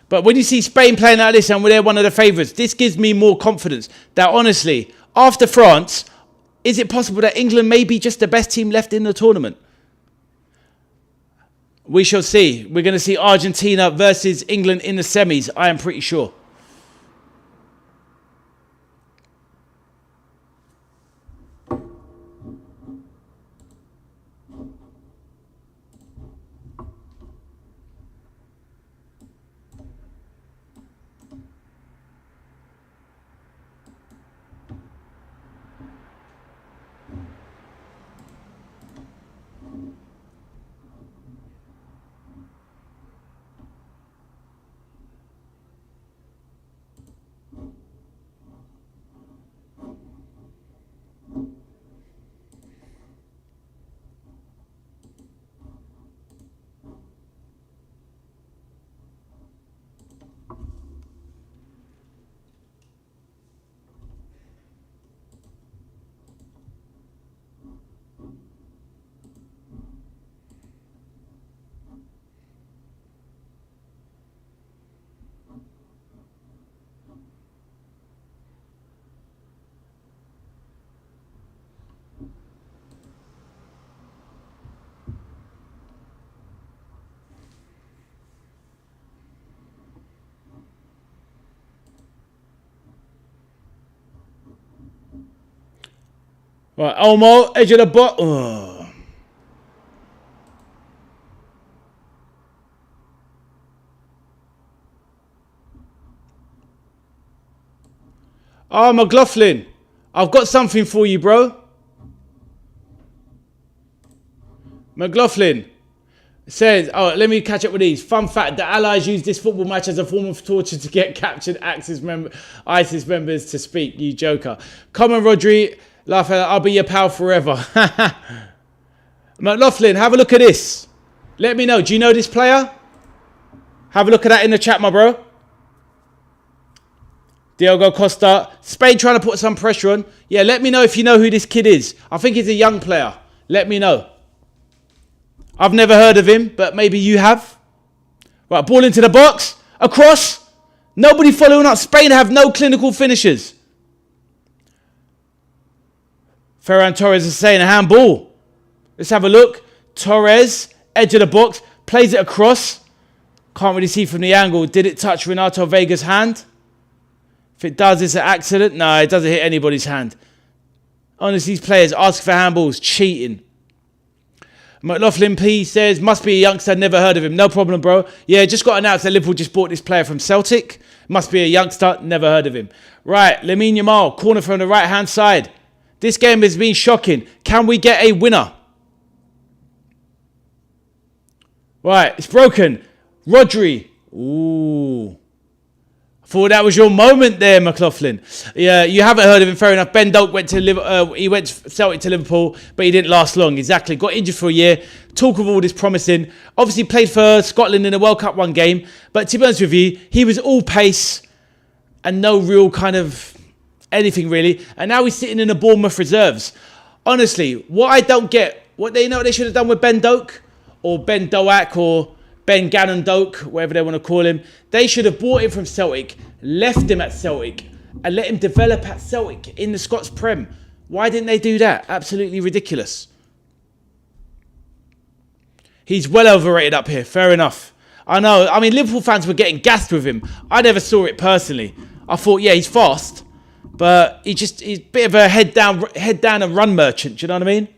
But when you see Spain playing like this and they're one of the favourites, this gives me more confidence that honestly, after France, is it possible that England may be just the best team left in the tournament? We shall see. We're going to see Argentina versus England in the semis, I am pretty sure. Right, Olmo, edge of the box. Oh, McLaughlin, I've got something for you, bro. McLaughlin says, oh, let me catch up with these. Fun fact, the Allies used this football match as a form of torture to get captured ISIS members to speak, you joker. Come on, Rodri. Laugh at, I'll be your pal forever. McLaughlin, have a look at this. Let me know. Do you know this player? Have a look at that in the chat, my bro. Diogo Costa. Spain trying to put some pressure on. Yeah, let me know if you know who this kid is. I think he's a young player. Let me know. I've never heard of him, but maybe you have. Right, ball into the box. Across. Nobody following up. Spain have no clinical finishers. Ferran Torres is saying a handball. Let's have a look. Torres, edge of the box, plays it across. Can't really see from the angle. Did it touch Renato Vega's hand? If it does, it's an accident. No, it doesn't hit anybody's hand. Honestly, these players ask for handballs, cheating. McLaughlin P says, must be a youngster, never heard of him. No problem, bro. Yeah, just got announced that Liverpool just bought this player from Celtic. Must be a youngster, never heard of him. Right, Lamine Yamal, corner from the right-hand side. This game has been shocking. Can we get a winner? Right, it's broken. Rodri. Ooh. Thought that was your moment there, McLaughlin. Yeah, you haven't heard of him, fair enough. Ben Doak went to he went Celtic to Liverpool, but he didn't last long. Exactly. Got injured for a year. Talk of all this promising. Obviously played for Scotland in the World Cup one game. But to be honest with you, he was all pace and no real kind of anything really. And now he's sitting in the Bournemouth reserves. Honestly, what I don't get, what they should have done with Ben Doak or Ben Doak or Ben Gannon Doak, whatever they want to call him. They should have bought him from Celtic, left him at Celtic, and let him develop at Celtic in the Scots Prem. Why didn't they do that? Absolutely ridiculous. He's well overrated up here, fair enough. I know, I mean, Liverpool fans were getting gassed with him. I never saw it personally. I thought, yeah, he's fast, but he's a bit of a head down and run merchant, do you know what I mean?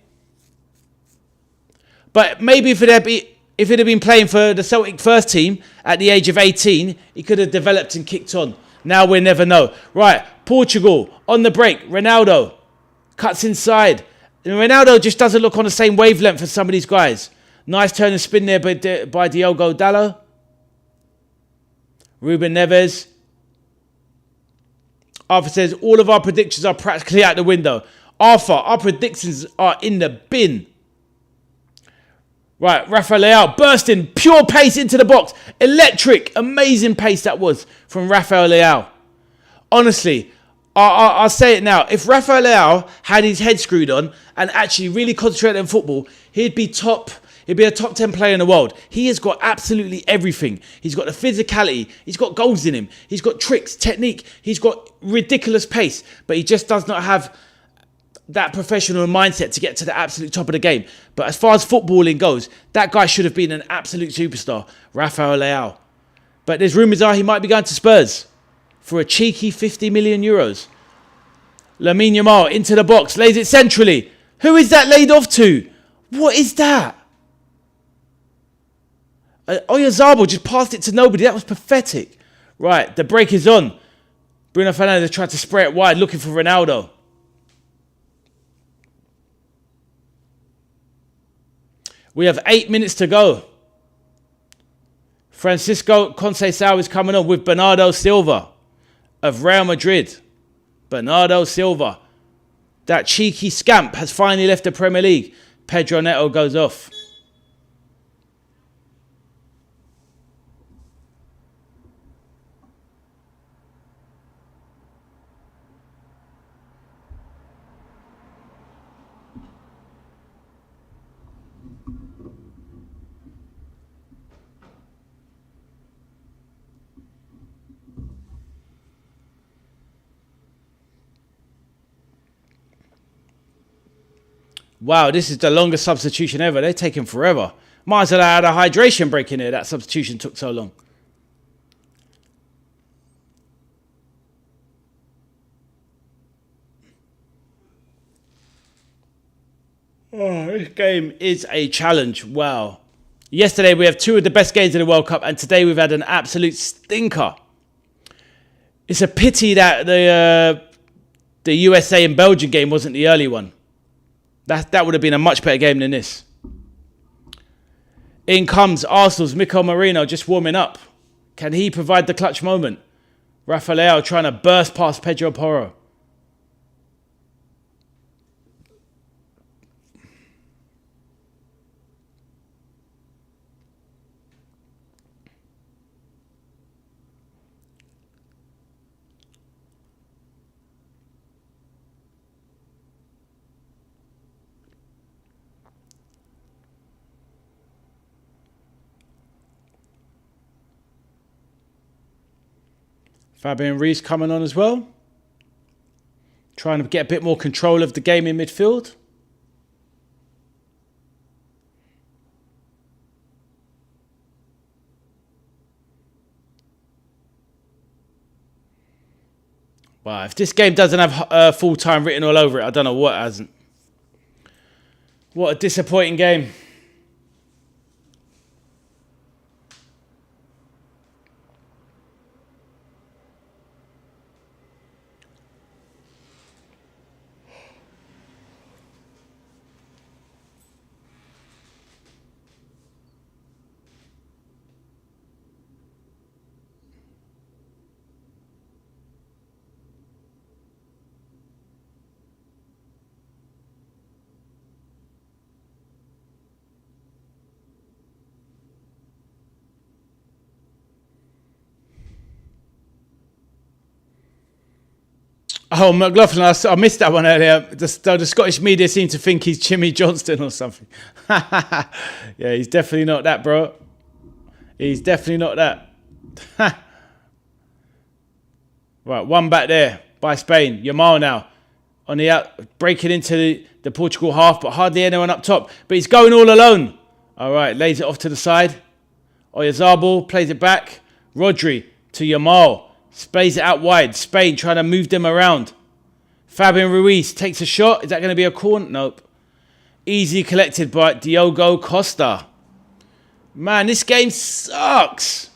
But maybe if he'd have been playing for the Celtic first team at the age of 18, he could have developed and kicked on. Now we'll never know. Right, Portugal on the break. Ronaldo cuts inside. And Ronaldo just doesn't look on the same wavelength as some of these guys. Nice turn and spin there by Diogo Dalot. Ruben Neves. Arthur says, all of our predictions are practically out the window. Arthur, our predictions are in the bin. Right, Rafael Leao bursting, pure pace into the box. Electric, amazing pace that was from Rafael Leao. Honestly, I'll say it now. If Rafael Leao had his head screwed on and actually really concentrated on football, he'd be a top 10 player in the world. He has got absolutely everything. He's got the physicality. He's got goals in him. He's got tricks, technique. He's got ridiculous pace, but he just does not have that professional mindset to get to the absolute top of the game. But as far as footballing goes, that guy should have been an absolute superstar, Rafael Leao. But there's rumours he might be going to Spurs for a cheeky 50 million euros. Lamine Yamal into the box, lays it centrally. Who is that laid off to? What is that? Oyarzabal just passed it to nobody. That was pathetic. Right, the break is on. Bruno Fernandes tried to spray it wide, looking for Ronaldo. We have 8 minutes to go. Francisco Conceição is coming on with Bernardo Silva of Real Madrid. Bernardo Silva. That cheeky scamp has finally left the Premier League. Pedro Neto goes off. Wow, this is the longest substitution ever. They're taking forever. Might as well have had a hydration break in here. That substitution took so long. Oh, this game is a challenge. Wow. Yesterday we have two of the best games of the World Cup, and today we've had an absolute stinker. It's a pity that the USA and Belgium game wasn't the early one. That would have been a much better game than this. In comes Arsenal's Mikel Merino just warming up. Can he provide the clutch moment? Rafael trying to burst past Pedro Porro. Fabian Ruiz coming on as well. Trying to get a bit more control of the game in midfield. Wow, if this game doesn't have full time written all over it, I don't know what hasn't. What a disappointing game. Oh, McLaughlin, I missed that one earlier. The Scottish media seem to think he's Jimmy Johnston or something. Yeah, he's definitely not that, bro. He's definitely not that. Right, one back there by Spain. Yamal now on the out, breaking into the Portugal half, but hardly anyone up top. But he's going all alone. All right, lays it off to the side. Oyarzabal plays it back. Rodri to Yamal. Plays it out wide. Spain trying to move them around. Fabian Ruiz takes a shot. Is that going to be a corner? Nope. Easy collected by Diogo Costa. Man, this game sucks.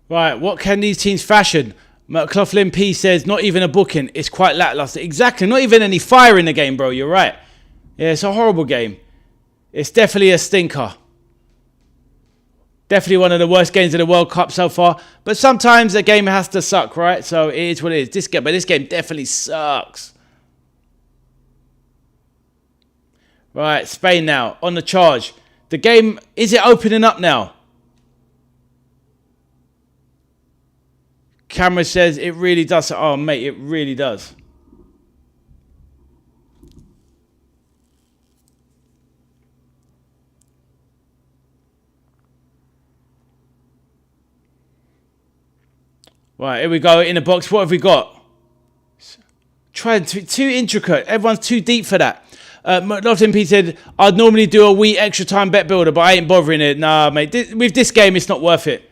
Right, what can these teams fashion? McLaughlin P says, not even a booking. It's quite lackluster. Exactly, not even any fire in the game, bro. You're right. Yeah, it's a horrible game. It's definitely a stinker. Definitely one of the worst games of the World Cup so far. But sometimes a game has to suck, right? So it is what it is. But this game definitely sucks. Right, Spain now on the charge. The game, is it opening up now? Camera says it really does. Oh, mate, it really does. Right, here we go in the box. What have we got? Trying too intricate. Everyone's too deep for that. McLaughlin P said, I'd normally do a wee extra time bet builder, but I ain't bothering it. Nah, mate. With this game, it's not worth it.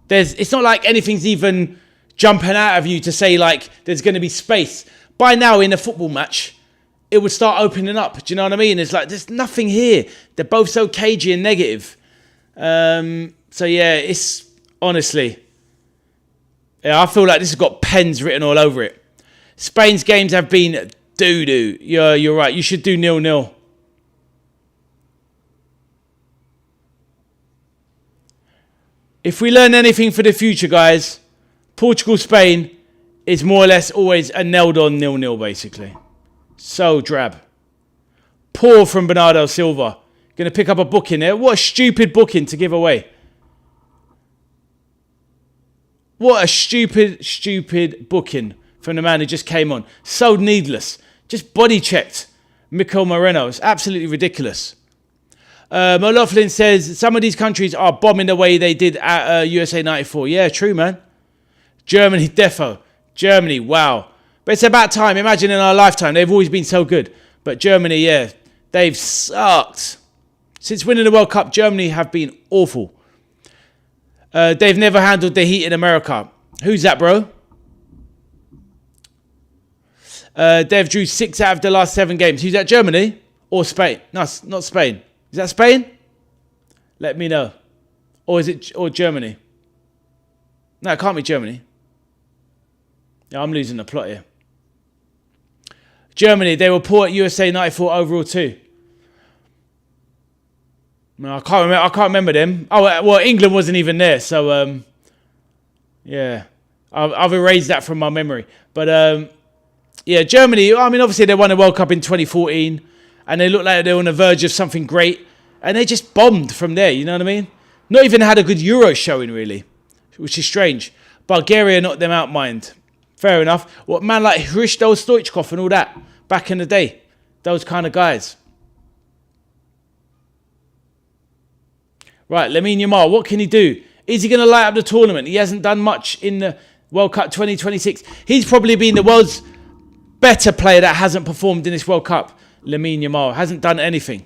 It's not like anything's even jumping out of you to say, like, there's going to be space. By now, in a football match, it would start opening up. Do you know what I mean? It's like, there's nothing here. They're both so cagey and negative. So, yeah, it's honestly... Yeah, I feel like this has got pens written all over it. Spain's games have been doo-doo. Yeah, you're right. You should do 0-0. If we learn anything for the future, guys, Portugal-Spain is more or less always a nailed-on 0-0, basically. So drab. Poor from Bernardo Silva. Going to pick up a booking there. What a stupid booking to give away. What a stupid booking from the man who just came on. So needless. Just body checked Mikel Moreno. It's absolutely ridiculous. McLaughlin says some of these countries are bombing the way they did at USA 94. Yeah, true, man. Germany, defo. Germany, wow. But it's about time. Imagine in our lifetime. They've always been so good. But Germany, yeah, they've sucked. Since winning the World Cup, Germany have been awful. They've never handled the heat in America. Who's that, bro? They've drew 6 out of the last 7 games. Who's that, Germany or Spain? No, it's not Spain. Is that Spain? Let me know. Or is it Germany? No, it can't be Germany. Yeah, I'm losing the plot here. Germany, they were poor at USA 94 overall too. No, I can't remember them. Oh, well, England wasn't even there, so yeah, I've erased that from my memory. But yeah, Germany. I mean, obviously they won the World Cup in 2014, and they looked like they were on the verge of something great, and they just bombed from there. You know what I mean? Not even had a good Euro showing really, which is strange. Bulgaria knocked them out, mind. Fair enough. What man like Hristo Stoichkov and all that back in the day, those kind of guys. Right, Lamine Yamal, what can he do? Is he going to light up the tournament? He hasn't done much in the World Cup 2026. He's probably been the world's better player that hasn't performed in this World Cup. Lamine Yamal hasn't done anything.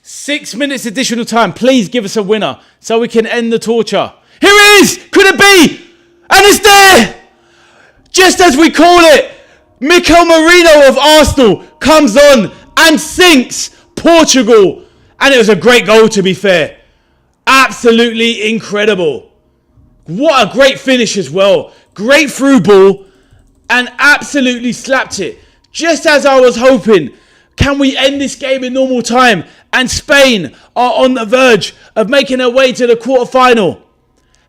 6 minutes additional time. Please give us a winner so we can end the torture. Here it is! Could it be? And it's there! Just as we call it, Mikel Merino of Arsenal comes on and sinks Portugal. And it was a great goal, to be fair. Absolutely incredible. What a great finish as well. Great through ball and absolutely slapped it. Just as I was hoping. Can we end this game in normal time? And Spain are on the verge of making their way to the quarterfinal.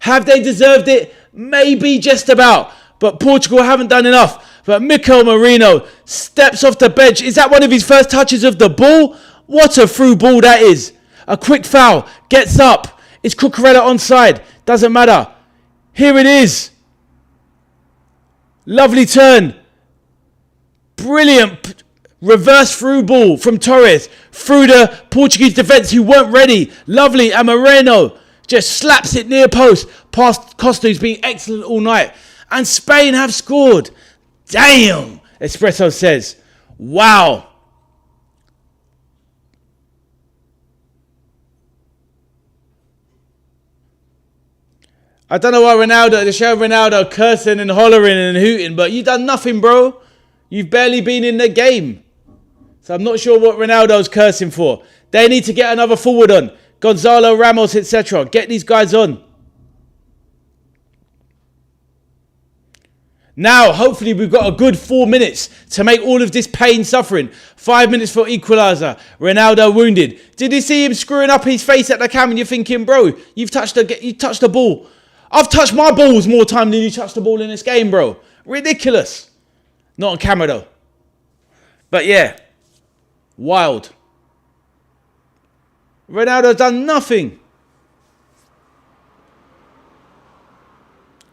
Have they deserved it? Maybe just about. But Portugal haven't done enough. But Mikel Merino steps off the bench. Is that one of his first touches of the ball? What a through ball that is. A quick foul. Gets up. It's Cucurella onside. Doesn't matter. Here it is. Lovely turn. Brilliant reverse through ball from Torres through the Portuguese defence who weren't ready. Lovely. And Moreno just slaps it near post past Costa, who's been excellent all night. And Spain have scored. Damn, Espresso says. Wow. I don't know why they show Ronaldo cursing and hollering and hooting, but you've done nothing, bro. You've barely been in the game. So I'm not sure what Ronaldo's cursing for. They need to get another forward on. Gonzalo Ramos, etc. Get these guys on. Now, hopefully, we've got a good 4 minutes to make all of this pain suffering. 5 minutes for equaliser. Ronaldo wounded. Did you see him screwing up his face at the camera? And you're thinking, bro, you touched the ball. I've touched my balls more time than you touched the ball in this game, bro. Ridiculous. Not on camera, though. But yeah, wild. Ronaldo's done nothing.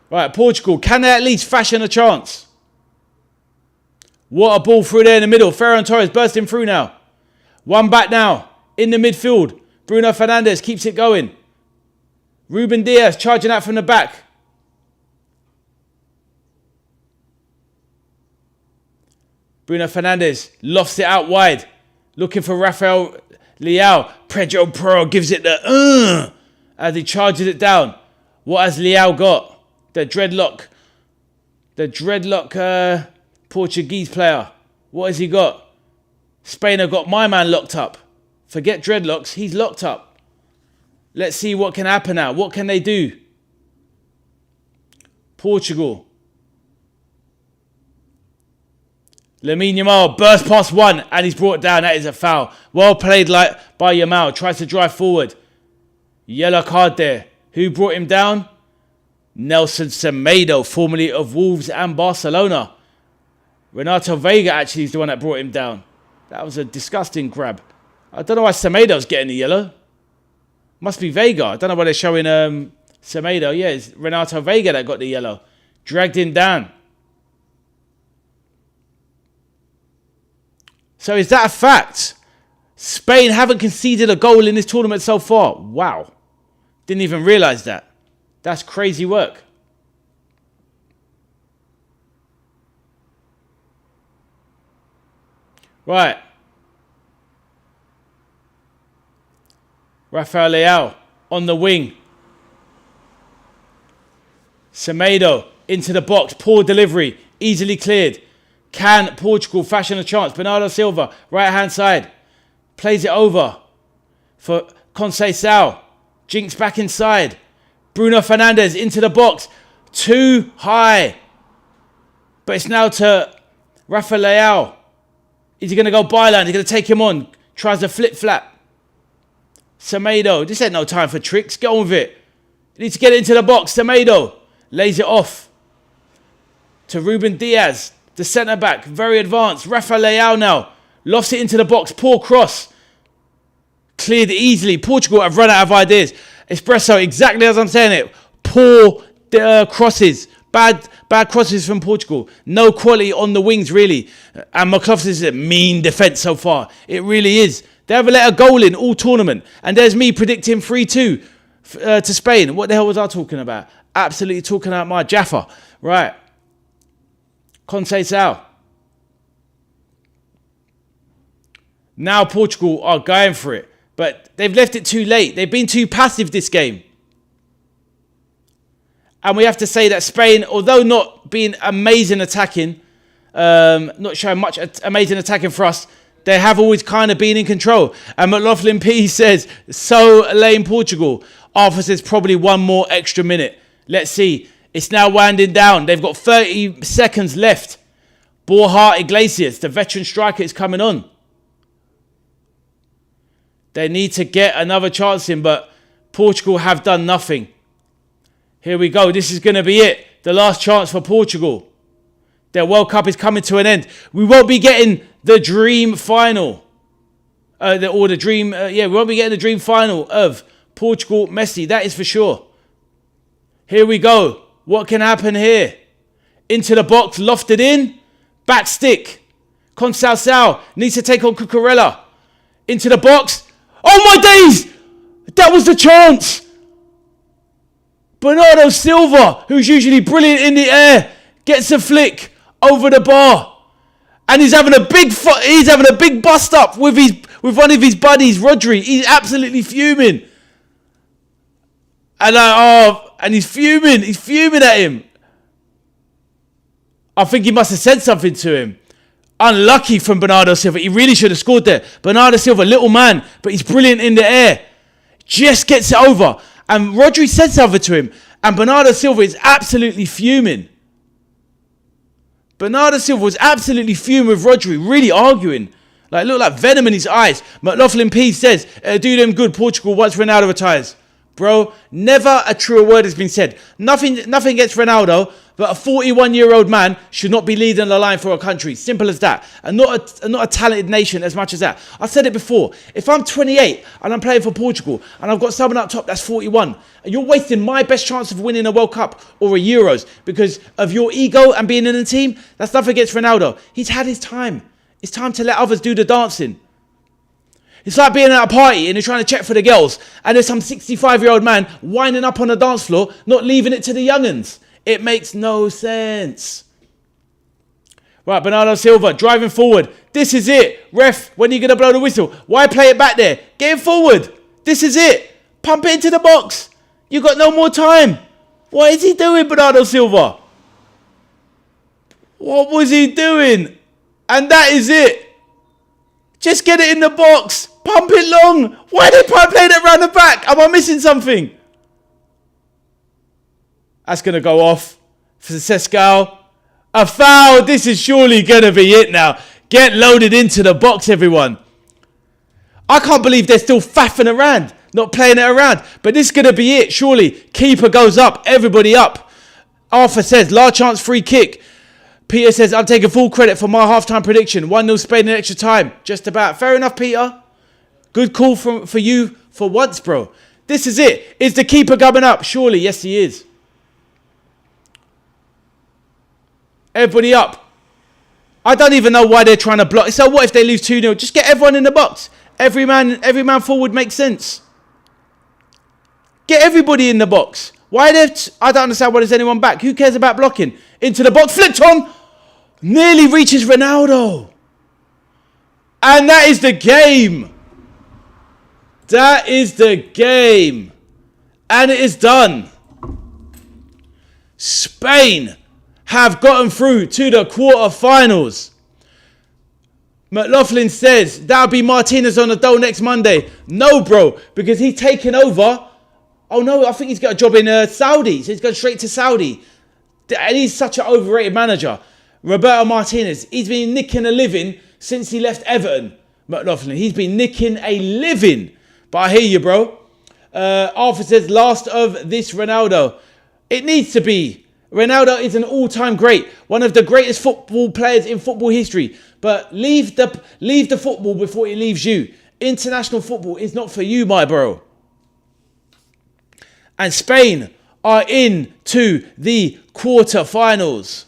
Right, Portugal, can they at least fashion a chance? What a ball through there in the middle. Ferran Torres bursting through now. One back now. In the midfield. Bruno Fernandes keeps it going. Ruben Diaz charging out from the back. Bruno Fernandes lofts it out wide. Looking for Rafael Leao. Pedro Pro gives it the as he charges it down. What has Leao got? The dreadlock Portuguese player. What has he got? Spain have got my man locked up. Forget dreadlocks, he's locked up. Let's see what can happen now. What can they do? Portugal. Lamine Yamal bursts past one and he's brought down. That is a foul. Well played by Yamal. Tries to drive forward. Yellow card there. Who brought him down? Nelson Semedo, formerly of Wolves and Barcelona. Renato Vega actually is the one that brought him down. That was a disgusting grab. I don't know why Semedo's getting the yellow. Must be Vega. I don't know why they're showing Semedo. Yeah, it's Renato Vega that got the yellow. Dragged him down. So is that a fact? Spain haven't conceded a goal in this tournament so far. Wow. Didn't even realise that. That's crazy work. Right. Rafael Leao on the wing. Semedo into the box. Poor delivery. Easily cleared. Can Portugal fashion a chance? Bernardo Silva, right hand side. Plays it over for Conceição. Jinx back inside. Bruno Fernandes into the box. Too high. But it's now to Rafael Leao. Is he going to go byline? He's going to take him on. Tries to flip-flap. Semedo. This ain't no time for tricks. Get on with it. He needs to get it into the box. Semedo lays it off to Ruben Diaz, the centre-back. Very advanced. Rafael Leao now. Lofts it into the box. Poor cross. Cleared easily. Portugal have run out of ideas. Espresso, exactly as I'm saying it. Poor crosses. Bad crosses from Portugal. No quality on the wings, really. And McLaughlin is a mean defence so far. It really is. They haven't let a goal in all tournament. And there's me predicting 3-2. to Spain. What the hell was I talking about? Absolutely talking about my Jaffa. Right. Conceição. Now Portugal are going for it. But they've left it too late. They've been too passive this game. And we have to say that Spain, although not being amazing attacking, not showing much amazing attacking for us, they have always kind of been in control. And McLaughlin P says, so lame Portugal. Arthur says probably one more extra minute. Let's see. It's now winding down. They've got 30 seconds left. Borja Iglesias, the veteran striker, is coming on. They need to get another chance in, but Portugal have done nothing. Here we go. This is going to be it. The last chance for Portugal. Their World Cup is coming to an end. We won't be getting the dream final. We won't be getting the dream final of Portugal, Messi. That is for sure. Here we go. What can happen here? Into the box, lofted in. Back stick. Conceição needs to take on Cucurella. Into the box. Oh my days! That was the chance! Bernardo Silva, who's usually brilliant in the air, gets a flick over the bar. And he's having a big bust up with one of his buddies, Rodri. He's absolutely fuming. And he's fuming. He's fuming at him. I think he must have said something to him. Unlucky from Bernardo Silva. He really should have scored there. Bernardo Silva, little man, but he's brilliant in the air. Just gets it over. And Rodri said something to him. And Bernardo Silva is absolutely fuming. Bernardo Silva was absolutely fuming with Rodri, really arguing. Looked like venom in his eyes. McLaughlin P says, do them good, Portugal, once Ronaldo retires. Bro, never a truer word has been said. Nothing against Ronaldo, but a 41-year-old man should not be leading the line for a country. Simple as that. And not a talented nation as much as that. I said it before. If I'm 28 and I'm playing for Portugal and I've got someone up top that's 41, and you're wasting my best chance of winning a World Cup or a Euros because of your ego and being in the team, that's nothing against Ronaldo. He's had his time. It's time to let others do the dancing. It's like being at a party and you're trying to check for the girls and there's some 65-year-old man winding up on the dance floor, not leaving it to the young'uns. It makes no sense. Right, Bernardo Silva driving forward. This is it. Ref, when are you going to blow the whistle? Why play it back there? Get it forward. This is it. Pump it into the box. You got no more time. What is he doing, Bernardo Silva? What was he doing? And that is it. Just get it in the box. Pump it long. Why did they play that round the back? Am I missing something? That's going to go off for Sescal. A foul. This is surely going to be it now. Get loaded into the box, everyone. I can't believe they're still faffing around, not playing it around. But this is going to be it, surely. Keeper goes up. Everybody up. Arthur says, large chance free kick. Peter says, I'm taking full credit for my halftime prediction. 1-0 Spain in extra time. Just about. Fair enough, Peter. Good call for you for once, bro. This is it. Is the keeper coming up? Surely, yes, he is. Everybody up. I don't even know why they're trying to block. So what if they lose 2-0? Just get everyone in the box. Every man forward makes sense. Get everybody in the box. Why I don't understand why there's anyone back. Who cares about blocking? Into the box. Flipped on. Nearly reaches Ronaldo. And that is the game. That is the game. And it is done. Spain have gotten through to the quarterfinals. McLaughlin says that'll be Martinez on the dole next Monday. No, bro, because he's taken over. Oh, no, I think he's got a job in Saudi. So he's gone straight to Saudi. And he's such an overrated manager. Roberto Martinez, he's been nicking a living since he left Everton. McLaughlin, he's been nicking a living. But I hear you, bro. Arthur says, last of this Ronaldo. It needs to be. Ronaldo is an all-time great. One of the greatest football players in football history. But leave the football before it leaves you. International football is not for you, my bro. And Spain are into the quarterfinals.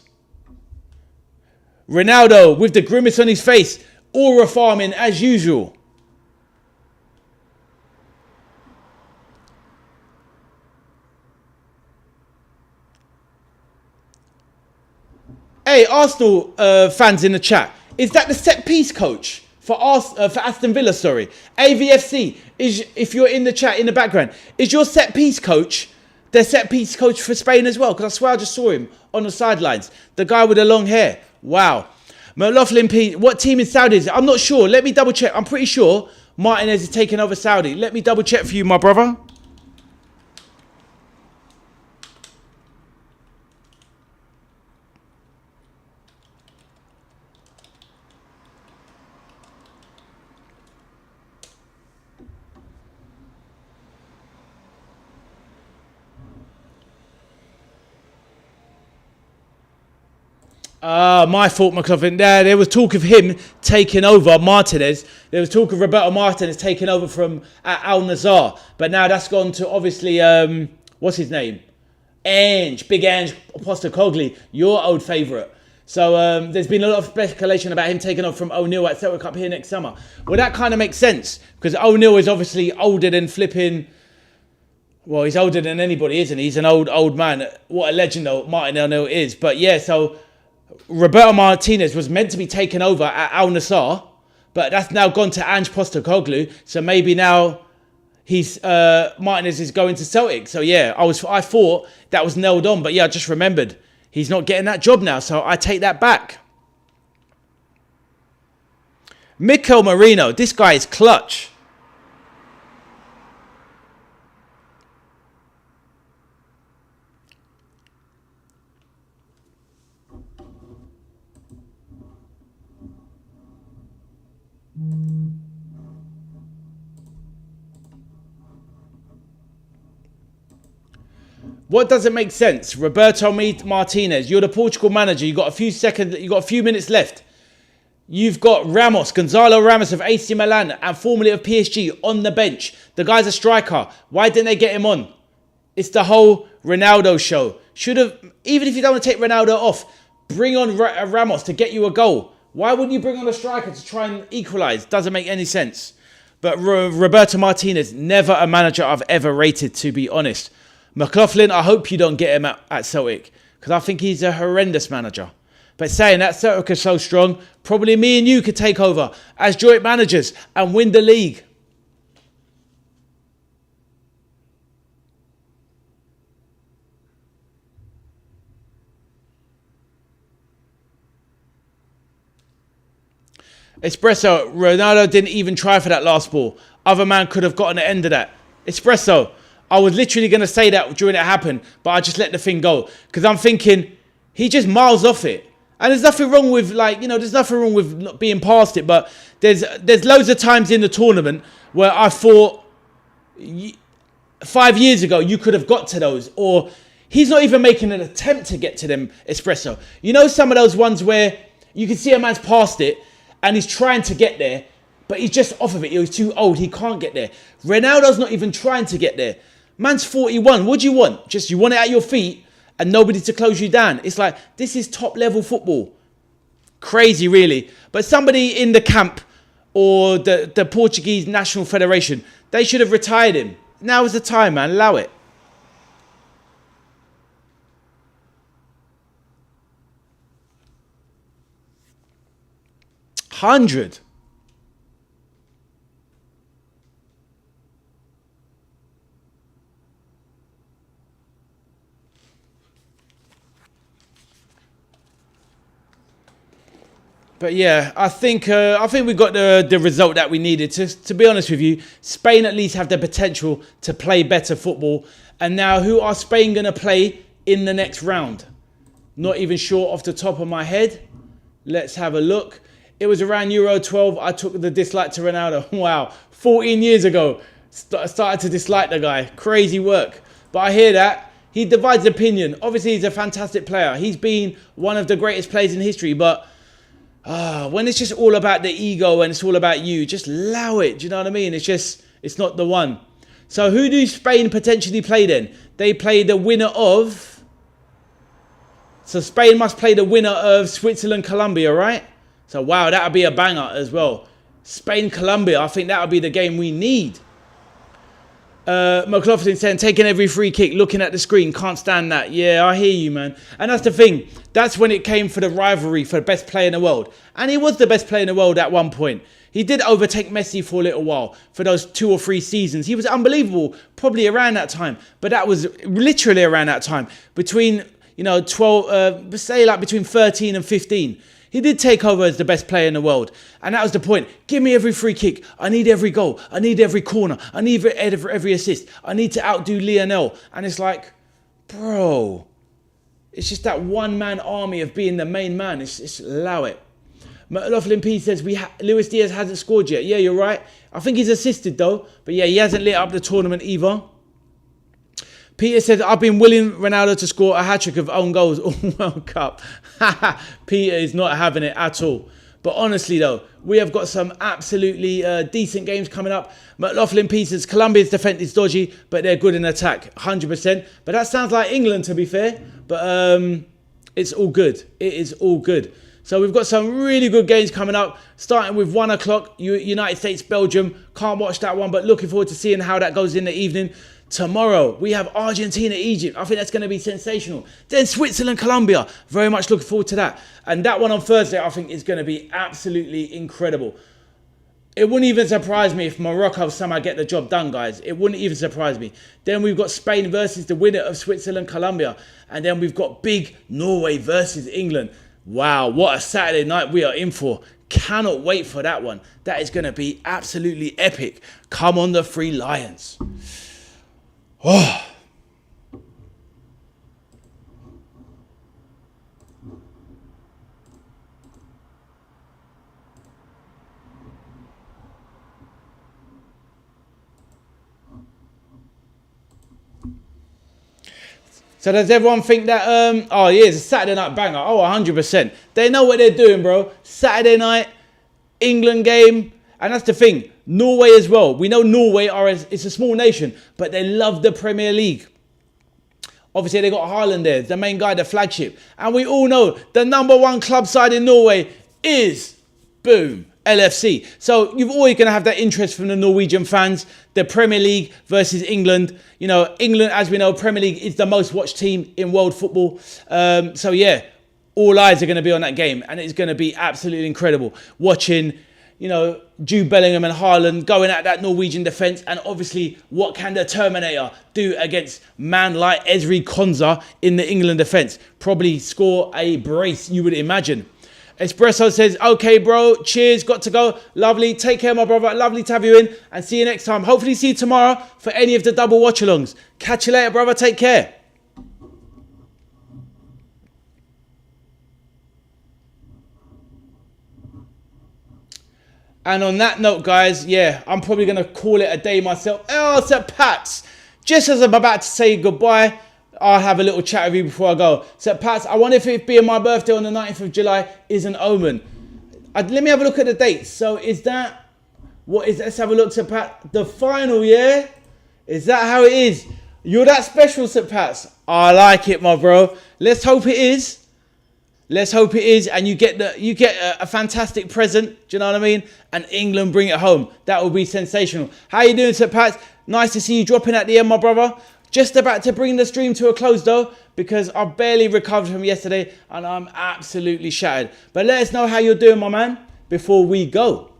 Ronaldo with the grimace on his face. Aura farming as usual. Hey, Arsenal fans in the chat, is that the set piece coach for Aston Villa? Sorry, AVFC is. If you're in the chat in the background, is your set piece coach their set piece coach for Spain as well? Because I swear I just saw him on the sidelines. The guy with the long hair. Wow. McLaughlin P. What team in Saudi is it? I'm not sure. Let me double check. I'm pretty sure Martinez is taking over Saudi. Let me double check for you, my brother. My fault, McLaughlin. There was talk of him taking over Martinez. There was talk of Roberto Martinez taking over from Al Nassr. But now that's gone to, obviously, what's his name? Big Ange Postecoglou, your old favourite. So there's been a lot of speculation about him taking over from O'Neill at Celtic Cup here next summer. Well, that kind of makes sense, because O'Neill is obviously older than flipping... Well, he's older than anybody, isn't he? He's an old man. What a legend, though, Martin O'Neill is. But yeah, so... Roberto Martinez was meant to be taken over at Al Nassr, but that's now gone to Ange Postecoglou. So maybe now he's Martinez is going to Celtic. So yeah, I thought that was nailed on, but yeah, I just remembered he's not getting that job now. So I take that back. Mikel Merino, this guy is clutch. What doesn't make sense? Roberto Martinez, you're the Portugal manager. You got a few minutes left. You've got Gonzalo Ramos of AC Milan and formerly of PSG on the bench. The guy's a striker. Why didn't they get him on? It's the whole Ronaldo show. Should have, even if you don't want to take Ronaldo off, bring on Ramos to get you a goal. Why wouldn't you bring on a striker to try and equalise? Doesn't make any sense. But Roberto Martinez, never a manager I've ever rated, to be honest. McLaughlin, I hope you don't get him at Celtic, because I think he's a horrendous manager. But saying that, Celtic is so strong, probably me and you could take over as joint managers and win the league. Espresso, Ronaldo didn't even try for that last ball. Other man could have gotten the end of that. Espresso, I was literally going to say that during it happened, but I just let the thing go. Because I'm thinking, he just miles off it. And there's nothing wrong with, there's nothing wrong with not being past it. But there's loads of times in the tournament where I thought, 5 years ago, you could have got to those. Or he's not even making an attempt to get to them, Espresso. You know some of those ones where you can see a man's past it and he's trying to get there, but he's just off of it. He's too old. He can't get there. Ronaldo's not even trying to get there. Man's 41. What do you want? Just you want it at your feet and nobody to close you down. It's like, this is top level football. Crazy, really. But somebody in the camp or the Portuguese National Federation, they should have retired him. Now is the time, man. Allow it. $100. But yeah, I think we got the result that we needed. To be honest with you, Spain at least have the potential to play better football. And now, who are Spain going to play in the next round? Not even sure off the top of my head. Let's have a look. It was around Euro 12. I took the dislike to Ronaldo. Wow, 14 years ago, started to dislike the guy. Crazy work. But I hear that. He divides opinion. Obviously, he's a fantastic player. He's been one of the greatest players in history, but when it's just all about the ego and it's all about you, just allow it. Do you know what I mean? It's not the one. So who do Spain potentially play then? They play the winner of... So Spain must play the winner of Switzerland-Colombia, right? So wow, that would be a banger as well. Spain-Colombia, I think that would be the game we need. McLaughlin saying, taking every free kick, looking at the screen, can't stand that. Yeah, I hear you, man. And that's the thing. That's when it came for the rivalry for the best player in the world. And he was the best player in the world at one point. He did overtake Messi for a little while, for those 2 or 3 seasons. He was unbelievable, probably around that time. But that was literally around that time. Between, 12, say like between 13 and 15. He did take over as the best player in the world. And that was the point. Give me every free kick. I need every goal. I need every corner. I need every assist. I need to outdo Lionel. And it's like, bro, it's just that one-man army of being the main man. It's allow it. McLaughlin P says, Luis Diaz hasn't scored yet. Yeah, you're right. I think he's assisted though. But yeah, he hasn't lit up the tournament either. Peter said, I've been willing Ronaldo to score a hat-trick of own goals all World Cup. Peter is not having it at all. But honestly, though, we have got some absolutely decent games coming up. McLaughlin P says, Colombia's defence is dodgy, but they're good in attack. 100%. But that sounds like England, to be fair. But it's all good. It is all good. So we've got some really good games coming up, starting with 1 o'clock, United States, Belgium. Can't watch that one, but looking forward to seeing how that goes in the evening. Tomorrow, we have Argentina, Egypt. I think that's going to be sensational. Then Switzerland, Colombia. Very much looking forward to that. And that one on Thursday, I think, is going to be absolutely incredible. It wouldn't even surprise me if Morocco somehow get the job done, guys. It wouldn't even surprise me. Then we've got Spain versus the winner of Switzerland, Colombia. And then we've got big Norway versus England. Wow, what a Saturday night we are in for. Cannot wait for that one. That is going to be absolutely epic. Come on, the Three Lions. Oh. So does everyone think that, oh yeah, it's a Saturday night banger. Oh, 100%. They know what they're doing, bro. Saturday night, England game. And that's the thing. Norway as well. We know Norway it's a small nation, but they love the Premier League. Obviously, they got Haaland there, the main guy, the flagship. And we all know the #1 club side in Norway is, boom, LFC. So you're always going to have that interest from the Norwegian fans. The Premier League versus England. England, as we know, Premier League is the most watched team in world football. So yeah, all eyes are going to be on that game. And it's going to be absolutely incredible. Watching, Jude Bellingham and Haaland going at that Norwegian defence. And obviously, what can the Terminator do against man like Ezri Konsa in the England defence? Probably score a brace, you would imagine. Espresso says, okay, bro, cheers, got to go. Lovely. Take care, my brother. Lovely to have you in. And see you next time. Hopefully see you tomorrow for any of the double watch-alongs. Catch you later, brother. Take care. And on that note, guys, yeah, I'm probably going to call it a day myself. Oh, Sir Pats, just as I'm about to say goodbye, I'll have a little chat with you before I go. Sir Pats, I wonder if it being my birthday on the 19th of July is an omen. Let me have a look at the dates. So is that, let's have a look, Sir Pat. The final, yeah? Is that how it is? You're that special, Sir Pats. I like it, my bro. Let's hope it is. Let's hope it is, and you get a fantastic present. Do you know what I mean? And England bring it home. That would be sensational. How you doing, Sir Pat? Nice to see you dropping at the end, my brother. Just about to bring the stream to a close, though, because I barely recovered from yesterday, and I'm absolutely shattered. But let us know how you're doing, my man, before we go.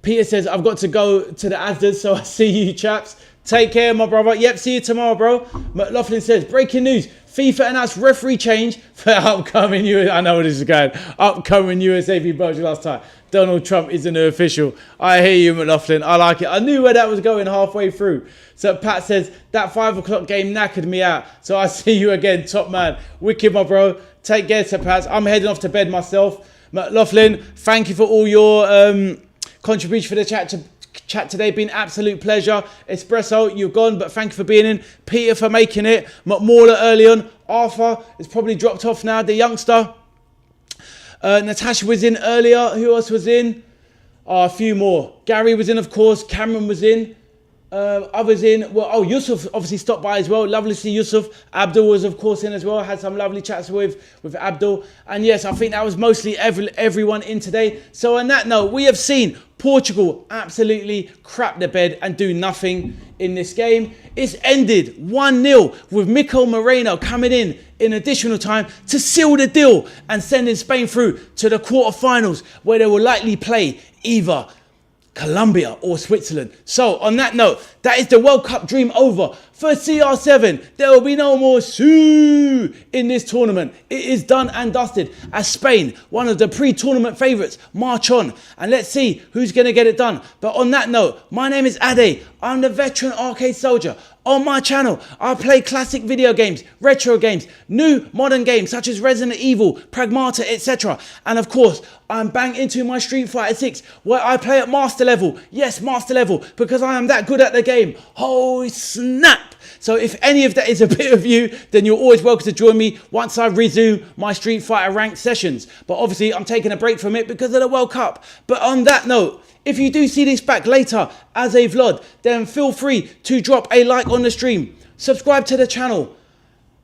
Peter says, I've got to go to the Asdas, so I see you, chaps. Take care, my brother. Yep, see you tomorrow, bro. McLaughlin says, breaking news. FIFA announced referee change for upcoming I know where this is going. Upcoming USA v Belgium last time. Donald Trump isn't official. I hear you, McLaughlin. I like it. I knew where that was going halfway through. So Pat says, that 5 o'clock game knackered me out. So I see you again, top man. Wicked, my bro. Take care, Sir Pat. I'm heading off to bed myself. McLaughlin, thank you for all your contribution for the chat today. Been absolute pleasure. Espresso, you're gone, but thank you for being in. Peter for making it. McMauler early on. Arthur is probably dropped off now, the youngster. Natasha was in earlier. Who else was in? A few more. Gary was in, of course. Cameron was in. Others in, well, Yusuf obviously stopped by as well. Lovely to see Yusuf. Abdul was, of course, in as well. Had some lovely chats with Abdul. And yes, I think that was mostly everyone in today. So on that note, we have seen Portugal absolutely crap the bed and do nothing in this game. It's ended 1-0 with Mikel Moreno coming in additional time to seal the deal and sending Spain through to the quarterfinals, where they will likely play either Colombia or Switzerland. So on that note, that is the World Cup dream over for CR7. There will be no more Sue in this tournament. It is done and dusted as Spain, one of the pre-tournament favourites, march on. And let's see who's going to get it done. But on that note, my name is Ade. I'm the veteran arcade soldier. On my channel, I play classic video games, retro games, new modern games such as Resident Evil, Pragmata, etc. And of course, I'm bang into my Street Fighter 6, where I play at master level. Yes, master level, because I am that good at the game. Holy snap! So if any of that is a bit of you, then you're always welcome to join me once I resume my Street Fighter ranked sessions. But obviously, I'm taking a break from it because of the World Cup. But on that note, if you do see this back later as a vlog, then feel free to drop a like on the stream, subscribe to the channel,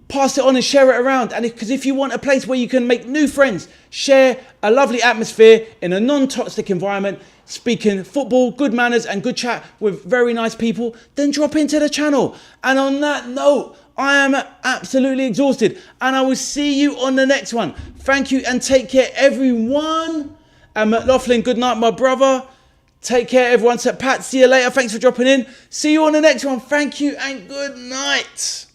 pass it on and share it around. And because if you want a place where you can make new friends, share a lovely atmosphere in a non-toxic environment, speaking football, good manners and good chat with very nice people, then drop into the channel. And on that note, I am absolutely exhausted and I will see you on the next one. Thank you and take care, everyone. And McLaughlin, good night, my brother. Take care, everyone. So Pat, see you later. Thanks for dropping in. See you on the next one. Thank you and good night.